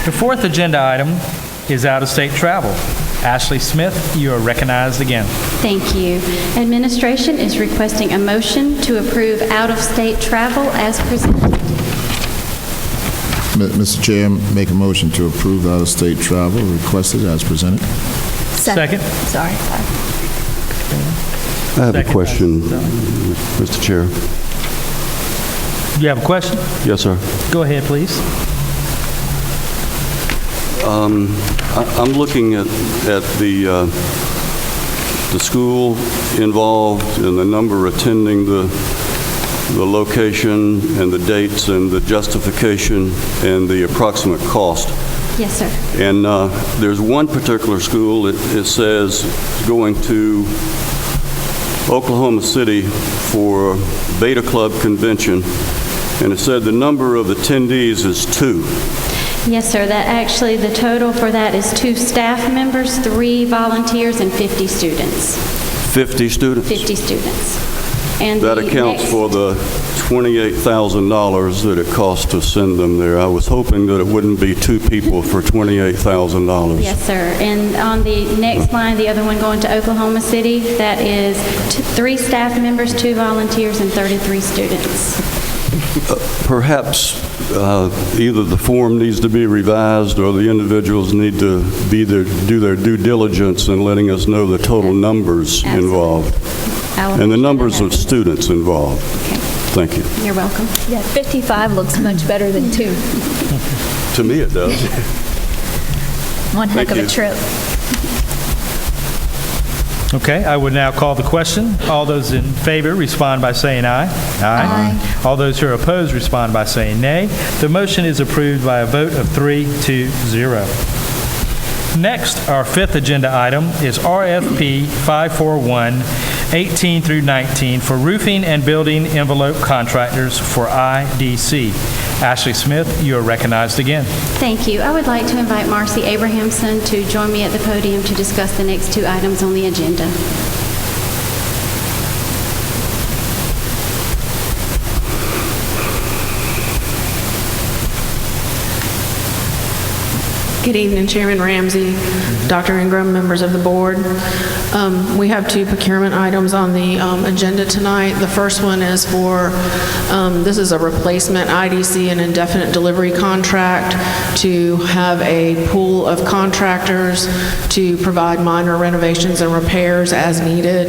The fourth agenda item is out-of-state travel. Ashley Smith, you are recognized again. Thank you. Administration is requesting a motion to approve out-of-state travel as presented. Mr. Chair, make a motion to approve out-of-state travel requested as presented. Second. Sorry. I have a question, Mr. Chair. You have a question? Yes, sir. Go ahead, please. I'm looking at the school involved and the number attending the location and the dates and the justification and the approximate cost. Yes, sir. And there's one particular school, it says going to Oklahoma City for Beta Club convention, and it said the number of attendees is 2. Yes, sir. That actually, the total for that is 2 staff members, 3 volunteers, and 50 students. 50 students? 50 students. And that accounts for the $28,000 that it costs to send them there. I was hoping that it wouldn't be 2 people for $28,000. Yes, sir. And on the next line, the other one going to Oklahoma City, that is 3 staff members, 2 volunteers, and 33 students. Perhaps either the form needs to be revised or the individuals need to do their due diligence in letting us know the total numbers involved and the numbers of students involved. Okay. Thank you. You're welcome. Yeah, 55 looks much better than 2. To me, it does. One heck of a trip. Okay, I would now call the question. All those in favor respond by saying aye. Aye. All those who are opposed respond by saying nay. The motion is approved by a vote of 3-0. Next, our fifth agenda item is RFP 541, 18 through 19 for roofing and building envelope contractors for IDC. Ashley Smith, you are recognized again. Thank you. I would like to invite Marcy Abrahamson to join me at the podium to discuss the next two items on the agenda. Good evening, Chairman Ramsey, Dr. Ingram, members of the board. We have two procurement items on the agenda tonight. The first one is for, this is a replacement IDC and indefinite delivery contract to have a pool of contractors to provide minor renovations and repairs as needed.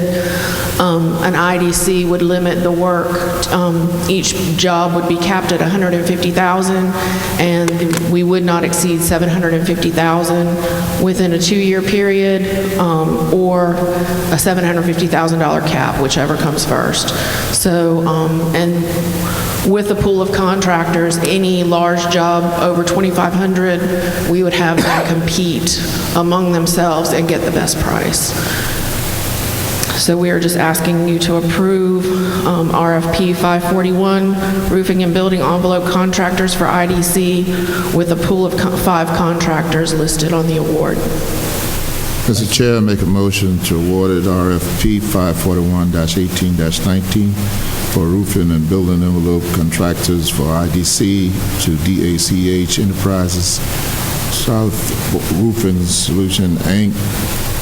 An IDC would limit the work. Each job would be capped at $150,000, and we would not exceed $750,000 within a 2-year period, or a $750,000 cap, whichever comes first. So, and with the pool of contractors, any large job over $2,500, we would have them compete among themselves and get the best price. So we are just asking you to approve RFP 541, roofing and building envelope contractors for IDC, with a pool of 5 contractors listed on the award. Mr. Chair, I make a motion to award it RFP 541-18-19 for roofing and building envelope contractors for IDC to DACH Enterprises, South Roofing Solution, Inc.,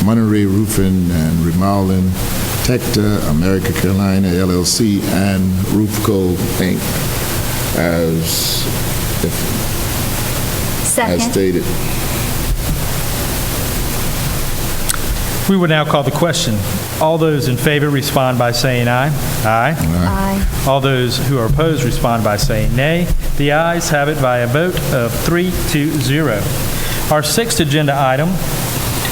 Monterey Roofing and Remodeling, Tecta, America Carolina, LLC, and Roofco, Inc., as stated. We will now call the question. All those in favor respond by saying aye. Aye. Aye. All those who are opposed respond by saying nay. The ayes have it by a vote of 3-0. Our sixth agenda item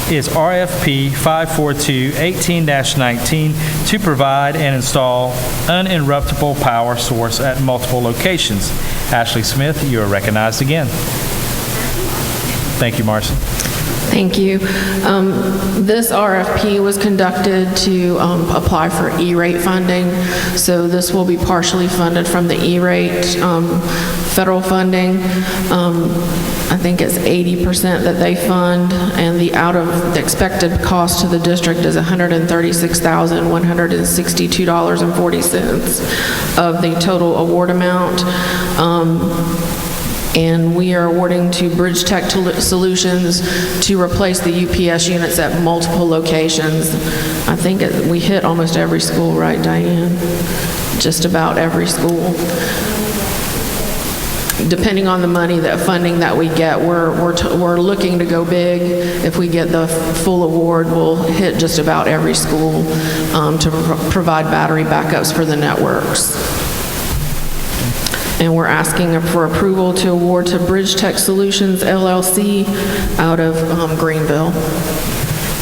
is RFP 542, 18-19 to provide and install uninterruptible power source at multiple locations. Ashley Smith, you are recognized again. Thank you, Marcy. Thank you. This RFP was conducted to apply for E-rate funding. So this will be partially funded from the E-rate federal funding. I think it's 80% that they fund, and the expected cost to the district is $136,162.40 of the total award amount. And we are awarding to Bridge Tech Solutions to replace the UPS units at multiple locations. I think we hit almost every school, right, Diane? Just about every school. Depending on the funding that we get, we're looking to go big. If we get the full award, we'll hit just about every school to provide battery backups for the networks. And we're asking for approval to award to Bridge Tech Solutions, LLC, out of Greenville.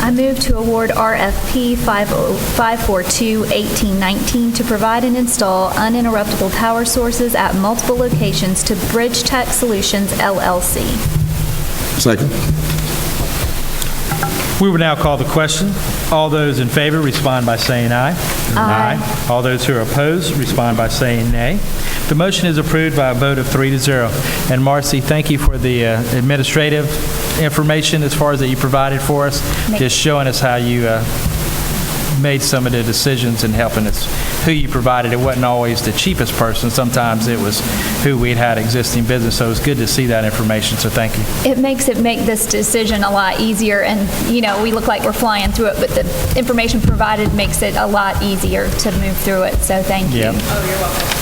I move to award RFP 542, 18-19 to provide and install uninterruptible power sources at multiple locations to Bridge Tech Solutions, LLC. Second. We will now call the question. All those in favor respond by saying aye. Aye. All those who are opposed respond by saying nay. The motion is approved by a vote of 3-0. And Marcy, thank you for the administrative information as far as that you provided for us, just showing us how you made some of the decisions and helping us, who you provided. It wasn't always the cheapest person. Sometimes it was who we'd had existing business. So it was good to see that information. So thank you. It makes this decision a lot easier, and we look like we're flying through it, but the information provided makes it a lot easier to move through it. So thank you. Oh, you're welcome.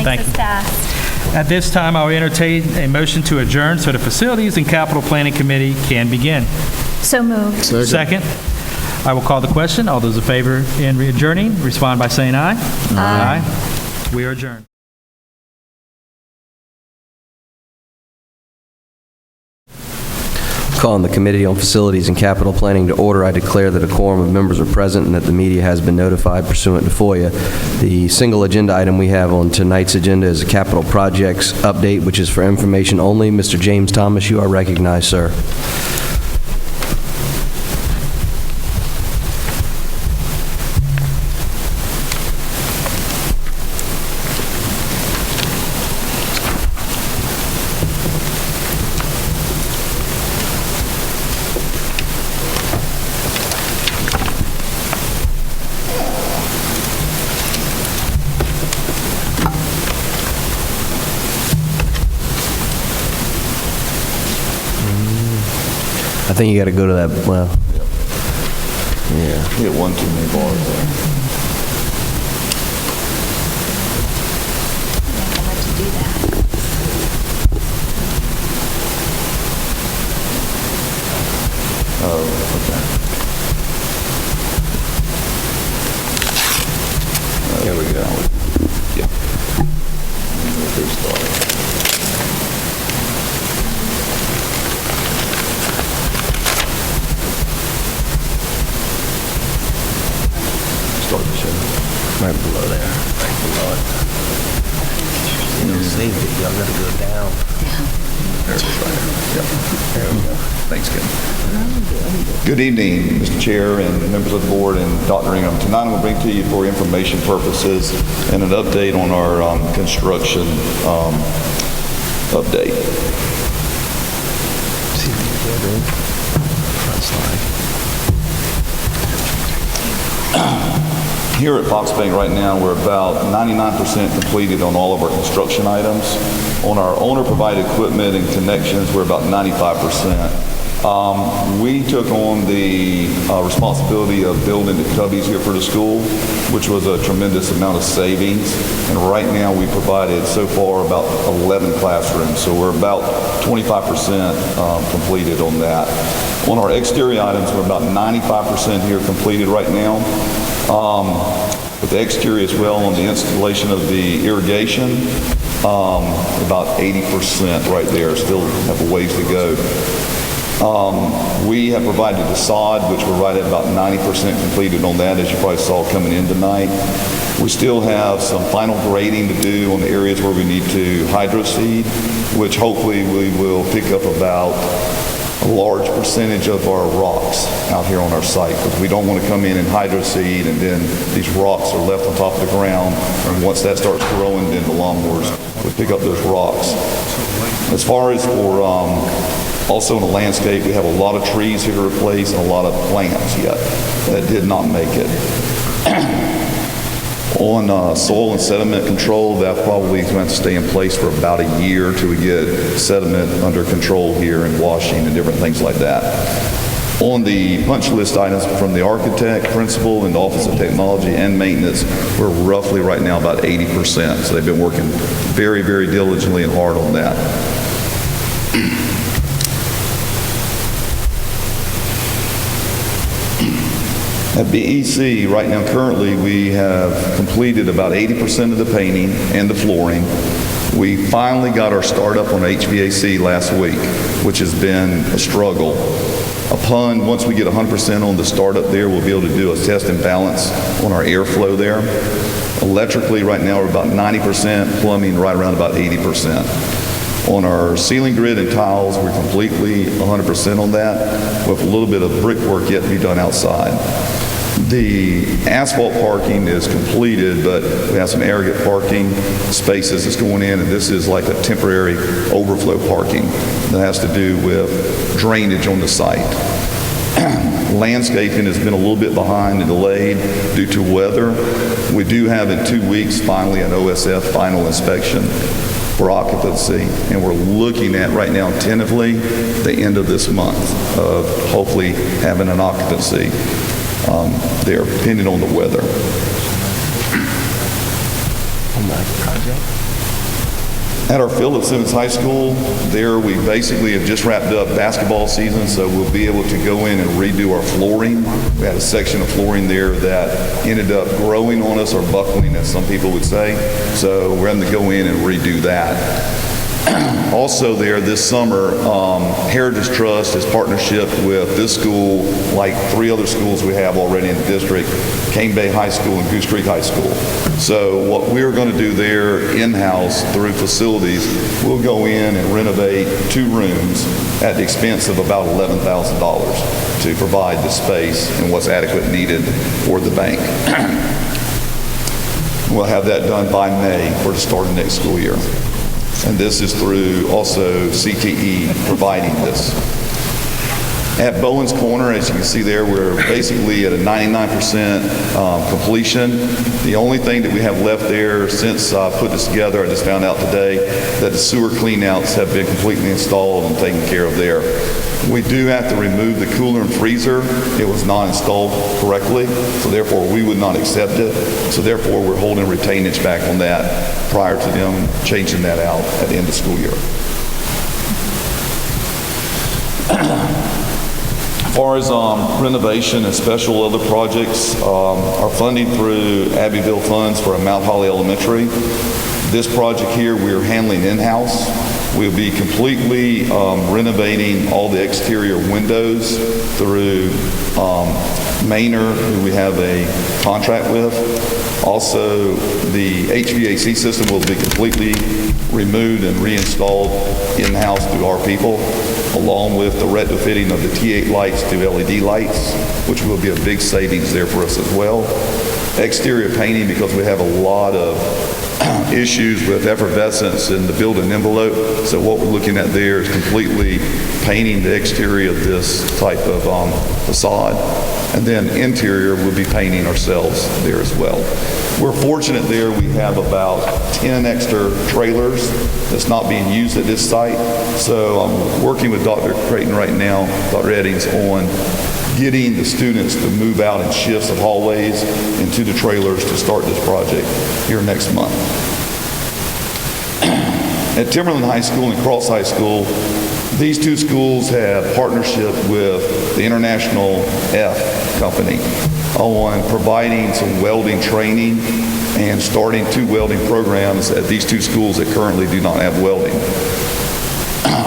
Makes us fast. At this time, I will entertain a motion to adjourn so the Facilities and Capital Planning Committee can begin. So moved. Second. I will call the question. All those in favor in adjourning, respond by saying aye. Aye. We are adjourned. Calling the Committee on Facilities and Capital Planning to order, I declare that a quorum of members are present and that the media has been notified pursuant to FOIA. The single agenda item we have on tonight's agenda is a capital projects update, which is for information only. Mr. James Thomas, you are recognized, sir. I think you got to go to that, well, yeah. Hit one too many bars there. I'll let you do that. Oh, okay. There we go. Yeah. Restart. Start the show. Right below there. Right below it. You know, save it. Y'all got to go down. There we go. Thanks, Kevin. Good evening, Mr. Chair and members of the board and Dr. Ingram. Tonight I'm going to bring to you for information purposes and an update on our construction update. See what you can do. Front slide. Here at Fox Bank right now, we're about 99% completed on all of our construction items. On our owner-provided equipment and connections, we're about 95%. We took on the responsibility of building the cubbies here for the school, which was a tremendous amount of savings. And right now, we provided so far about 11 classrooms, so we're about 25% completed on that. On our exterior items, we're about 95% here completed right now. With the exterior as well on the installation of the irrigation, about 80% right there, still have a ways to go. We have provided the sod, which we're right at about 90% completed on that, as you probably saw coming in tonight. We still have some final grading to do on the areas where we need to hydro-seed, which hopefully we will pick up about a large percentage of our rocks out here on our site, because we don't want to come in and hydro-seed and then these rocks are left on top of the ground, and once that starts growing, then the lawnmowers would pick up those rocks. As far as for also in the landscape, we have a lot of trees here to replace and a lot of plants yet that did not make it. On soil and sediment control, that probably is going to stay in place for about a year till we get sediment under control here and washing and different things like that. On the punch list items from the architect, principal, and the Office of Technology and Maintenance, we're roughly right now about 80%. So they've been working very, very diligently and hard on that. At BEC, right now, currently, we have completed about 80% of the painting and the flooring. We finally got our start up on HVAC last week, which has been a struggle. Once we get 100% on the startup there, we'll be able to do a test and balance on our airflow there. Electrically, right now, we're about 90%, plumbing right around about 80%. On our ceiling grid and tiles, we're completely 100% on that, with a little bit of brickwork yet to be done outside. The asphalt parking is completed, but we have some aggregate parking spaces that's going in, and this is like a temporary overflow parking that has to do with drainage on the site. Landscaping has been a little bit behind and delayed due to weather. We do have in 2 weeks finally an OSF final inspection for occupancy, and we're looking at right now tentatively the end of this month of hopefully having an occupancy there, depending on the weather. At our Philip Simmons High School, there we basically have just wrapped up basketball season, so we'll be able to go in and redo our flooring. We had a section of flooring there that ended up growing on us, or buckling, as some people would say. So we're having to go in and redo that. Also there this summer, Heritage Trust has partnership with this school, like 3 other schools we have already in the district, Cane Bay High School and Goose Creek High School. So what we're going to do there in-house through facilities, we'll go in and renovate 2 rooms at the expense of about $11,000 to provide the space and what's adequate needed for the bank. We'll have that done by May for the start of next school year. And this is through also CTE providing this. At Bowen's Corner, as you can see there, we're basically at a 99% completion. The only thing that we have left there since I put this together, I just found out today that the sewer cleanouts have been completely installed and taken care of there. We do have to remove the cooler and freezer. It was not installed correctly, so therefore we would not accept it. So therefore we're holding retainage back on that prior to them changing that out at the end of the school year. As far as renovation and special other projects, our funding through Abbeville funds for Mount Holly Elementary. This project here we're handling in-house. We'll be completely renovating all the exterior windows through Maynard, who we have a contract with. Also, the HVAC system will be completely removed and reinstalled in-house through our people, along with the retrofitting of the T8 lights to LED lights, which will be a big savings there for us as well. Exterior painting, because we have a lot of issues with effervescence in the building envelope. So what we're looking at there is completely painting the exterior of this type of facade. And then interior, we'll be painting ourselves there as well. We're fortunate there we have about 10 extra trailers that's not being used at this site. So I'm working with Dr. Creighton right now, Dr. Eddings, on getting the students to move out in shifts of hallways into the trailers to start this project here next month. At Timberland High School and Cross High School, these 2 schools have partnership with the International F Company on providing some welding training and starting 2 welding programs at these 2 schools that currently do not have welding.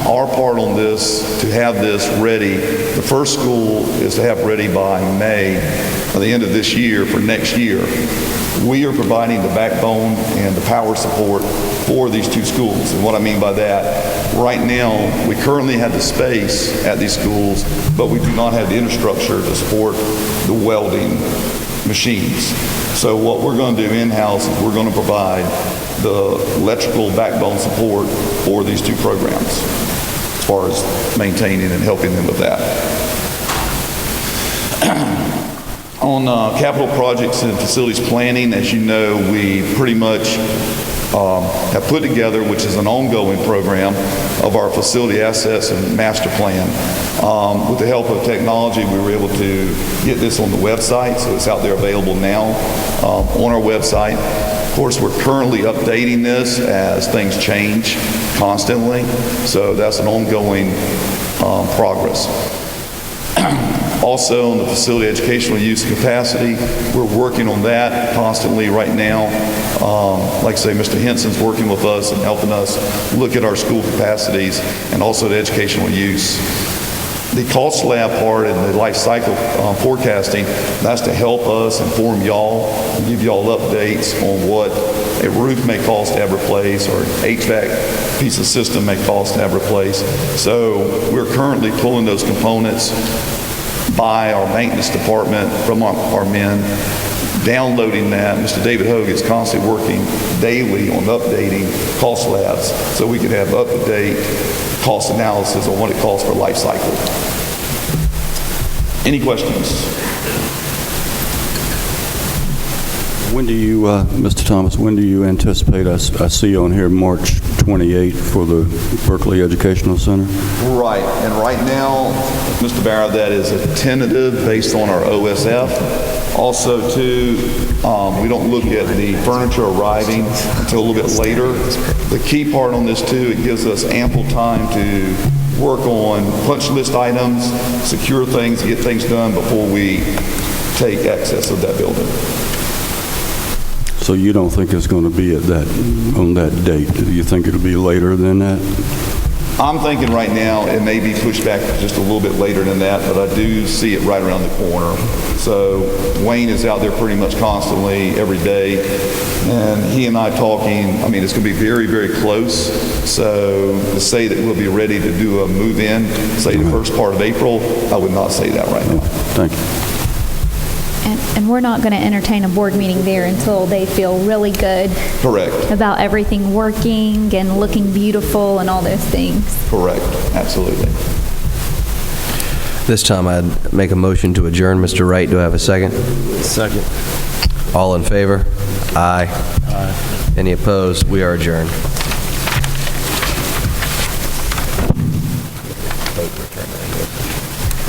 Our part on this, to have this ready, the first school is to have ready by May, or the end of this year, for next year. We are providing the backbone and the power support for these 2 schools. And what I mean by that, right now, we currently have the space at these schools, but we do not have the infrastructure to support the welding machines. So what we're going to do in-house is we're going to provide the electrical backbone support for these 2 programs, as far as maintaining and helping them with that. On capital projects and facilities planning, as you know, we pretty much have put together, which is an ongoing program of our facility assets and master plan. With the help of technology, we were able to get this on the website, so it's out there available now on our website. Of course, we're currently updating this as things change constantly, so that's an ongoing progress. Also, on the facility educational use capacity, we're working on that constantly right now. Like I say, Mr. Henson's working with us and helping us look at our school capacities and also the educational use. The cost lab part and the life cycle forecasting, that's to help us inform y'all and give y'all updates on what a roof may cost to have replaced or an HVAC piece of system may cost to have replaced. So we're currently pulling those components by our maintenance department from our men, downloading that. Mr. David Hogue is constantly working daily on updating cost labs so we can have up-to-date cost analysis on what it costs for life cycle. Any questions? When do you, Mr. Thomas, when do you anticipate, I see on here March 28th for the Berkeley Educational Center? Right, and right now, Mr. Barrow, that is a tentative based on our OSF. Also, too, we don't look at the furniture arriving until a little bit later. The key part on this, too, it gives us ample time to work on punch list items, secure things, get things done before we take access of that building. So you don't think it's going to be at on that date? Do you think it'll be later than that? I'm thinking right now it may be pushed back just a little bit later than that, but I do see it right around the corner. So Wayne is out there pretty much constantly every day, and he and I talking, I mean, it's going to be very, very close. So to say that we'll be ready to do a move-in, say the first part of April, I would not say that right now. Thank you. And we're not going to entertain a board meeting there until they feel really good. Correct. About everything working and looking beautiful and all those things. Correct. Absolutely. This time I'd make a motion to adjourn. Mr. Wright, do I have a second? Second. All in favor? Aye. Aye. Any opposed? We are adjourned.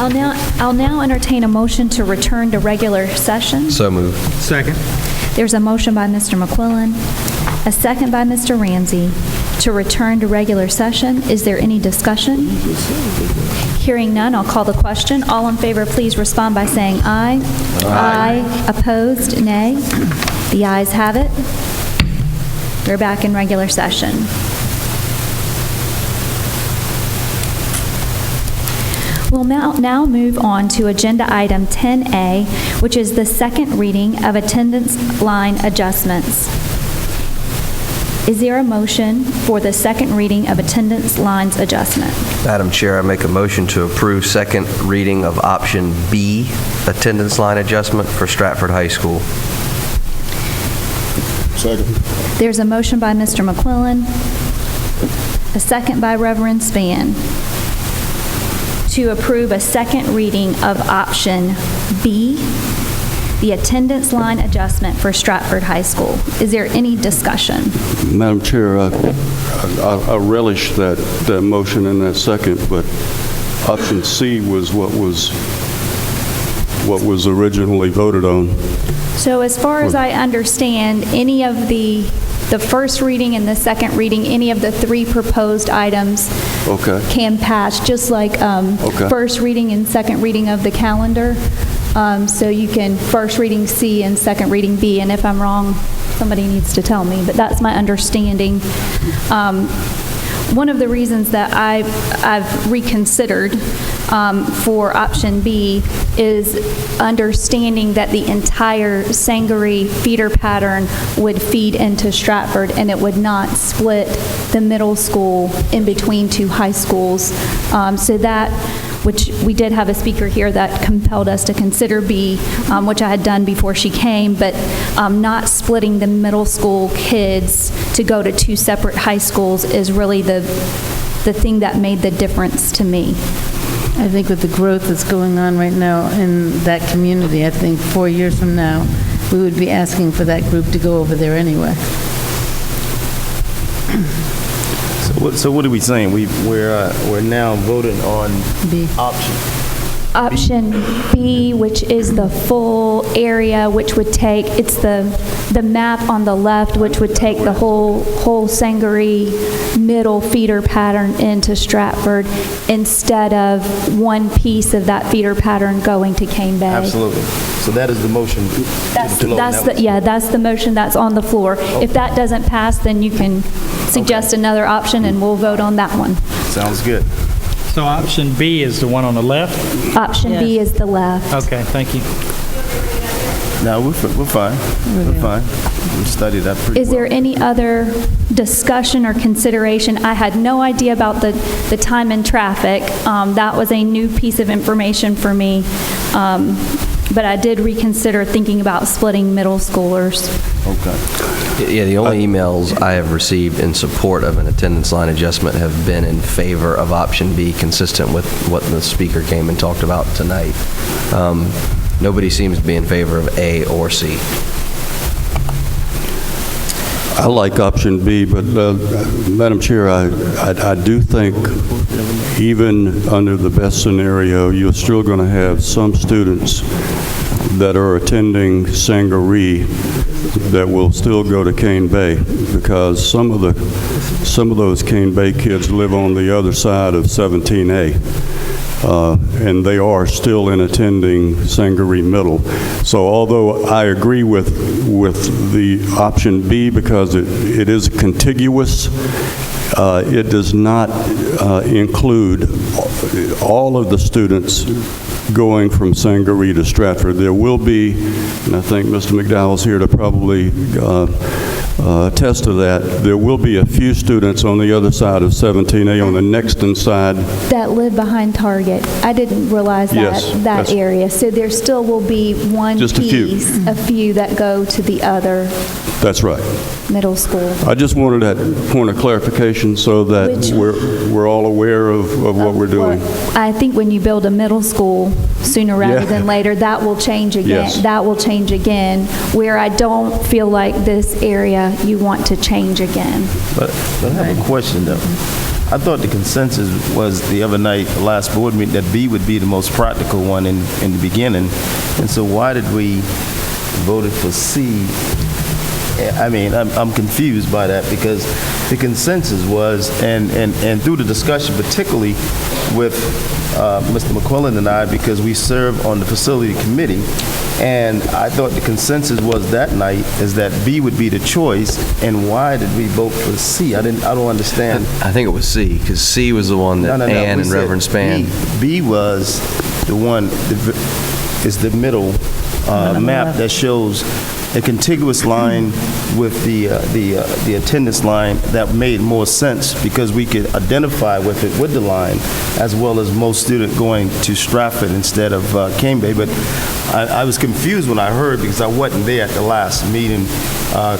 I'll now entertain a motion to return to regular session. So moved. Second. There's a motion by Mr. McQuillan, a second by Mr. Ramsey to return to regular session. Is there any discussion? Hearing none, I'll call the question. All in favor, please respond by saying aye. Aye. Opposed, nay. The ayes have it. We're back in regular session. We'll now move on to Agenda Item 10A, which is the second reading of attendance line adjustments. Is there a motion for the second reading of attendance lines adjustment? Madam Chair, I make a motion to approve second reading of option B, attendance line adjustment for Stratford High School. Second. There's a motion by Mr. McQuillan, a second by Reverend Spann, to approve a second reading of option B, the attendance line adjustment for Stratford High School. Is there any discussion? Madam Chair, I relish that motion and that second, but option C was what was originally voted on. So as far as I understand, any of the first reading and the second reading, any of the three proposed items can pass, just like first reading and second reading of the calendar. So you can first reading C and second reading B, and if I'm wrong, somebody needs to tell me, but that's my understanding. One of the reasons that I've reconsidered for option B is understanding that the entire Sangaree feeder pattern would feed into Stratford, and it would not split the middle school in between two high schools. So that, which we did have a speaker here that compelled us to consider B, which I had done before she came, but not splitting the middle school kids to go to two separate high schools is really the thing that made the difference to me. I think with the growth that's going on right now in that community, I think 4 years from now, we would be asking for that group to go over there anyway. So what are we saying? We're now voting on B. Option B, which is the full area, which would take, it's the map on the left, which would take the whole Sangaree middle feeder pattern into Stratford instead of one piece of that feeder pattern going to Cane Bay. Absolutely. So that is the motion. That's the motion that's on the floor. Okay. If that doesn't pass, then you can suggest another option and we'll vote on that one. Sounds good. So option B is the one on the left? Option B is the left. Okay, thank you. No, we're fine. We're fine. We studied that pretty well. Is there any other discussion or consideration? I had no idea about the time and traffic. That was a new piece of information for me. But I did reconsider thinking about splitting middle schoolers. Okay. Yeah, the only emails I have received in support of an attendance line adjustment have been in favor of option B, consistent with what the speaker came and talked about tonight. Nobody seems to be in favor of A or C. I like option B, but Madam Chair, I do think even under the best scenario, you're still going to have some students that are attending Sangaree that will still go to Cane Bay, because some of those Cane Bay kids live on the other side of 17A. and they are still in attending Sangaree Middle. So although I agree with the option B because it is contiguous, it does not include all of the students going from Sangaree to Stratford. There will be, and I think Mr. McDowell's here to probably attest to that, there will be a few students on the other side of 17A on the Nexton side. That live behind Target. I didn't realize that area. So there still will be Just a few that go to the other That's right. middle school. I just wanted that point of clarification so that we're all aware of what we're doing. I think when you build a middle school, sooner rather than later, that will change again. Yes. That will change again, where I don't feel like this area you want to change again. But I have a question, though. I thought the consensus was the other night, the last board meeting, that B would be the most practical one in the beginning. And so why did we vote for C? I mean, I'm confused by that because the consensus was, and through the discussion, particularly with Mr. McQuillan and I, because we serve on the facility committee, and I thought the consensus was that night is that B would be the choice, and why did we vote for C? I don't understand. I think it was C, because C was the one that Ann and Reverend Spann. B was the one, is the middle map that shows a contiguous line with the attendance line that made more sense because we could identify with it with the line, as well as most students going to Stratford instead of Cane Bay. But I was confused when I heard, because I wasn't there at the last meeting,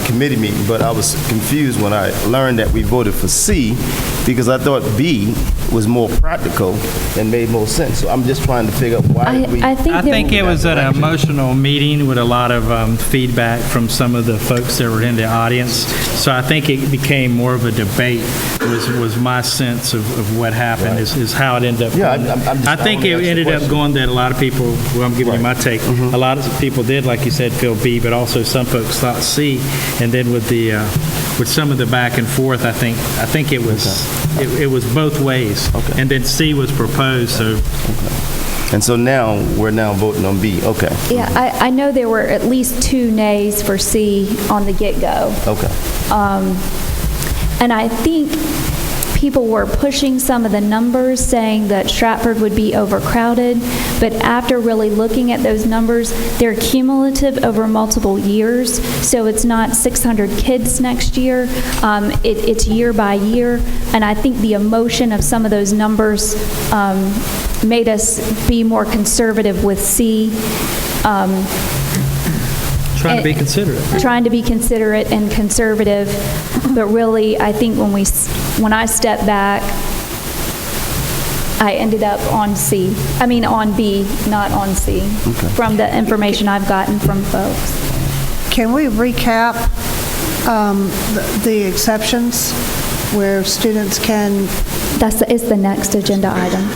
committee meeting, but I was confused when I learned that we voted for C, because I thought B was more practical and made more sense. So I'm just trying to figure out why we... I think it was an emotional meeting with a lot of feedback from some of the folks that were in the audience. So I think it became more of a debate, was my sense of what happened, is how it ended up going. I think it ended up going that a lot of people, well, I'm giving you my take, a lot of people did, like you said, feel B, but also some folks thought C. And then with some of the back and forth, I think it was both ways. And then C was proposed, so... And so now, we're now voting on B. Okay. Yeah, I know there were at least 2 nays for C on the get-go. Okay. And I think people were pushing some of the numbers, saying that Stratford would be overcrowded, but after really looking at those numbers, they're cumulative over multiple years, so it's not 600 kids next year. It's year by year, and I think the emotion of some of those numbers made us be more conservative with C. Trying to be considerate. Trying to be considerate and conservative, but really, I think when I stepped back, I ended up on C. I mean on B, not on C, from the information I've gotten from folks. Can we recap the exceptions where students can... It's the next agenda item.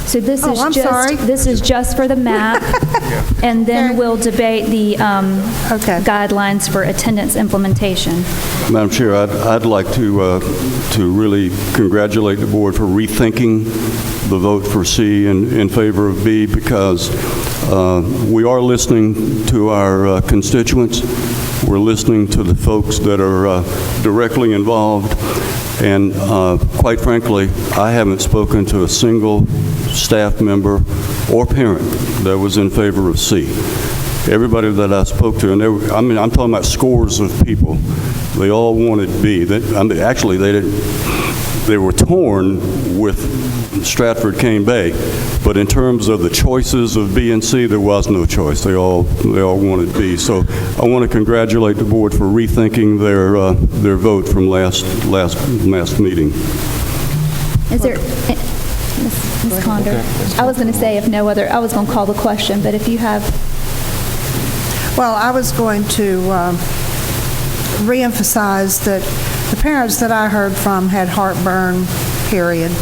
So this is just for the map, and then we'll debate the guidelines for attendance implementation. Madam Chair, I'd like to really congratulate the board for rethinking the vote for C in favor of B, because we are listening to our constituents. We're listening to the folks that are directly involved. And quite frankly, I haven't spoken to a single staff member or parent that was in favor of C. Everybody that I spoke to, and I'm talking about scores of people, they all wanted B. Actually, they were torn with Stratford Cane Bay, but in terms of the choices of B and C, there was no choice. They all wanted B. So I want to congratulate the board for rethinking their vote from last meeting. Is there, Ms. Condor? I was going to say if no other, I was going to call the question, but if you have. Well, I was going to reemphasize that the parents that I heard from had heartburn, period,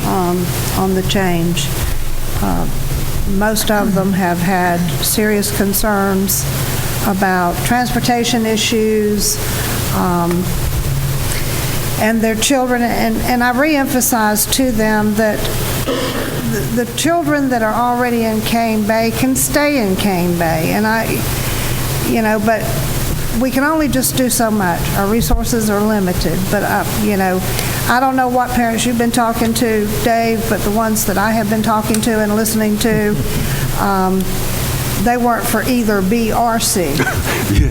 on the change. Most of them have had serious concerns about transportation issues and their children, and I reemphasized to them that the children that are already in Cane Bay can stay in Cane Bay, and but we can only just do so much. Our resources are limited, but, I don't know what parents you've been talking to, Dave, but the ones that I have been talking to and listening to, they weren't for either B or C. Yeah,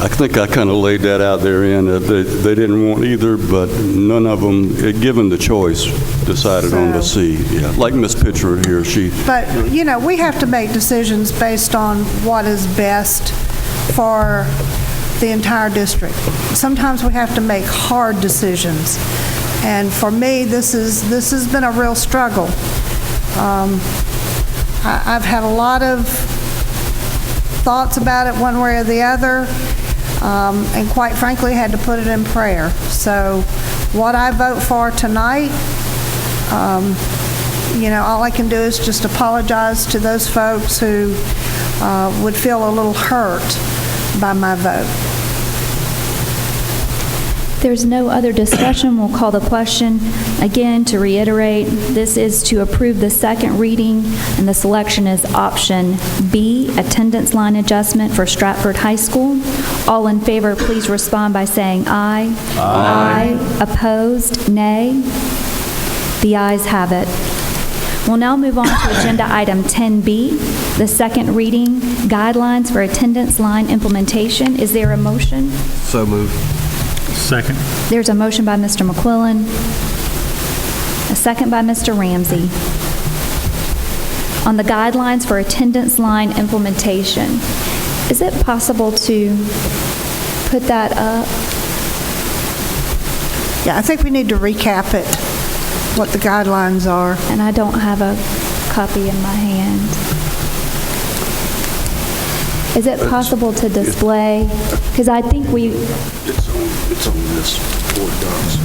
I think I kind of laid that out there in that they didn't want either, but none of them, given the choice, decided on the C. Yeah, like Miss Pitcher here, But, we have to make decisions based on what is best for the entire district. Sometimes we have to make hard decisions. And for me, this has been a real struggle. I've had a lot of thoughts about it one way or the other, and quite frankly, had to put it in prayer. So what I vote for tonight, all I can do is just apologize to those folks who would feel a little hurt by my vote. There's no other discussion. We'll call the question. Again, to reiterate, this is to approve the second reading, and the selection is option B, attendance line adjustment for Stratford High School. All in favor, please respond by saying aye. Aye. Opposed, nay. The ayes have it. We'll now move on to agenda item 10B, the second reading, guidelines for attendance line implementation. Is there a motion? So moved. Second. There's a motion by Mr. McQuillan, a second by Mr. Ramsey. On the guidelines for attendance line implementation, is it possible to put that up? Yeah, I think we need to recap it, what the guidelines are. And I don't have a copy in my hand. Is it possible to display? Because I think It's on this board docs.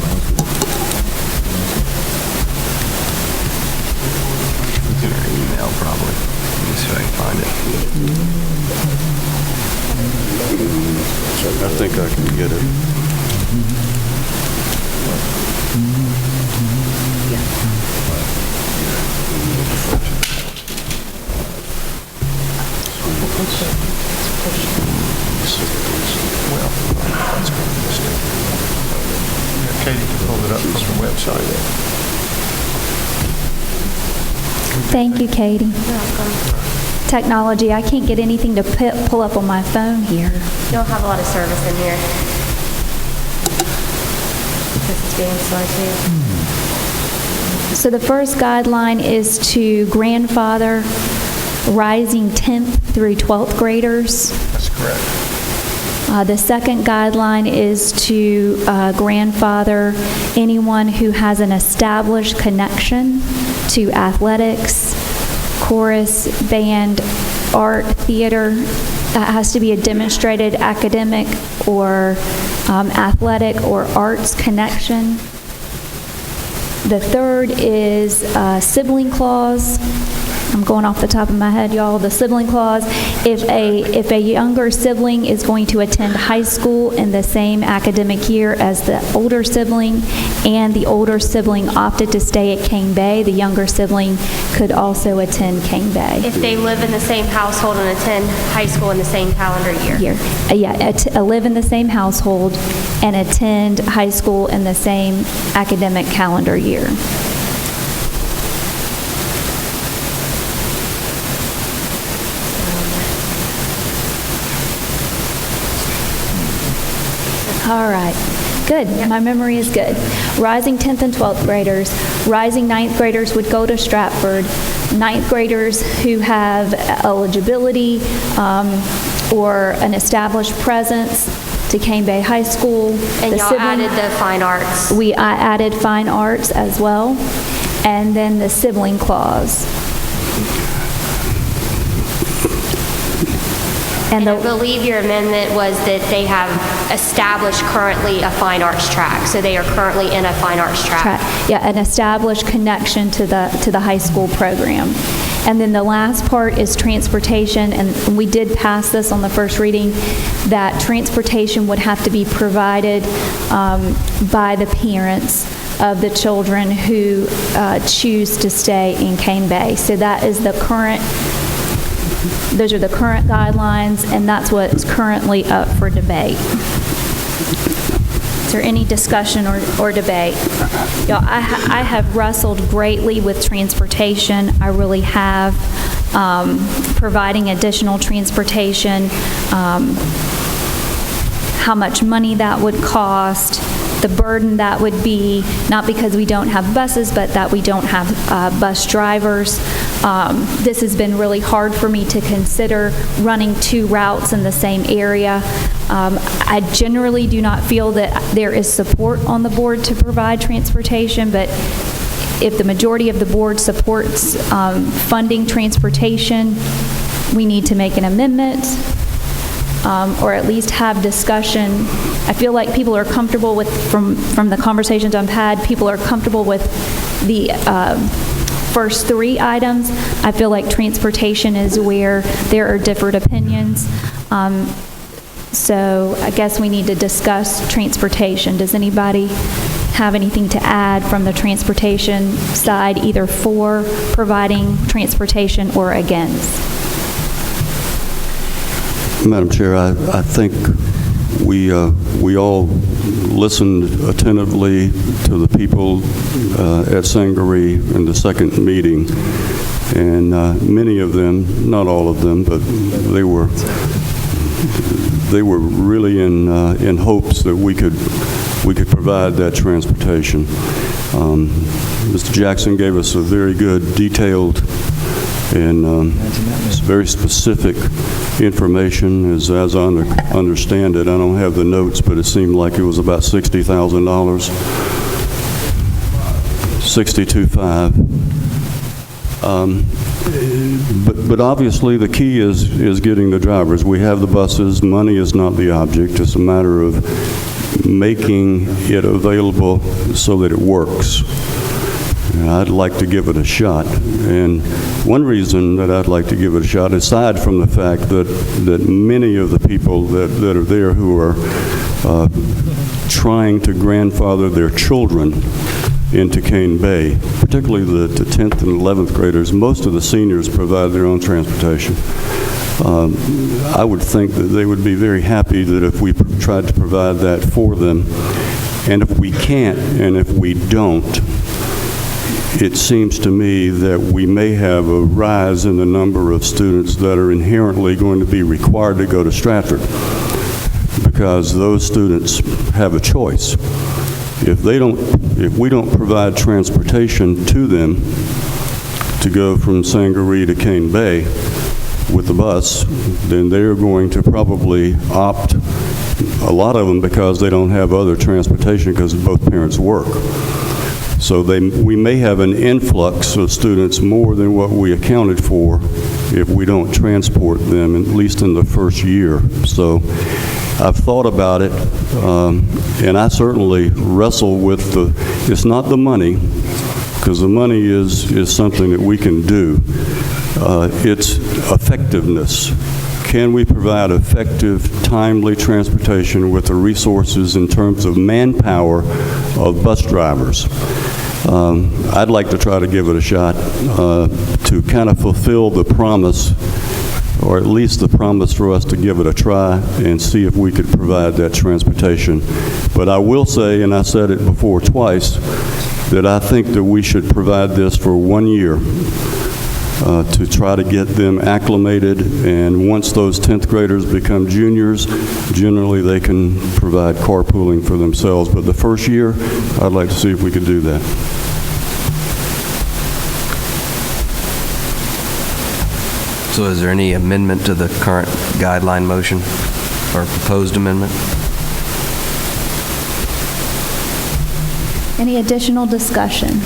In our email, probably. Let me see if I can find it. I think I can get it. Katie can pull it up from the website. Thank you, Katie. Technology, I can't get anything to pull up on my phone here. You don't have a lot of service in here. This is being slow too. So the first guideline is to grandfather rising 10th through 12th graders. That's correct. The second guideline is to grandfather anyone who has an established connection to athletics, chorus, band, art, theater. That has to be a demonstrated academic or athletic or arts connection. The third is sibling clause. I'm going off the top of my head, y'all. The sibling clause, if a younger sibling is going to attend high school in the same academic year as the older sibling, and the older sibling opted to stay at Cane Bay, the younger sibling could also attend Cane Bay. If they live in the same household and attend high school in the same calendar year. Live in the same household and attend high school in the same academic calendar year. All right. Good. My memory is good. Rising 10th and 12th graders. Rising 9th graders would go to Stratford. 9th graders who have eligibility or an established presence to Cane Bay High School. And y'all added the fine arts. I added fine arts as well. And then the sibling clause. And I believe your amendment was that they have established currently a fine arts track, so they are currently in a fine arts track. Yeah, an established connection to the high school program. And then the last part is transportation, and we did pass this on the first reading, that transportation would have to be provided by the parents of the children who choose to stay in Cane Bay. So that is the current, those are the current guidelines, and that's what's currently up for debate. Is there any discussion or debate? Y'all, I have wrestled greatly with transportation. I really have. Providing additional transportation, how much money that would cost, the burden that would be, not because we don't have buses, but that we don't have bus drivers. This has been really hard for me to consider running 2 routes in the same area. I generally do not feel that there is support on the board to provide transportation, but if the majority of the board supports funding transportation, we need to make an amendment or at least have discussion. I feel like people are comfortable with, from the conversations I've had, people are comfortable with the first 3 items. I feel like transportation is where there are different opinions. So I guess we need to discuss transportation. Does anybody have anything to add from the transportation side, either for providing transportation or against? Madam Chair, I think we all listened attentively to the people at Sangaree in the second meeting, and many of them, not all of them, but they were really in hopes that we could provide that transportation. Mr. Jackson gave us a very good, detailed, and very specific information. As I understand it, I don't have the notes, but it seemed like it was about $60,000, $62,500. But obviously the key is getting the drivers. We have the buses. Money is not the object. It's a matter of making it available so that it works. I'd like to give it a shot. And one reason that I'd like to give it a shot, aside from the fact that many of the people that are there who are trying to grandfather their children into Cane Bay, particularly the 10th and 11th graders, most of the seniors provide their own transportation. I would think that they would be very happy that if we tried to provide that for them. And if we can't, and if we don't, it seems to me that we may have a rise in the number of students that are inherently going to be required to go to Stratford, because those students have a choice. If we don't provide transportation to them to go from Sangaree to Cane Bay with the bus, then they're going to probably opt, a lot of them, because they don't have other transportation because both parents work. So we may have an influx of students more than what we accounted for if we don't transport them, at least in the first year. So I've thought about it, and I certainly wrestle with it's not the money, because the money is something that we can do. It's effectiveness. Can we provide effective, timely transportation with the resources in terms of manpower of bus drivers? I'd like to try to give it a shot to kind of fulfill the promise, or at least the promise for us to give it a try and see if we could provide that transportation. But I will say, and I said it before twice, that I think that we should provide this for 1 year to try to get them acclimated, and once those 10th graders become juniors, generally they can provide carpooling for themselves. But the first year, I'd like to see if we could do that. So is there any amendment to the current guideline motion or proposed amendment? Any additional discussion?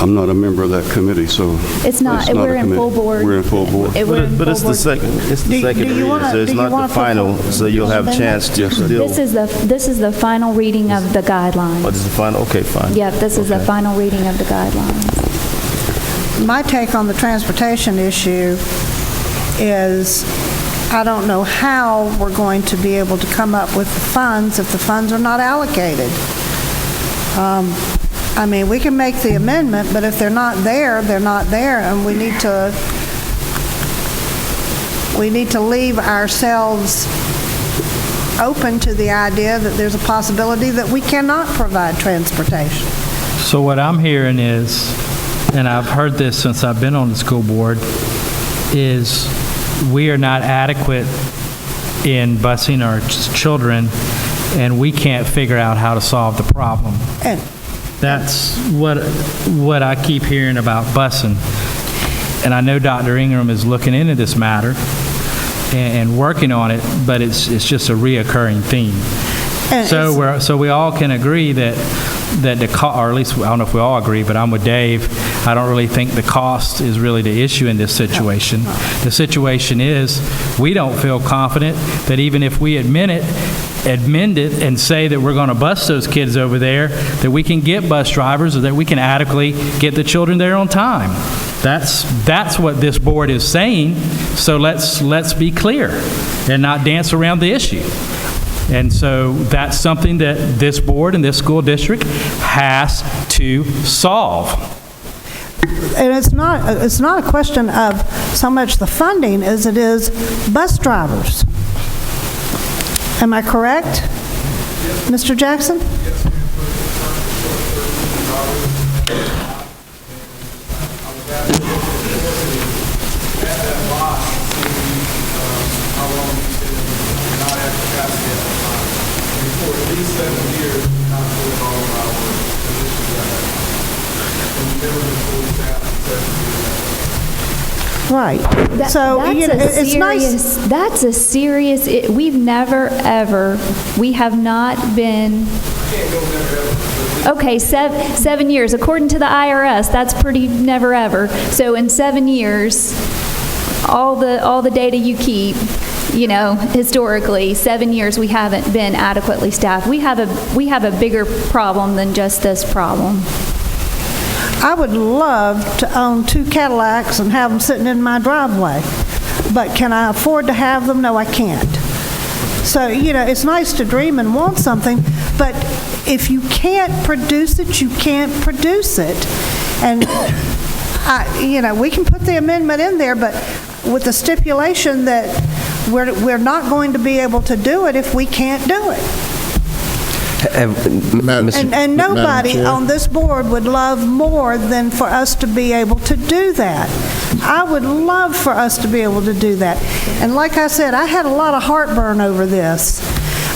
I'm not a member of that committee, so It's not we're in full board. We're in full board. But it's the second reading, so it's not the final, so you'll have a chance to still. This is the final reading of the guidelines. Oh, this is the final? Okay, fine. Yeah, this is the final reading of the guidelines. My take on the transportation issue is I don't know how we're going to be able to come up with the funds if the funds are not allocated. I mean, we can make the amendment, but if they're not there, they're not there, and we need to leave ourselves open to the idea that there's a possibility that we cannot provide transportation. So what I'm hearing is, and I've heard this since I've been on the school board, is we are not adequate in busing our children, and we can't figure out how to solve the problem. And that's what I keep hearing about busing. And I know Dr. Ingram is looking into this matter and working on it, but it's just a reoccurring theme. So we all can agree that the cost, or at least I don't know if we all agree, but I'm with Dave. I don't really think the cost is really the issue in this situation. No. The situation is we don't feel confident that even if we amend it and say that we're going to bus those kids over there, that we can get bus drivers or that we can adequately get the children there on time. That's what this board is saying. So let's be clear and not dance around the issue. And so that's something that this board and this school district has to solve. And it's not a question of so much the funding as it is bus drivers. Am I correct, Mr. Jackson? Right. So, you know, it's nice. That's a serious, we've never, ever, we have not been, okay, 7 years. According to the IRS, that's pretty never, ever. So in 7 years, all the data you keep, you know, historically, 7 years we haven't been adequately staffed. We have a bigger problem than just this problem. I would love to own 2 Cadillacs and have them sitting in my driveway, but can I afford to have them? No, I can't. So, you know, it's nice to dream and want something, but if you can't produce it, you can't produce it. And, you know, we can put the amendment in there, but with the stipulation that we're not going to be able to do it if we can't do it. And nobody on this board would love more than for us to be able to do that. I would love for us to be able to do that. And like I said, I had a lot of heartburn over this.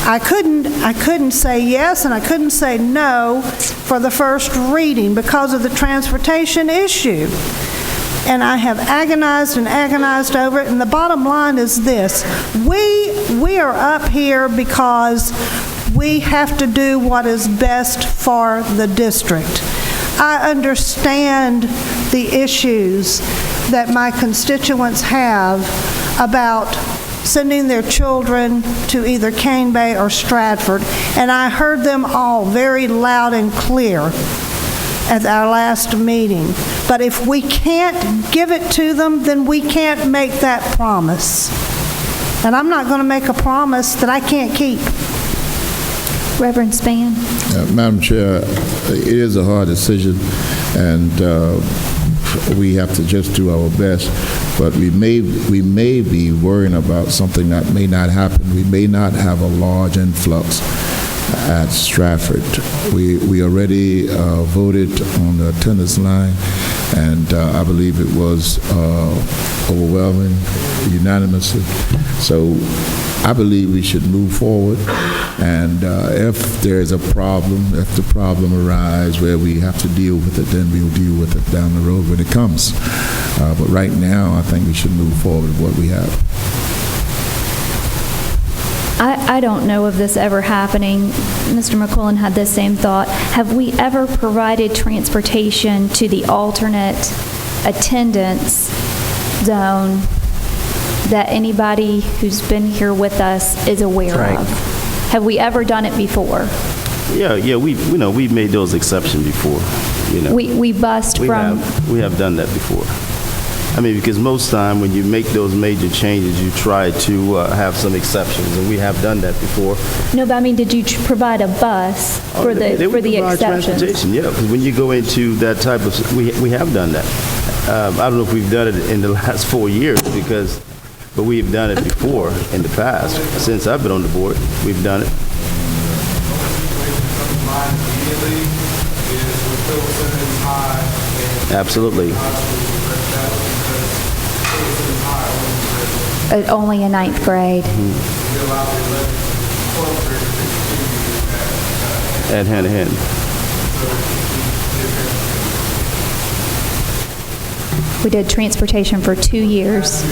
I couldn't say yes and I couldn't say no for the first reading because of the transportation issue. And I have agonized and agonized over it. And the bottom line is this: we are up here because we have to do what is best for the district. I understand the issues that my constituents have about sending their children to either Cane Bay or Stratford, and I heard them all very loud and clear at our last meeting. But if we can't give it to them, then we can't make that promise. And I'm not going to make a promise that I can't keep. Reverend Spann. Madam Chair, it is a hard decision, and we have to just do our best. But we may be worrying about something that may not happen. We may not have a large influx at Stratford. We already voted on the attendance line, and I believe it was overwhelming, unanimously. So I believe we should move forward, and if there's a problem, if the problem arises where we have to deal with it, then we'll deal with it down the road when it comes. But right now, I think we should move forward with what we have. I don't know of this ever happening. Mr. McQuillan had the same thought. Have we ever provided transportation to the alternate attendance zone that anybody who's been here with us is aware of? Have we ever done it before? Yeah, we've made those exceptions before. We bused we have done that before. I mean, because most time when you make those major changes, you try to have some exceptions, and we have done that before. No, but I mean, did you provide a bus for the Provide exceptions? transportation, yeah, because when you go into that type of, we have done that. I don't know if we've done it in the last 4 years, but we've done it before in the past. Since I've been on the board, we've done it. Absolutely. Only in 9th grade. And hand in hand. We did transportation for 2 years.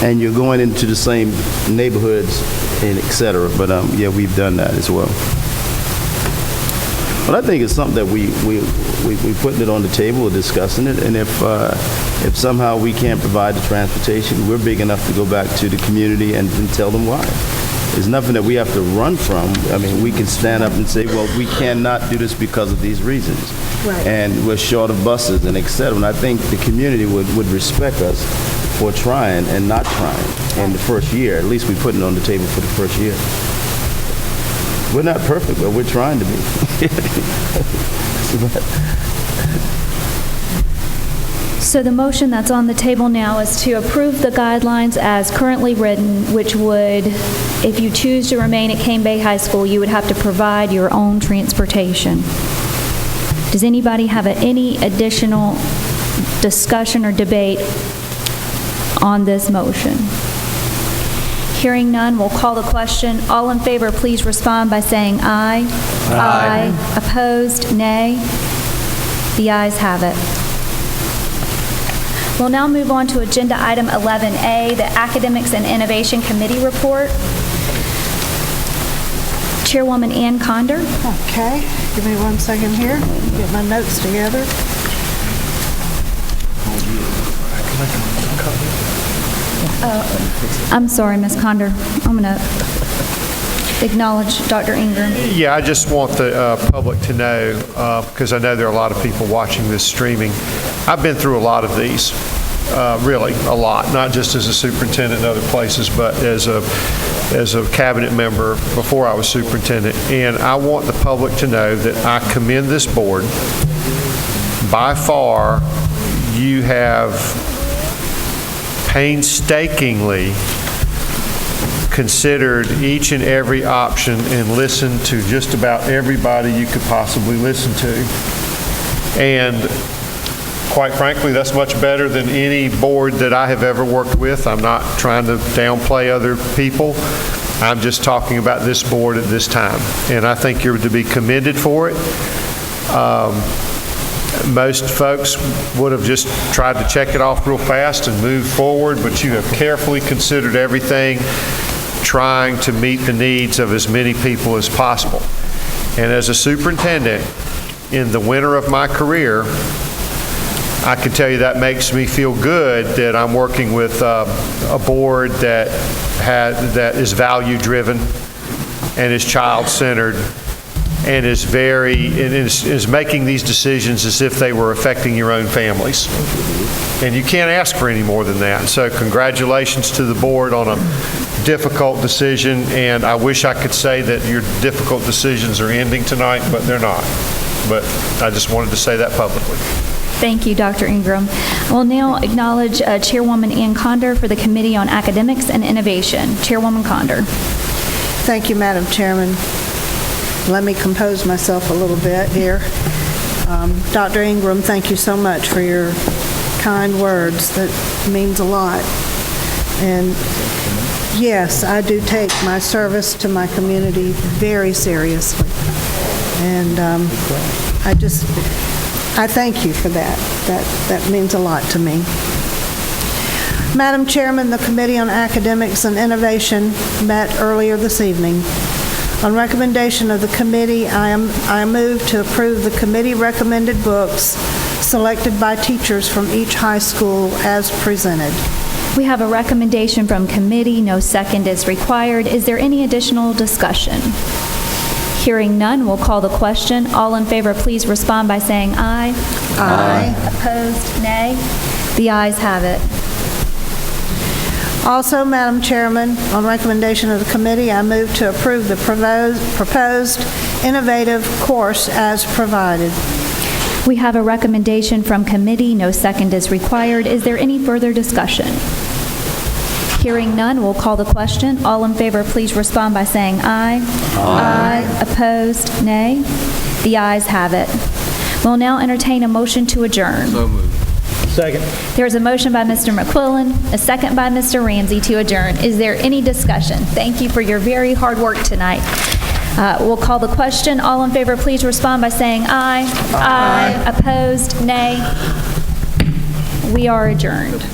And you're going into the same neighborhoods and et cetera, but yeah, we've done that as well. But I think it's something that we putting it on the table, we're discussing it, and if somehow we can't provide the transportation, we're big enough to go back to the community and tell them why. There's nothing that we have to run from. I mean, we can stand up and say, well, we cannot do this because of these reasons. Right. And we're short of buses and et cetera. And I think the community would respect us for trying and not trying in the first year. At least we put it on the table for the first year. We're not perfect, but we're trying to be. So the motion that's on the table now is to approve the guidelines as currently written, which would, if you choose to remain at Cane Bay High School, you would have to provide your own transportation. Does anybody have any additional discussion or debate on this motion? Hearing none, we'll call the question. All in favor, please respond by saying aye. Aye. Opposed, nay. The ayes have it. We'll now move on to Agenda Item 11A, the Academics and Innovation Committee Report. Chairwoman Ann Conder. Okay, give me 1 second here. Get my notes together. I'm sorry, Ms. Conder. I'm going to acknowledge Dr. Ingram. Yeah, I just want the public to know, because I know there are a lot of people watching this streaming. I've been through a lot of these, really a lot, not just as a superintendent in other places, but as a cabinet member before I was superintendent. And I want the public to know that I commend this board. By far, you have painstakingly considered each and every option and listened to just about everybody you could possibly listen to. And quite frankly, that's much better than any board that I have ever worked with. I'm not trying to downplay other people. I'm just talking about this board at this time. And I think you're to be commended for it. Most folks would have just tried to check it off real fast and move forward, but you have carefully considered everything, trying to meet the needs of as many people as possible. And as a superintendent, in the winter of my career, I can tell you that makes me feel good that I'm working with a board that is value-driven and is child-centered and is making these decisions as if they were affecting your own families. And you can't ask for any more than that. So congratulations to the board on a difficult decision, and I wish I could say that your difficult decisions are ending tonight, but they're not. But I just wanted to say that publicly. Thank you, Dr. Ingram. We'll now acknowledge Chairwoman Ann Conder for the Committee on Academics and Innovation. Chairwoman Conder. Thank you, Madam Chairman. Let me compose myself a little bit here. Dr. Ingram, thank you so much for your kind words. That means a lot. And yes, I do take my service to my community very seriously. And I thank you for that. That means a lot to me. Madam Chairman, the Committee on Academics and Innovation met earlier this evening. On recommendation of the committee, I move to approve the committee recommended books selected by teachers from each high school as presented. We have a recommendation from committee. No second is required. Is there any additional discussion? Hearing none, we'll call the question. All in favor, please respond by saying aye. Aye. Opposed, nay. The ayes have it. Also, Madam Chairman, on recommendation of the committee, I move to approve the proposed innovative course as provided. We have a recommendation from committee. No second is required. Is there any further discussion? Hearing none, we'll call the question. All in favor, please respond by saying aye. Aye. Opposed, nay. The ayes have it. We'll now entertain a motion to adjourn. So moved. Second. There is a motion by Mr. McQuillan, a second by Mr. Ramsey to adjourn. Is there any discussion? Thank you for your very hard work tonight. We'll call the question. All in favor, please respond by saying aye. Aye. Opposed, nay. We are adjourned.